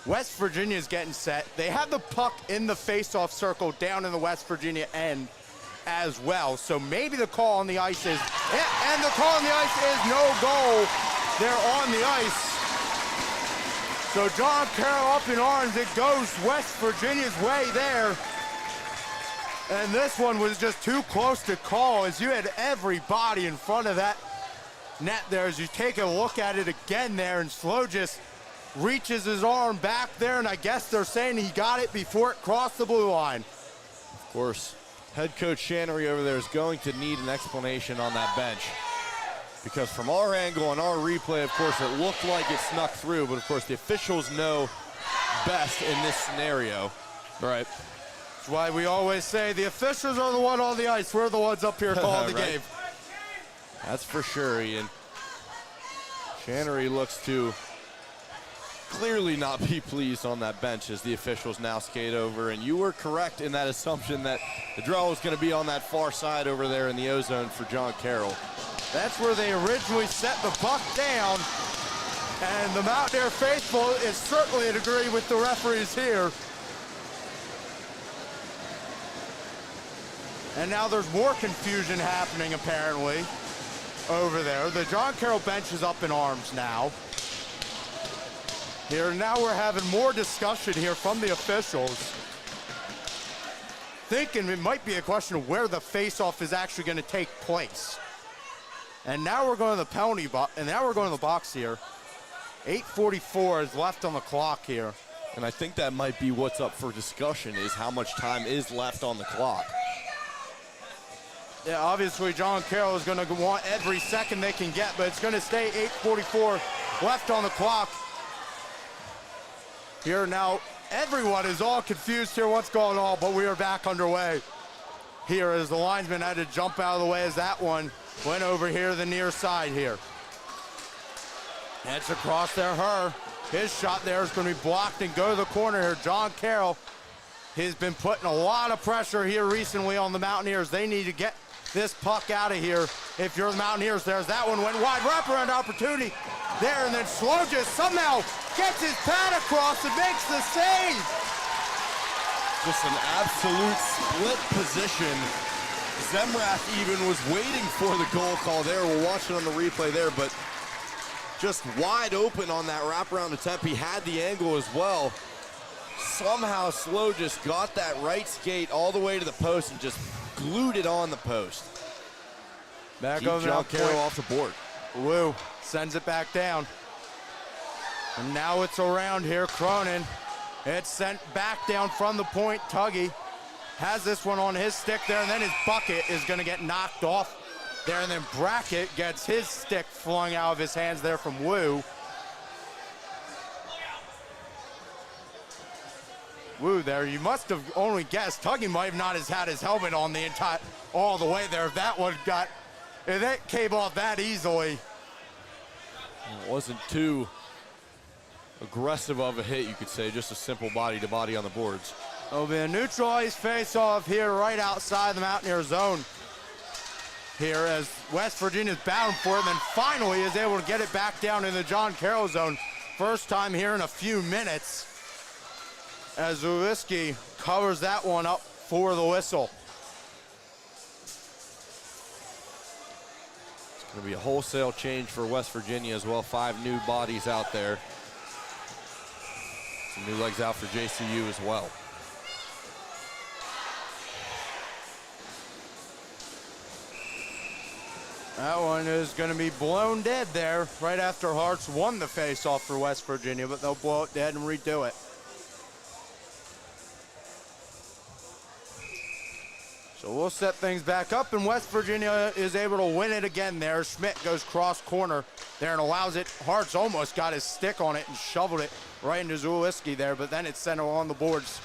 West Virginia's getting set. They have the puck in the face-off circle down in the West Virginia end as well. So maybe the call on the ice is, and the call on the ice is no goal. They're on the ice. So John Carroll up in arms. It goes West Virginia's way there. And this one was just too close to call, as you had everybody in front of that net there. As you take a look at it again there, and Slow just reaches his arm back there, and I guess they're saying he got it before it crossed the blue line. Of course, head coach Shannery over there is going to need an explanation on that bench, because from our angle and our replay, of course, it looked like it snuck through, but of course the officials know best in this scenario. Right. That's why we always say the officials are the one on the ice. We're the ones up here calling the game. That's for sure, Ian. Shannery looks to clearly not be pleased on that bench as the officials now skate over. And you were correct in that assumption that the draw was going to be on that far side over there in the O-zone for John Carroll. That's where they originally set the puck down. And the Mountaineer faithful is certainly in agree with the referees here. And now there's more confusion happening apparently over there. The John Carroll bench is up in arms now. Here, now we're having more discussion here from the officials, thinking it might be a question of where the face-off is actually going to take place. And now we're going to the penalty box, and now we're going to the box here. 8:44 is left on the clock here. And I think that might be what's up for discussion, is how much time is left on the clock. Yeah, obviously John Carroll is going to want every second they can get, but it's going to stay 8:44 left on the clock. Here now, everyone is all confused here what's going on, but we are back underway. Here as the linesman had to jump out of the way as that one went over here to the near side here. It's across there, his shot there is going to be blocked and go to the corner here. John Carroll has been putting a lot of pressure here recently on the Mountaineers. They need to get this puck out of here if you're the Mountaineers. There's that one, went wide, wraparound opportunity there, and then Slow just somehow gets his pad across and makes the save. Just an absolute split position. Zemrath even was waiting for the goal call there. We'll watch it on the replay there, but just wide open on that wraparound attempt. He had the angle as well. Somehow Slow just got that right skate all the way to the post and just glued it on the post. Back Keep over John Carroll off the board. Woo sends it back down. And now it's around here. Cronin. It's sent back down from the point. Tuggy has this one on his stick there, and then his bucket is going to get knocked off there, and then Brackett gets his stick flung out of his hands there from Woo. Woo there, you must have only guessed. Tuggy might have not had his helmet on the entire, all the way there. If that came off that easily. It wasn't too aggressive of a hit, you could say, just a simple body-to-body on the boards. It'll be a neutralized face-off here right outside the Mountaineer zone. Here as West Virginia's bound for it, and then finally is able to get it back down in the John Carroll zone. First time here in a few minutes as Zuliski covers that one up for the whistle. It's going to be a wholesale change for West Virginia as well. 5 new bodies out there. Some new legs out for JCU as well. That one is going to be blown dead there right after Harts won the face-off for West Virginia, but they'll blow it dead and redo it. So we'll set things back up, and West Virginia is able to win it again there. Schmidt goes cross corner there and allows it. Harts almost got his stick on it and shoveled it right into Zuliski there, but then it's sent along the boards.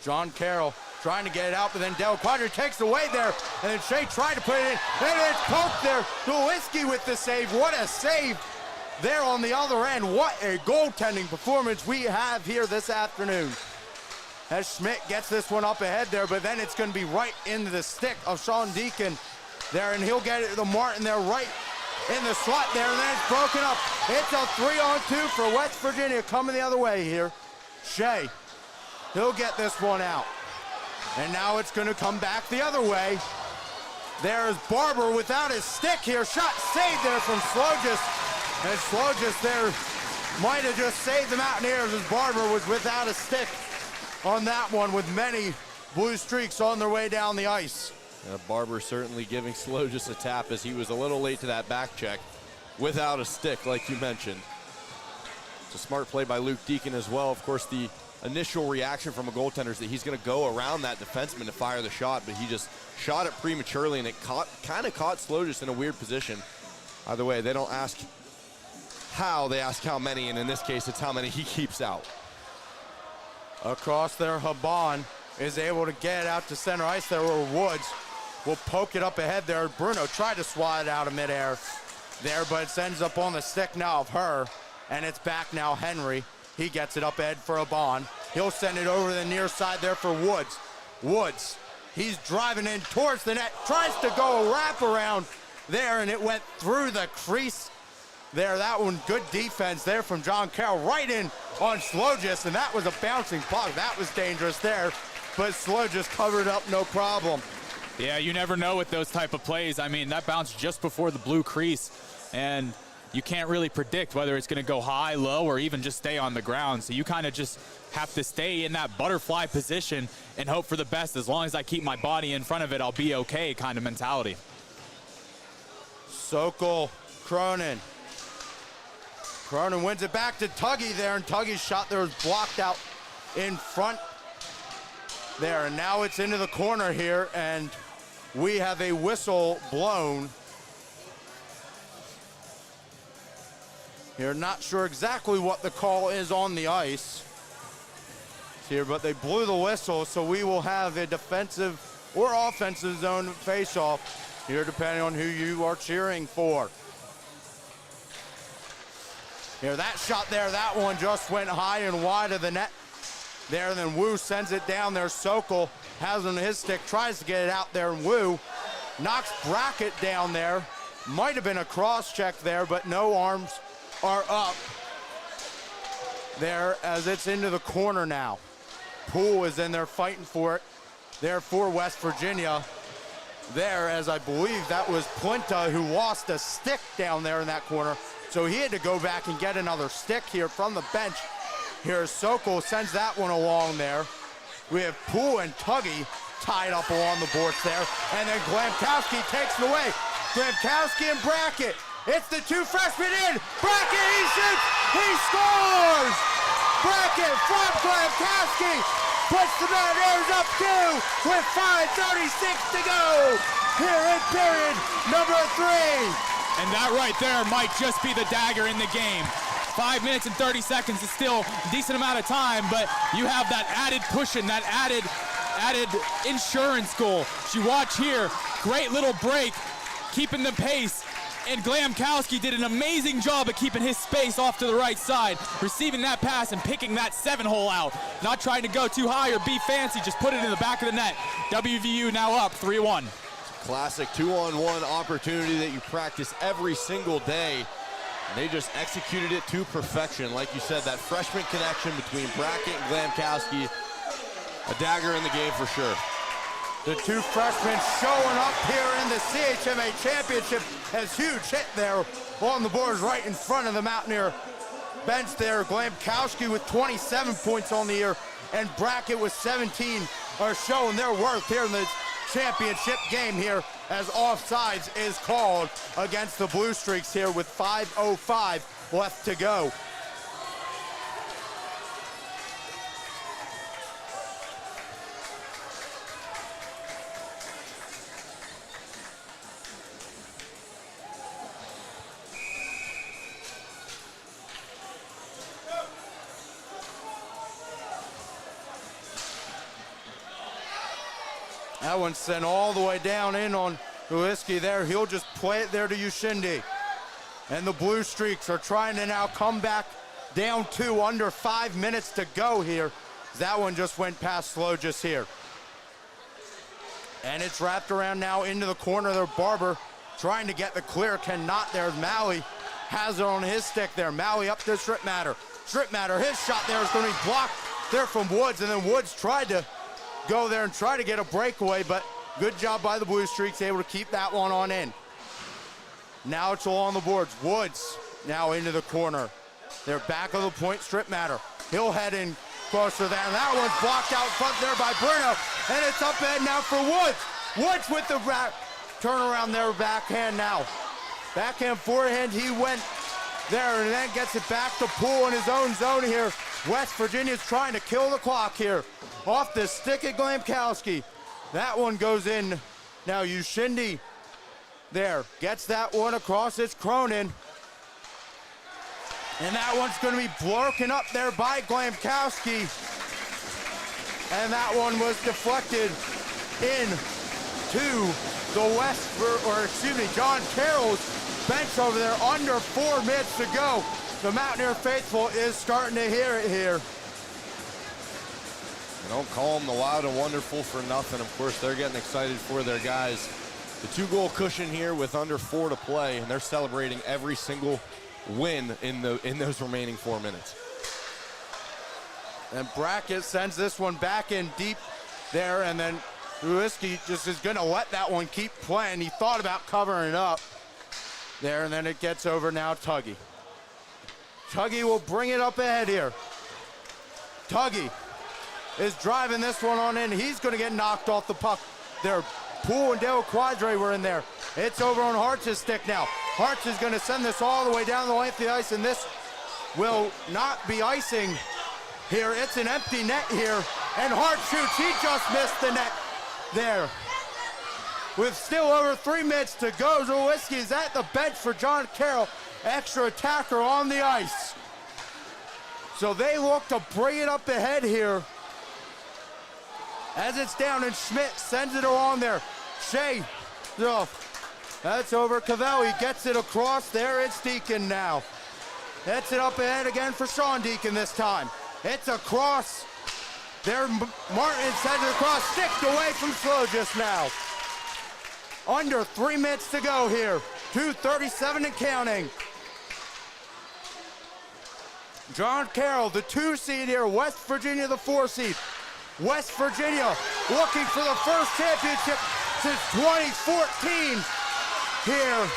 John Carroll trying to get it out, but then Del Quadri takes it away there, and then Shea tried to put it in, and it's poked there. Zuliski with the save. What a save there on the other end. What a goaltending performance we have here this afternoon. As Schmidt gets this one up ahead there, but then it's going to be right into the stick of Sean Deacon there, and he'll get it to Martin there right in the slot there, and then it's broken up. It's a 3-on-2 for West Virginia coming the other way here. Shea, he'll get this one out. And now it's going to come back the other way. There's Barber without his stick here. Shot saved there from Slogis. And Slogis there might have just saved the Mountaineers as Barber was without a stick on that one, with many blue streaks on their way down the ice. Barber certainly giving Slogis a tap as he was a little late to that back check without a stick, like you mentioned. It's a smart play by Luke Deacon as well. Of course, the initial reaction from a goaltender is that he's going to go around that defenseman to fire the shot, but he just shot it prematurely, and it kind of caught Slogis in a weird position. Either way, they don't ask how, they ask how many, and in this case, it's how many he keeps out. Across there, Haban is able to get it out to center ice there, where Woods will poke it up ahead there. Bruno tried to swat it out of midair there, but it ends up on the stick now of her, and it's back now Henry. He gets it up ahead for Haban. He'll send it over the near side there for Woods. Woods, he's driving in towards the net, tries to go a wraparound there, and it went through the crease there. That one, good defense there from John Carroll, right in on Slogis, and that was a bouncing puck. That was dangerous there, but Slogis covered up no problem. Yeah, you never know with those type of plays. I mean, that bounced just before the blue crease, and you can't really predict whether it's going to go high, low, or even just stay on the ground. So you kind of just have to stay in that butterfly position and hope for the best. As long as I keep my body in front of it, I'll be okay kind of mentality. Sokol, Cronin. Cronin wins it back to Tuggy there, and Tuggy's shot there was blocked out in front there. And now it's into the corner here, and we have a whistle blown. Here, not sure exactly what the call is on the ice here, but they blew the whistle, so we will have a defensive or offensive zone face-off here, depending on who you are cheering for. Here, that shot there, that one just went high and wide of the net there, and then Wu sends it down there. Sokol has it on his stick, tries to get it out there, and Wu knocks Brackett down there. Might have been a cross-check there, but no arms are up there as it's into the corner now. Poole is in there fighting for it there for West Virginia there, as I believe that was Plinta who lost a stick down there in that corner. So he had to go back and get another stick here from the bench. Here Sokol sends that one along there. We have Poole and Tuggy tied up along the boards there. And then Glamkowski takes it away. Glamkowski and Brackett. It's the two freshmen in. Brackett, he shoots, he scores! Brackett from Glamkowski puts the Mountaineers up 2 with 5:36 to go here in period number 3. And that right there might just be the dagger in the game. 5 minutes and 30 seconds is still a decent amount of time, but you have that added pushing, that added insurance goal. You watch here, great little break, keeping the pace. And Glamkowski did an amazing job of keeping his space off to the right side, receiving that pass and picking that 7-hole out. Not trying to go too high or be fancy, just put it in the back of the net. WVU now up 3-1. Classic 2-on-1 opportunity that you practice every single day. And they just executed it to perfection. Like you said, that freshman connection between Brackett and Glamkowski, a dagger in the game for sure. The two freshmen showing up here in the CHMA championship. Has huge hit there on the boards right in front of the Mountaineer bench there. Glamkowski with 27 points on the year, and Brackett with 17 are showing their worth here in the championship game here, as offsides is called against the Blue Streaks here with 5:05 left to go. That one's sent all the way down in on Lewiski there. He'll just play it there to Ushindi. And the Blue Streaks are trying to now come back down 2, under 5 minutes to go here. That one just went past Slogis here. And it's wrapped around now into the corner there. Barber trying to get the clear, cannot. There's Maui, has it on his stick there. Maui up to Strip Matter. Strip Matter, his shot there is going to be blocked there from Woods, and then Woods tried to go there and try to get a breakaway, but good job by the Blue Streaks, able to keep that one on in. Now it's all on the boards. Woods now into the corner. They're back of the point, Strip Matter. He'll head in closer there, and that one's blocked out front there by Bruno, and it's up ahead now for Woods. Woods with the turnaround there, backhand now. Backhand, forehand, he went there and then gets it back to Poole in his own zone here. West Virginia's trying to kill the clock here. Off the stick of Glamkowski. That one goes in. Now Ushindi there, gets that one across. It's Cronin. And that one's going to be broken up there by Glamkowski. And that one was deflected into the John Carroll's bench over there. Under 4 minutes to go. The Mountaineer faithful is starting to hear it here. They don't call them the loud and wonderful for nothing. Of course, they're getting excited for their guys. The 2-goal cushion here with under 4 to play, and they're celebrating every single win in those remaining 4 minutes. And Brackett sends this one back in deep there, and then Ruiski just is going to let that one keep playing. He thought about covering it up there, and then it gets over now Tuggy. Tuggy will bring it up ahead here. Tuggy is driving this one on in. He's going to get knocked off the puck there. Poole and Del Quadre were in there. It's over on Hart's stick now. Hart's is going to send this all the way down the length of the ice, and this will not be icing here. It's an empty net here, and Hart shoots. He just missed the net there. With still over 3 minutes to go, Zalewski is at the bench for John Carroll. Extra attacker on the ice. So they look to bring it up ahead here. As it's down, and Schmidt sends it along there. Shea, that's over. Cavelli gets it across there. It's Deacon now. That's it up ahead again for Sean Deacon this time. It's across. There, Martin sends it across. Sticked away from Slow just now. Under 3 minutes to go here. 2:37 and counting. John Carroll, the 2 seed here. West Virginia, the 4 seed. West Virginia looking for the first championship since 2014. Here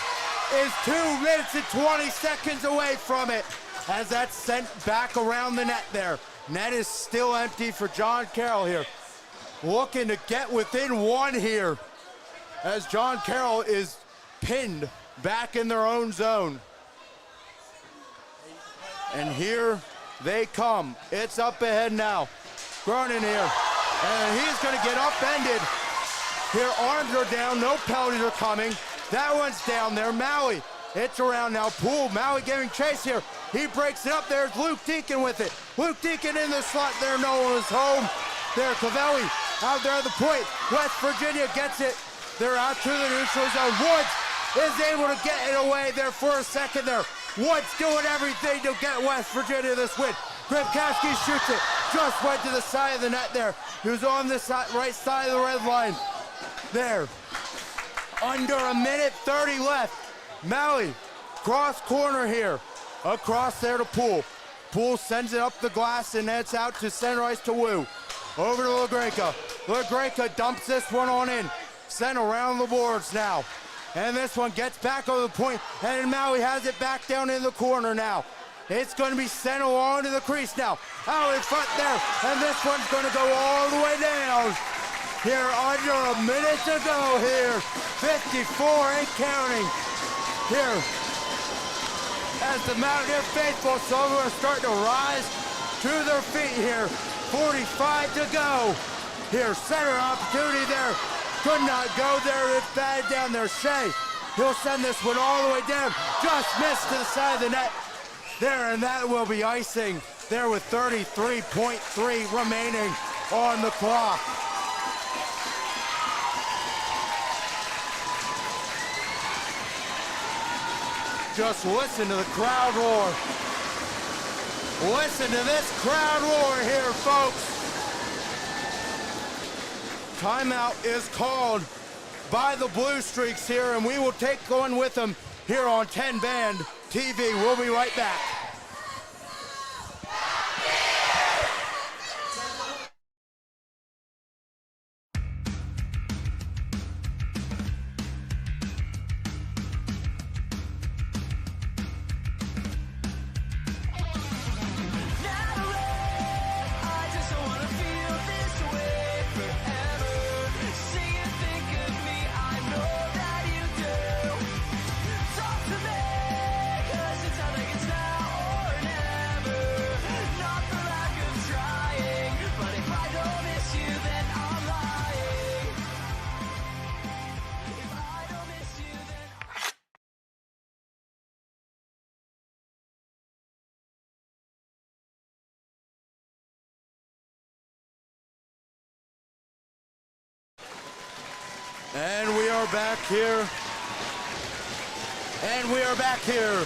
is 2 minutes and 20 seconds away from it as that's sent back around the net there. Net is still empty for John Carroll here. Looking to get within 1 here as John Carroll is pinned back in their own zone. And here they come. It's up ahead now. Cronin here, and he's going to get upended. Here, arms are down, no penalties are coming. That one's down there. Maui, it's around now. Poole, Maui giving chase here. He breaks it up. There's Luke Deacon with it. Luke Deacon in the slot there. No one is home. There, Cavelli out there at the point. West Virginia gets it. They're out to the neutral zone. Woods is able to get it away there for a second there. Woods doing everything to get West Virginia this win. Grimkowski shoots it. Just went to the side of the net there. He was on the right side of the red line. There. Under 1:30 left. Maui, cross corner here. Across there to Poole. Poole sends it up the glass, and it's out to center ice to Wu. Over to LaGreca. LaGreca dumps this one on in. Sent around the boards now. And this one gets back over the point, and Maui has it back down in the corner now. It's going to be sent along to the crease now. Out in front there, and this one's going to go all the way down. Here, under 1 minute to go here. 54 and counting. Here, as the Mountaineer faithful, some are starting to rise to their feet here. 45 to go. Here, center opportunity there. Could not go there. It's bad down there. Shea, he'll send this one all the way down. Just missed to the side of the net. There, and that will be icing there with 33.3 remaining on the clock. Just listen to the crowd roar. Listen to this crowd roar here, folks. Timeout is called by the Blue Streaks here, and we will take going with them here on 10 Band TV. We'll be right back. And we are back here. And we are back here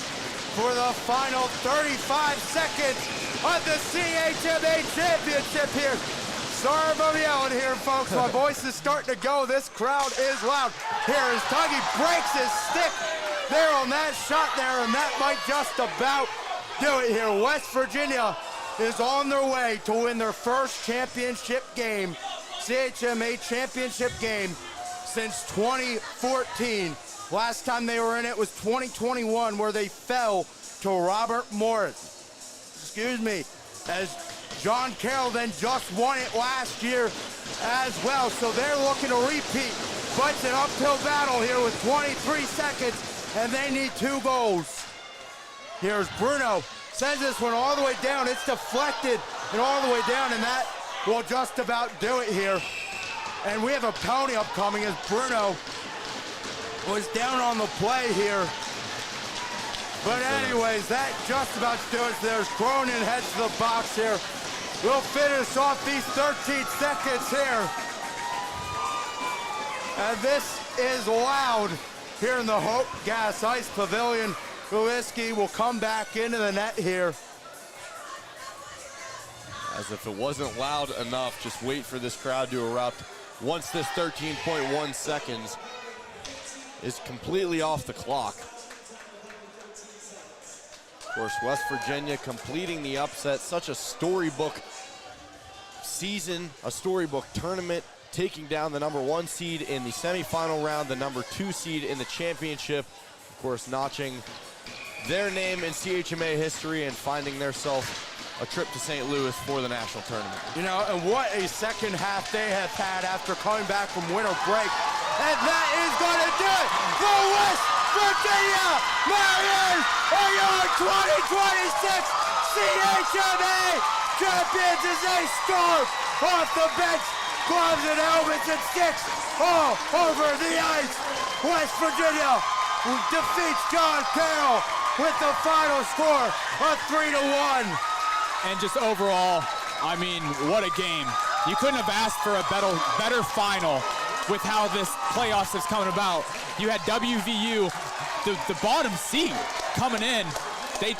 for the final 35 seconds of the CHMA Championship here. Sorry about yelling here, folks. My voice is starting to go. This crowd is loud. Here as Dougie breaks his stick there on that shot there, and that might just about do it here. West Virginia is on their way to win their first championship game, CHMA championship game, since 2014. Last time they were in it was 2021, where they fell to Robert Morris. Excuse me, as John Carroll then just won it last year as well. So they're looking to repeat. But it's an uphill battle here with 23 seconds, and they need 2 goals. Here's Bruno, sends this one all the way down. It's deflected and all the way down, and that will just about do it here. And we have a penalty upcoming as Bruno was down on the play here. But anyways, that just about do it. There's Cronin heads to the box here. We'll finish off these 13 seconds here. And this is loud here in the Hope Gas Ice Pavilion. Lewinsky will come back into the net here. As if it wasn't loud enough, just wait for this crowd to erupt. Once this 13.1 seconds is completely off the clock. Of course, West Virginia completing the upset. Such a storybook season, a storybook tournament, taking down the #1 seed in the semifinal round, the #2 seed in the championship. Of course, notching their name in CHMA history and finding themselves a trip to St. Louis for the national tournament. You know, and what a second half they have had after coming back from winter break. And that is going to do it. The West Virginia Mariners are your 2026 CHMA champions as they storm off the bench, gloves and helmets and sticks all over the ice. West Virginia defeats John Carroll with the final score of 3-1. And just overall, I mean, what a game. You couldn't have asked for a better final with how this playoffs is coming about. You had WVU, the bottom seed, coming in. They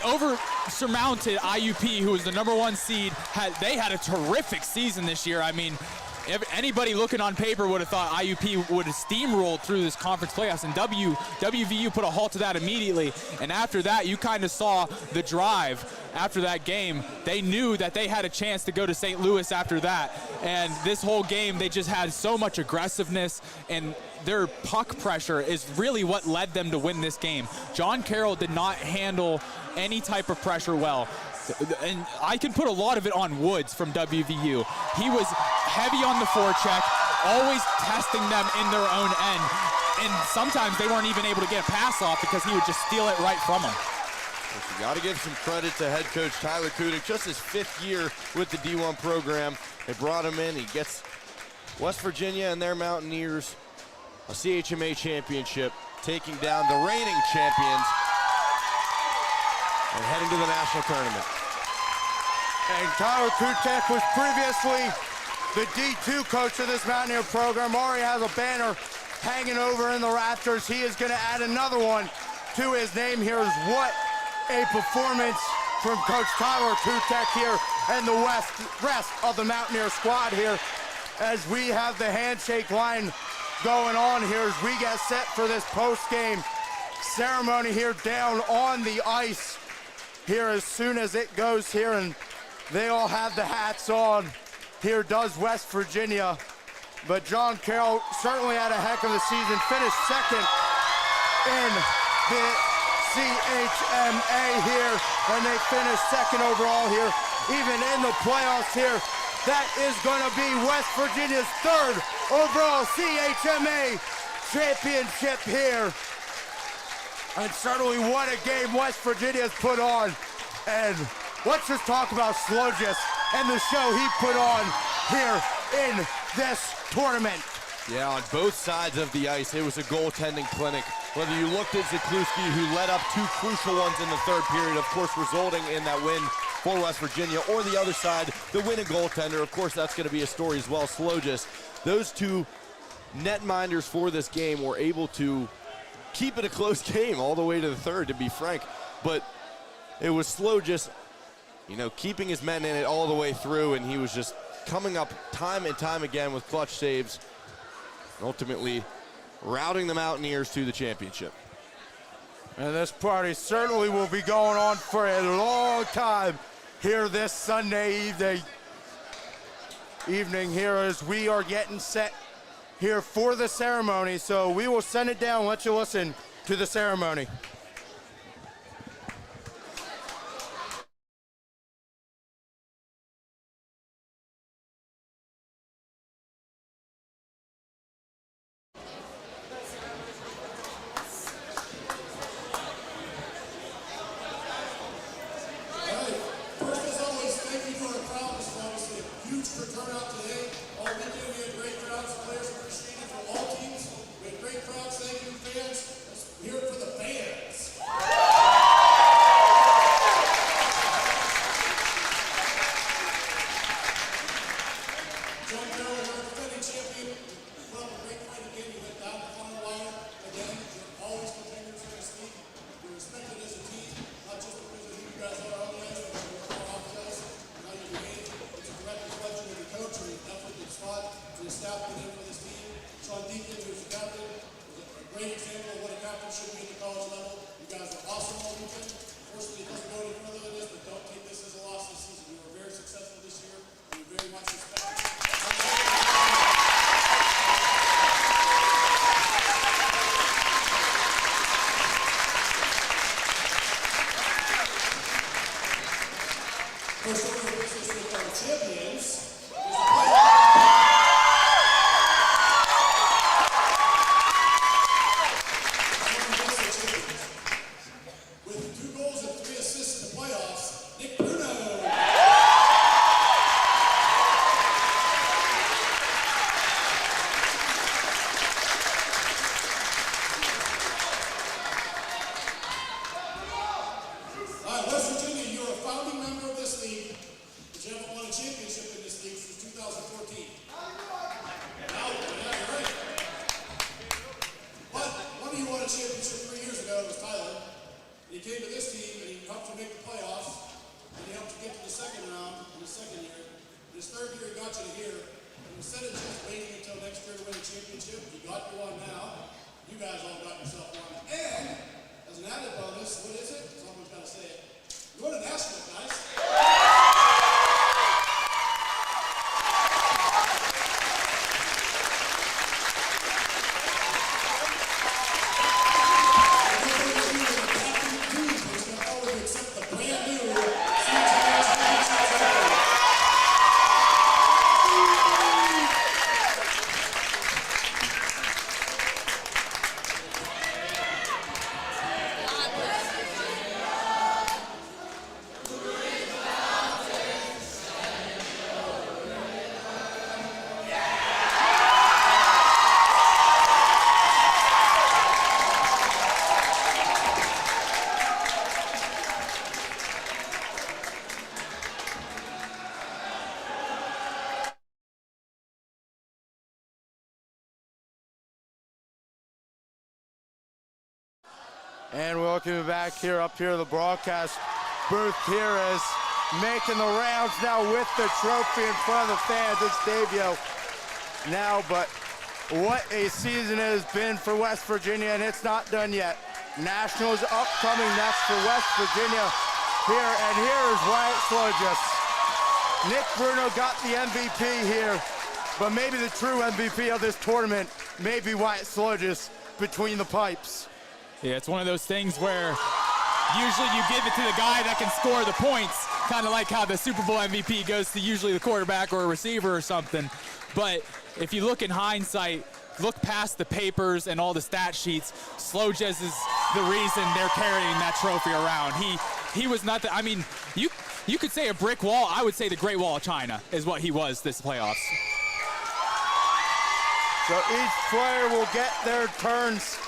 over-surmounted IUP, who was the #1 seed. They had a terrific season this year. I mean, anybody looking on paper would have thought IUP would have steamrolled through this conference playoffs, and WVU put a halt to that immediately. And after that, you kind of saw the drive after that game. They knew that they had a chance to go to St. Louis after that. And this whole game, they just had so much aggressiveness, and their puck pressure is really what led them to win this game. John Carroll did not handle any type of pressure well. And I can put a lot of it on Woods from WVU. He was heavy on the forecheck, always testing them in their own end. And sometimes they weren't even able to get a pass off because he would just steal it right from them. You got to give some credit to head coach Tyler Kudik, just his 5th year with the D1 program. They brought him in. He gets West Virginia and their Mountaineers a CHMA championship, taking down the reigning champions and heading to the national tournament. And Tyler Kudik was previously the D2 coach of this Mountaineer program. Already has a banner hanging over in the rafters. He is going to add another one to his name. Here's what a performance from Coach Tyler Kudik here and the rest of the Mountaineer squad here. as we have the handshake line going on here as we get set for this post-game ceremony here down on the ice here as soon as it goes here, and they all have the hats on. Here does West Virginia, but John Carroll certainly had a heck of a season, finished second in the CHMA here, and they finished second overall here, even in the playoffs here. That is going to be West Virginia's third overall CHMA championship here. And certainly what a game West Virginia's put on. And let's just talk about Slogis and the show he put on here in this tournament. Yeah, on both sides of the ice, it was a goaltending clinic. Whether you looked at Zakluski, who led up two crucial ones in the third period, of course resulting in that win for West Virginia, or the other side, the winning goaltender. Of course, that's going to be a story as well, Slogis. Those two netminders for this game were able to keep it a close game all the way to the third, to be frank. But it was Slogis, you know, keeping his men in it all the way through, and he was just coming up time and time again with clutch saves, ultimately routing the Mountaineers to the championship. And this party certainly will be going on for a long time here this Sunday evening here as we are getting set here for the ceremony. So we will send it down, let you listen to the ceremony. And welcome you back here, up here, the broadcast booth here is making the rounds now with the trophy in front of the fans. It's Davio now, but what a season it has been for West Virginia, and it's not done yet. Nationals upcoming next for West Virginia here, and here is Wyatt Slogis. Nick Bruno got the MVP here, but maybe the true MVP of this tournament may be Wyatt Slogis between the pipes. Yeah, it's one of those things where usually you give it to the guy that can score the points, kind of like how the Super Bowl MVP goes to usually the quarterback or a receiver or something. But if you look in hindsight, look past the papers and all the stat sheets, Slogis is the reason they're carrying that trophy around. He was not the, I mean, you could say a brick wall. I would say the Great Wall of China is what he was this playoffs. So each player will get their turns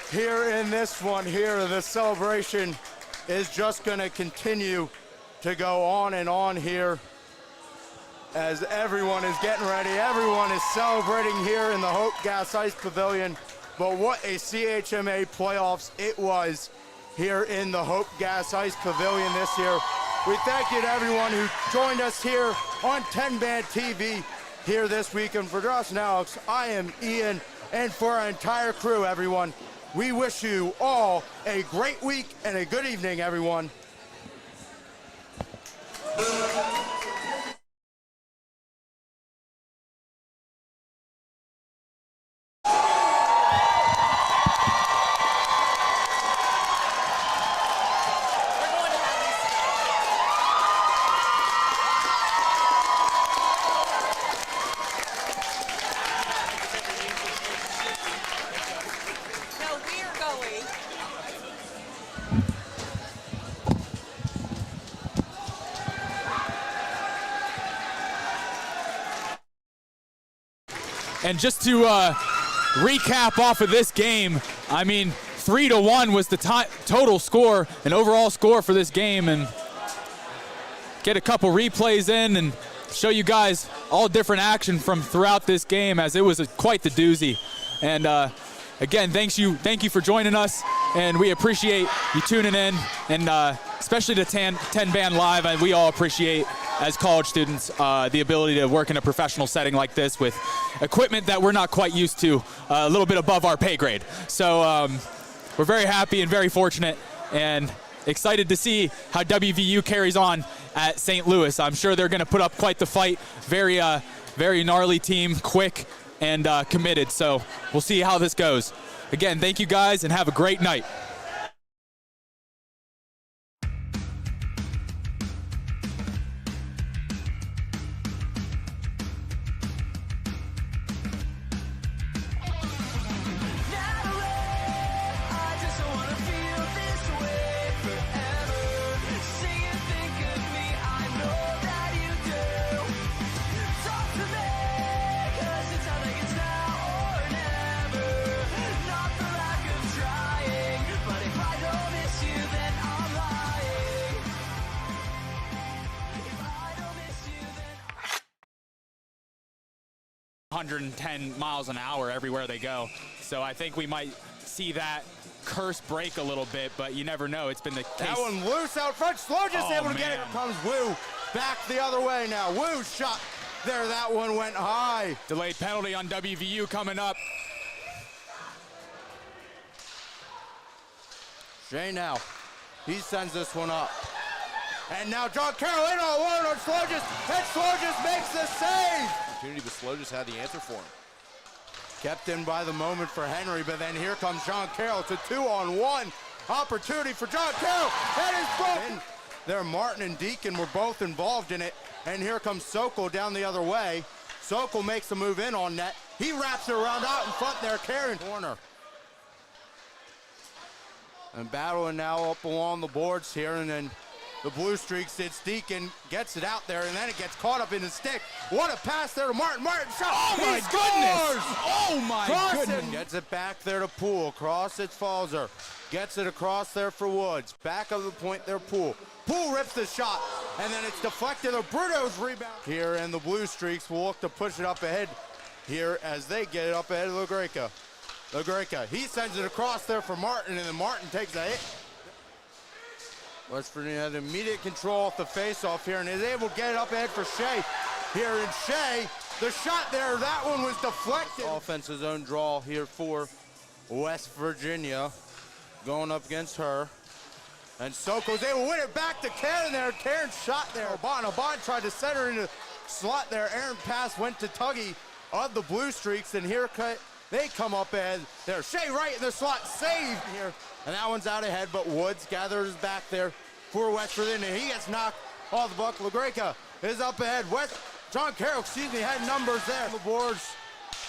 here in this one here. The celebration is just going to continue to go on and on here as everyone is getting ready. Everyone is celebrating here in the Hope Gas Ice Pavilion. But what a CHMA playoffs it was here in the Hope Gas Ice Pavilion this year. We thank you to everyone who joined us here on TenbandTV here this week. And for Josh and Alex, I am Ian, and for our entire crew, everyone, we wish you all a great week and a good evening, everyone. And just to recap off of this game, I mean, 3-1 was the total score and overall score for this game. And get a couple replays in and show you guys all different action from throughout this game, as it was quite the doozy. And again, thank you for joining us, and we appreciate you tuning in, and especially to 10 Band Live, and we all appreciate, as college students, the ability to work in a professional setting like this with equipment that we're not quite used to, a little bit above our pay grade. So we're very happy and very fortunate and excited to see how WVU carries on at St. Louis. I'm sure they're going to put up quite the fight. Very gnarly team, quick and committed. So we'll see how this goes. Again, thank you guys and have a great night. .110 miles an hour everywhere they go. So I think we might see that curse break a little bit, but you never know. It's been the case. That one loose out front. Slogis able to get it. Here comes Wu back the other way now. Wu shot there. That one went high. Delayed penalty on WVU coming up. Shay now. He sends this one up. And now John Carroll in on one on Slogis, and Slogis makes the save. Opportunity, but Slogis had the answer for him. Kept in by the moment for Henry, but then here comes John Carroll. It's a 2-on-1 opportunity for John Carroll. That is broken. There, Martin and Deacon were both involved in it, and here comes Sokol down the other way. Sokol makes the move in on net. He wraps it around out in front there, Karen. Corner. And battling now up along the boards here, and then the blue streaks, it's Deacon, gets it out there, and then it gets caught up in his stick. What a pass there to Martin. Martin shot. Oh, my goodness. Oh, my goodness. Gets it back there to Poole. Across it's Falzer. Gets it across there for Woods. Back of the point there, Poole. Poole rips the shot, and then it's deflected. Bruno's rebound. Here, and the blue streaks will look to push it up ahead here as they get it up ahead of LaGreca. LaGreca, he sends it across there for Martin, and then Martin takes a hit. West Virginia had immediate control off the face-off here and is able to get it up ahead for Shea. Here, and Shea The shot there, that one was deflected. Offense's own draw here for West Virginia, going up against her. And Soko's able to win it back to Karen there. Karen shot there. Obon tried to set her into the slot there. Aaron pass went to Tuggy of the Blue Streaks, and here they come up ahead. There, Shea right in the slot, saved here. And that one's out ahead, but Woods gathers back there for West Virginia. He gets knocked off the buck. LaGreca is up ahead. John Carroll, had numbers there. On the boards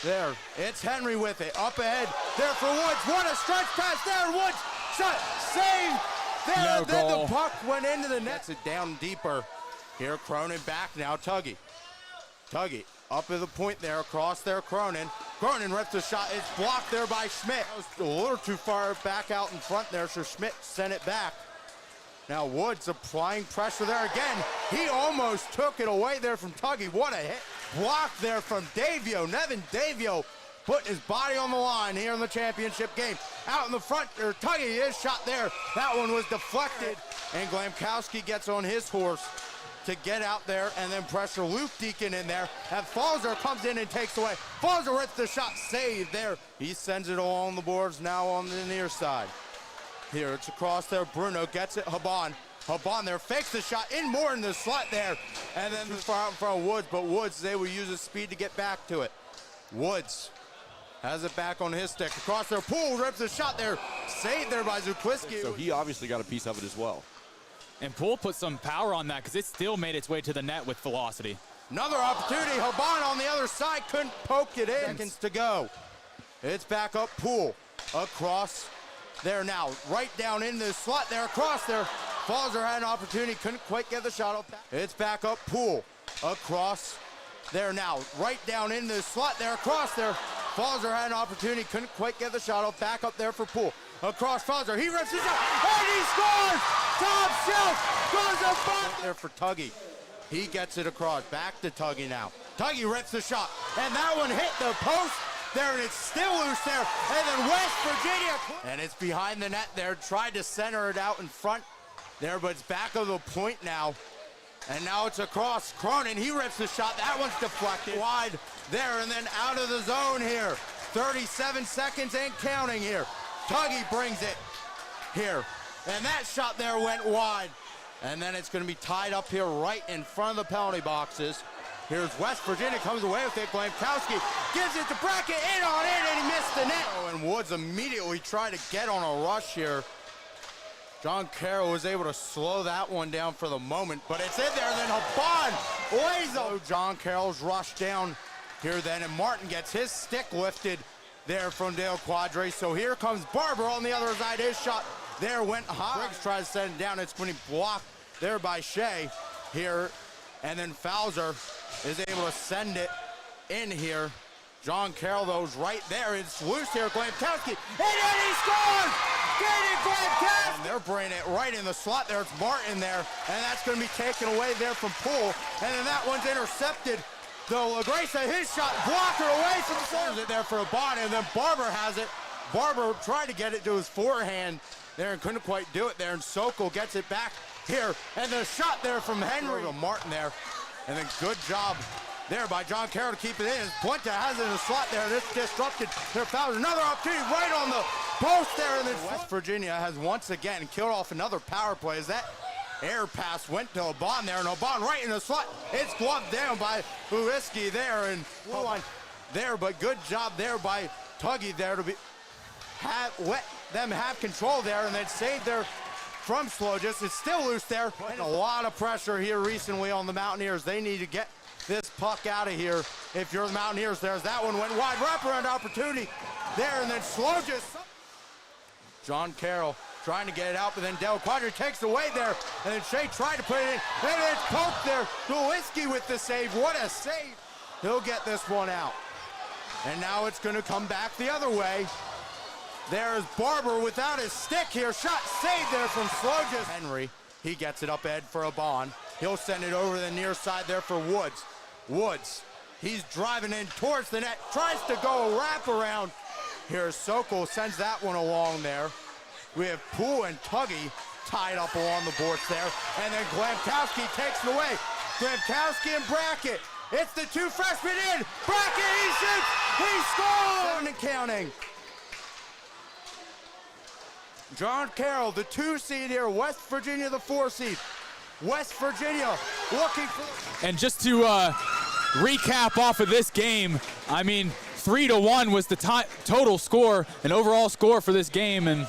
there. It's Henry with it. Up ahead there for Woods. What a stretch pass there. Woods shot, saved there. No then goal. the puck went into the net. Gets it down deeper. Here Cronin back now. Tuggy up at the point there. Across there, Cronin. Cronin rips the shot. It's blocked there by Schmidt. That was a little too far back out in front there, so Schmidt sent it back. Now Woods applying pressure there again. He almost took it away there from Tuggy. What a hit. Block there from Davio. Nevin Davio putting his body on the line here in the championship game. Out in the front there, Tuggy, his shot there. That one was deflected. And Glamkowski gets on his horse to get out there and then pressure Luke Deacon in there. And Falzer comes in and takes away. Falzer rips the shot, saved there. He sends it along the boards now on the near side. Here, it's across there. Bruno gets it. Haban there, fakes the shot in more in the slot there. And then far out in front of Woods, but Woods is able to use his speed to get back to it. Woods has it back on his stick. Across there, Poole rips the shot there. Saved there by Zukwiski. So he obviously got a piece of it as well. And Poole put some power on that because it still made its way to the net with velocity. Another opportunity. Haban on the other side couldn't poke it in. Seconds to go. It's back up. Poole across there now. Right down in the slot there. Across there. Falzer had an opportunity. Couldn't quite get the shot off. It's back up. Poole across there now. Right down in the slot there. Across there. Falzer had an opportunity. Couldn't quite get the shot off. Back up there for Poole. Across Falzer. He rips his shot. And he scores! Top shelf goes up front there for Tuggy. He gets it across. Back to Tuggy now. Tuggy rips the shot. And that one hit the post there, and it's still loose there. And then West Virginia. And it's behind the net there. Tried to center it out in front there, but it's back of the point now. And now it's across. Cronin, he rips the shot. That one's deflected. Wide there, and then out of the zone here. 37 seconds and counting here. Tuggy brings it here. And that shot there went wide. And then it's going to be tied up here right in front of the penalty boxes. Here's West Virginia, comes away with it. Glamkowski gives it to Brackett, in on it, and he missed the net. And Woods immediately tried to get on a rush here. John Carroll was able to slow that one down for the moment, but it's in there. And then Haban lays up. John Carroll's rushed down here then, and Martin gets his stick lifted there from Dale Quadre. So here comes Barber on the other side. His shot there went high. Briggs tries to send it down. It's going to be blocked there by Shea here. And then Falzer is able to send it in here. John Carroll, though, is right there. It's loose here. Glamkowski. And then he scores! Katie Glamkowski! And they're bringing it right in the slot there. It's Martin there. And that's going to be taken away there from Poole. And then that one's intercepted. So LaGreca, his shot, blocked her away from the center. It there for a bond, and then Barber has it. Barber tried to get it to his forehand there and couldn't quite do it there. And Sokol gets it back here. And the shot there from Henry to Martin there. And then good job there by John Carroll to keep it in. Puente has it in the slot there, and it's disrupted. There fouls another opportunity right on the post there. And then West Virginia has once again killed off another power play. As that air pass went to Obon there, and Obon right in the slot. It's gloved down by Lewiski there, and line there, but good job there by Tuggy there to let them have control there, and then save there from Slogis. It's still loose there. Putting a lot of pressure here recently on the Mountaineers. They need to get this puck out of here. If you're the Mountaineers, there's that one went wide. Wraparound opportunity there, and then Slogis. John Carroll trying to get it out, but then Del Quadri takes away there, and then Shea tried to put it in, and it's poked there. Lewinsky with the save. What a save. He'll get this one out. And now it's going to come back the other way. There's Barber without his stick here. Shot saved there from Slogis. Henry, he gets it up ahead for a bond. He'll send it over the near side there for Woods. Woods, he's driving in towards the net, tries to go a wraparound. Here's Sokol, sends that one along there. We have Poole and Tuggy tied up along the boards there. And then Glamkowski takes it away. Glamkowski and Brackett It's the two freshmen in. Brackett, he shoots. He scores. And counting. John Carroll, the 2 seed here. West Virginia, the 4 seed. West Virginia looking for. And just to recap off of this game, I mean, 3-1 was the total score and overall score for this game, and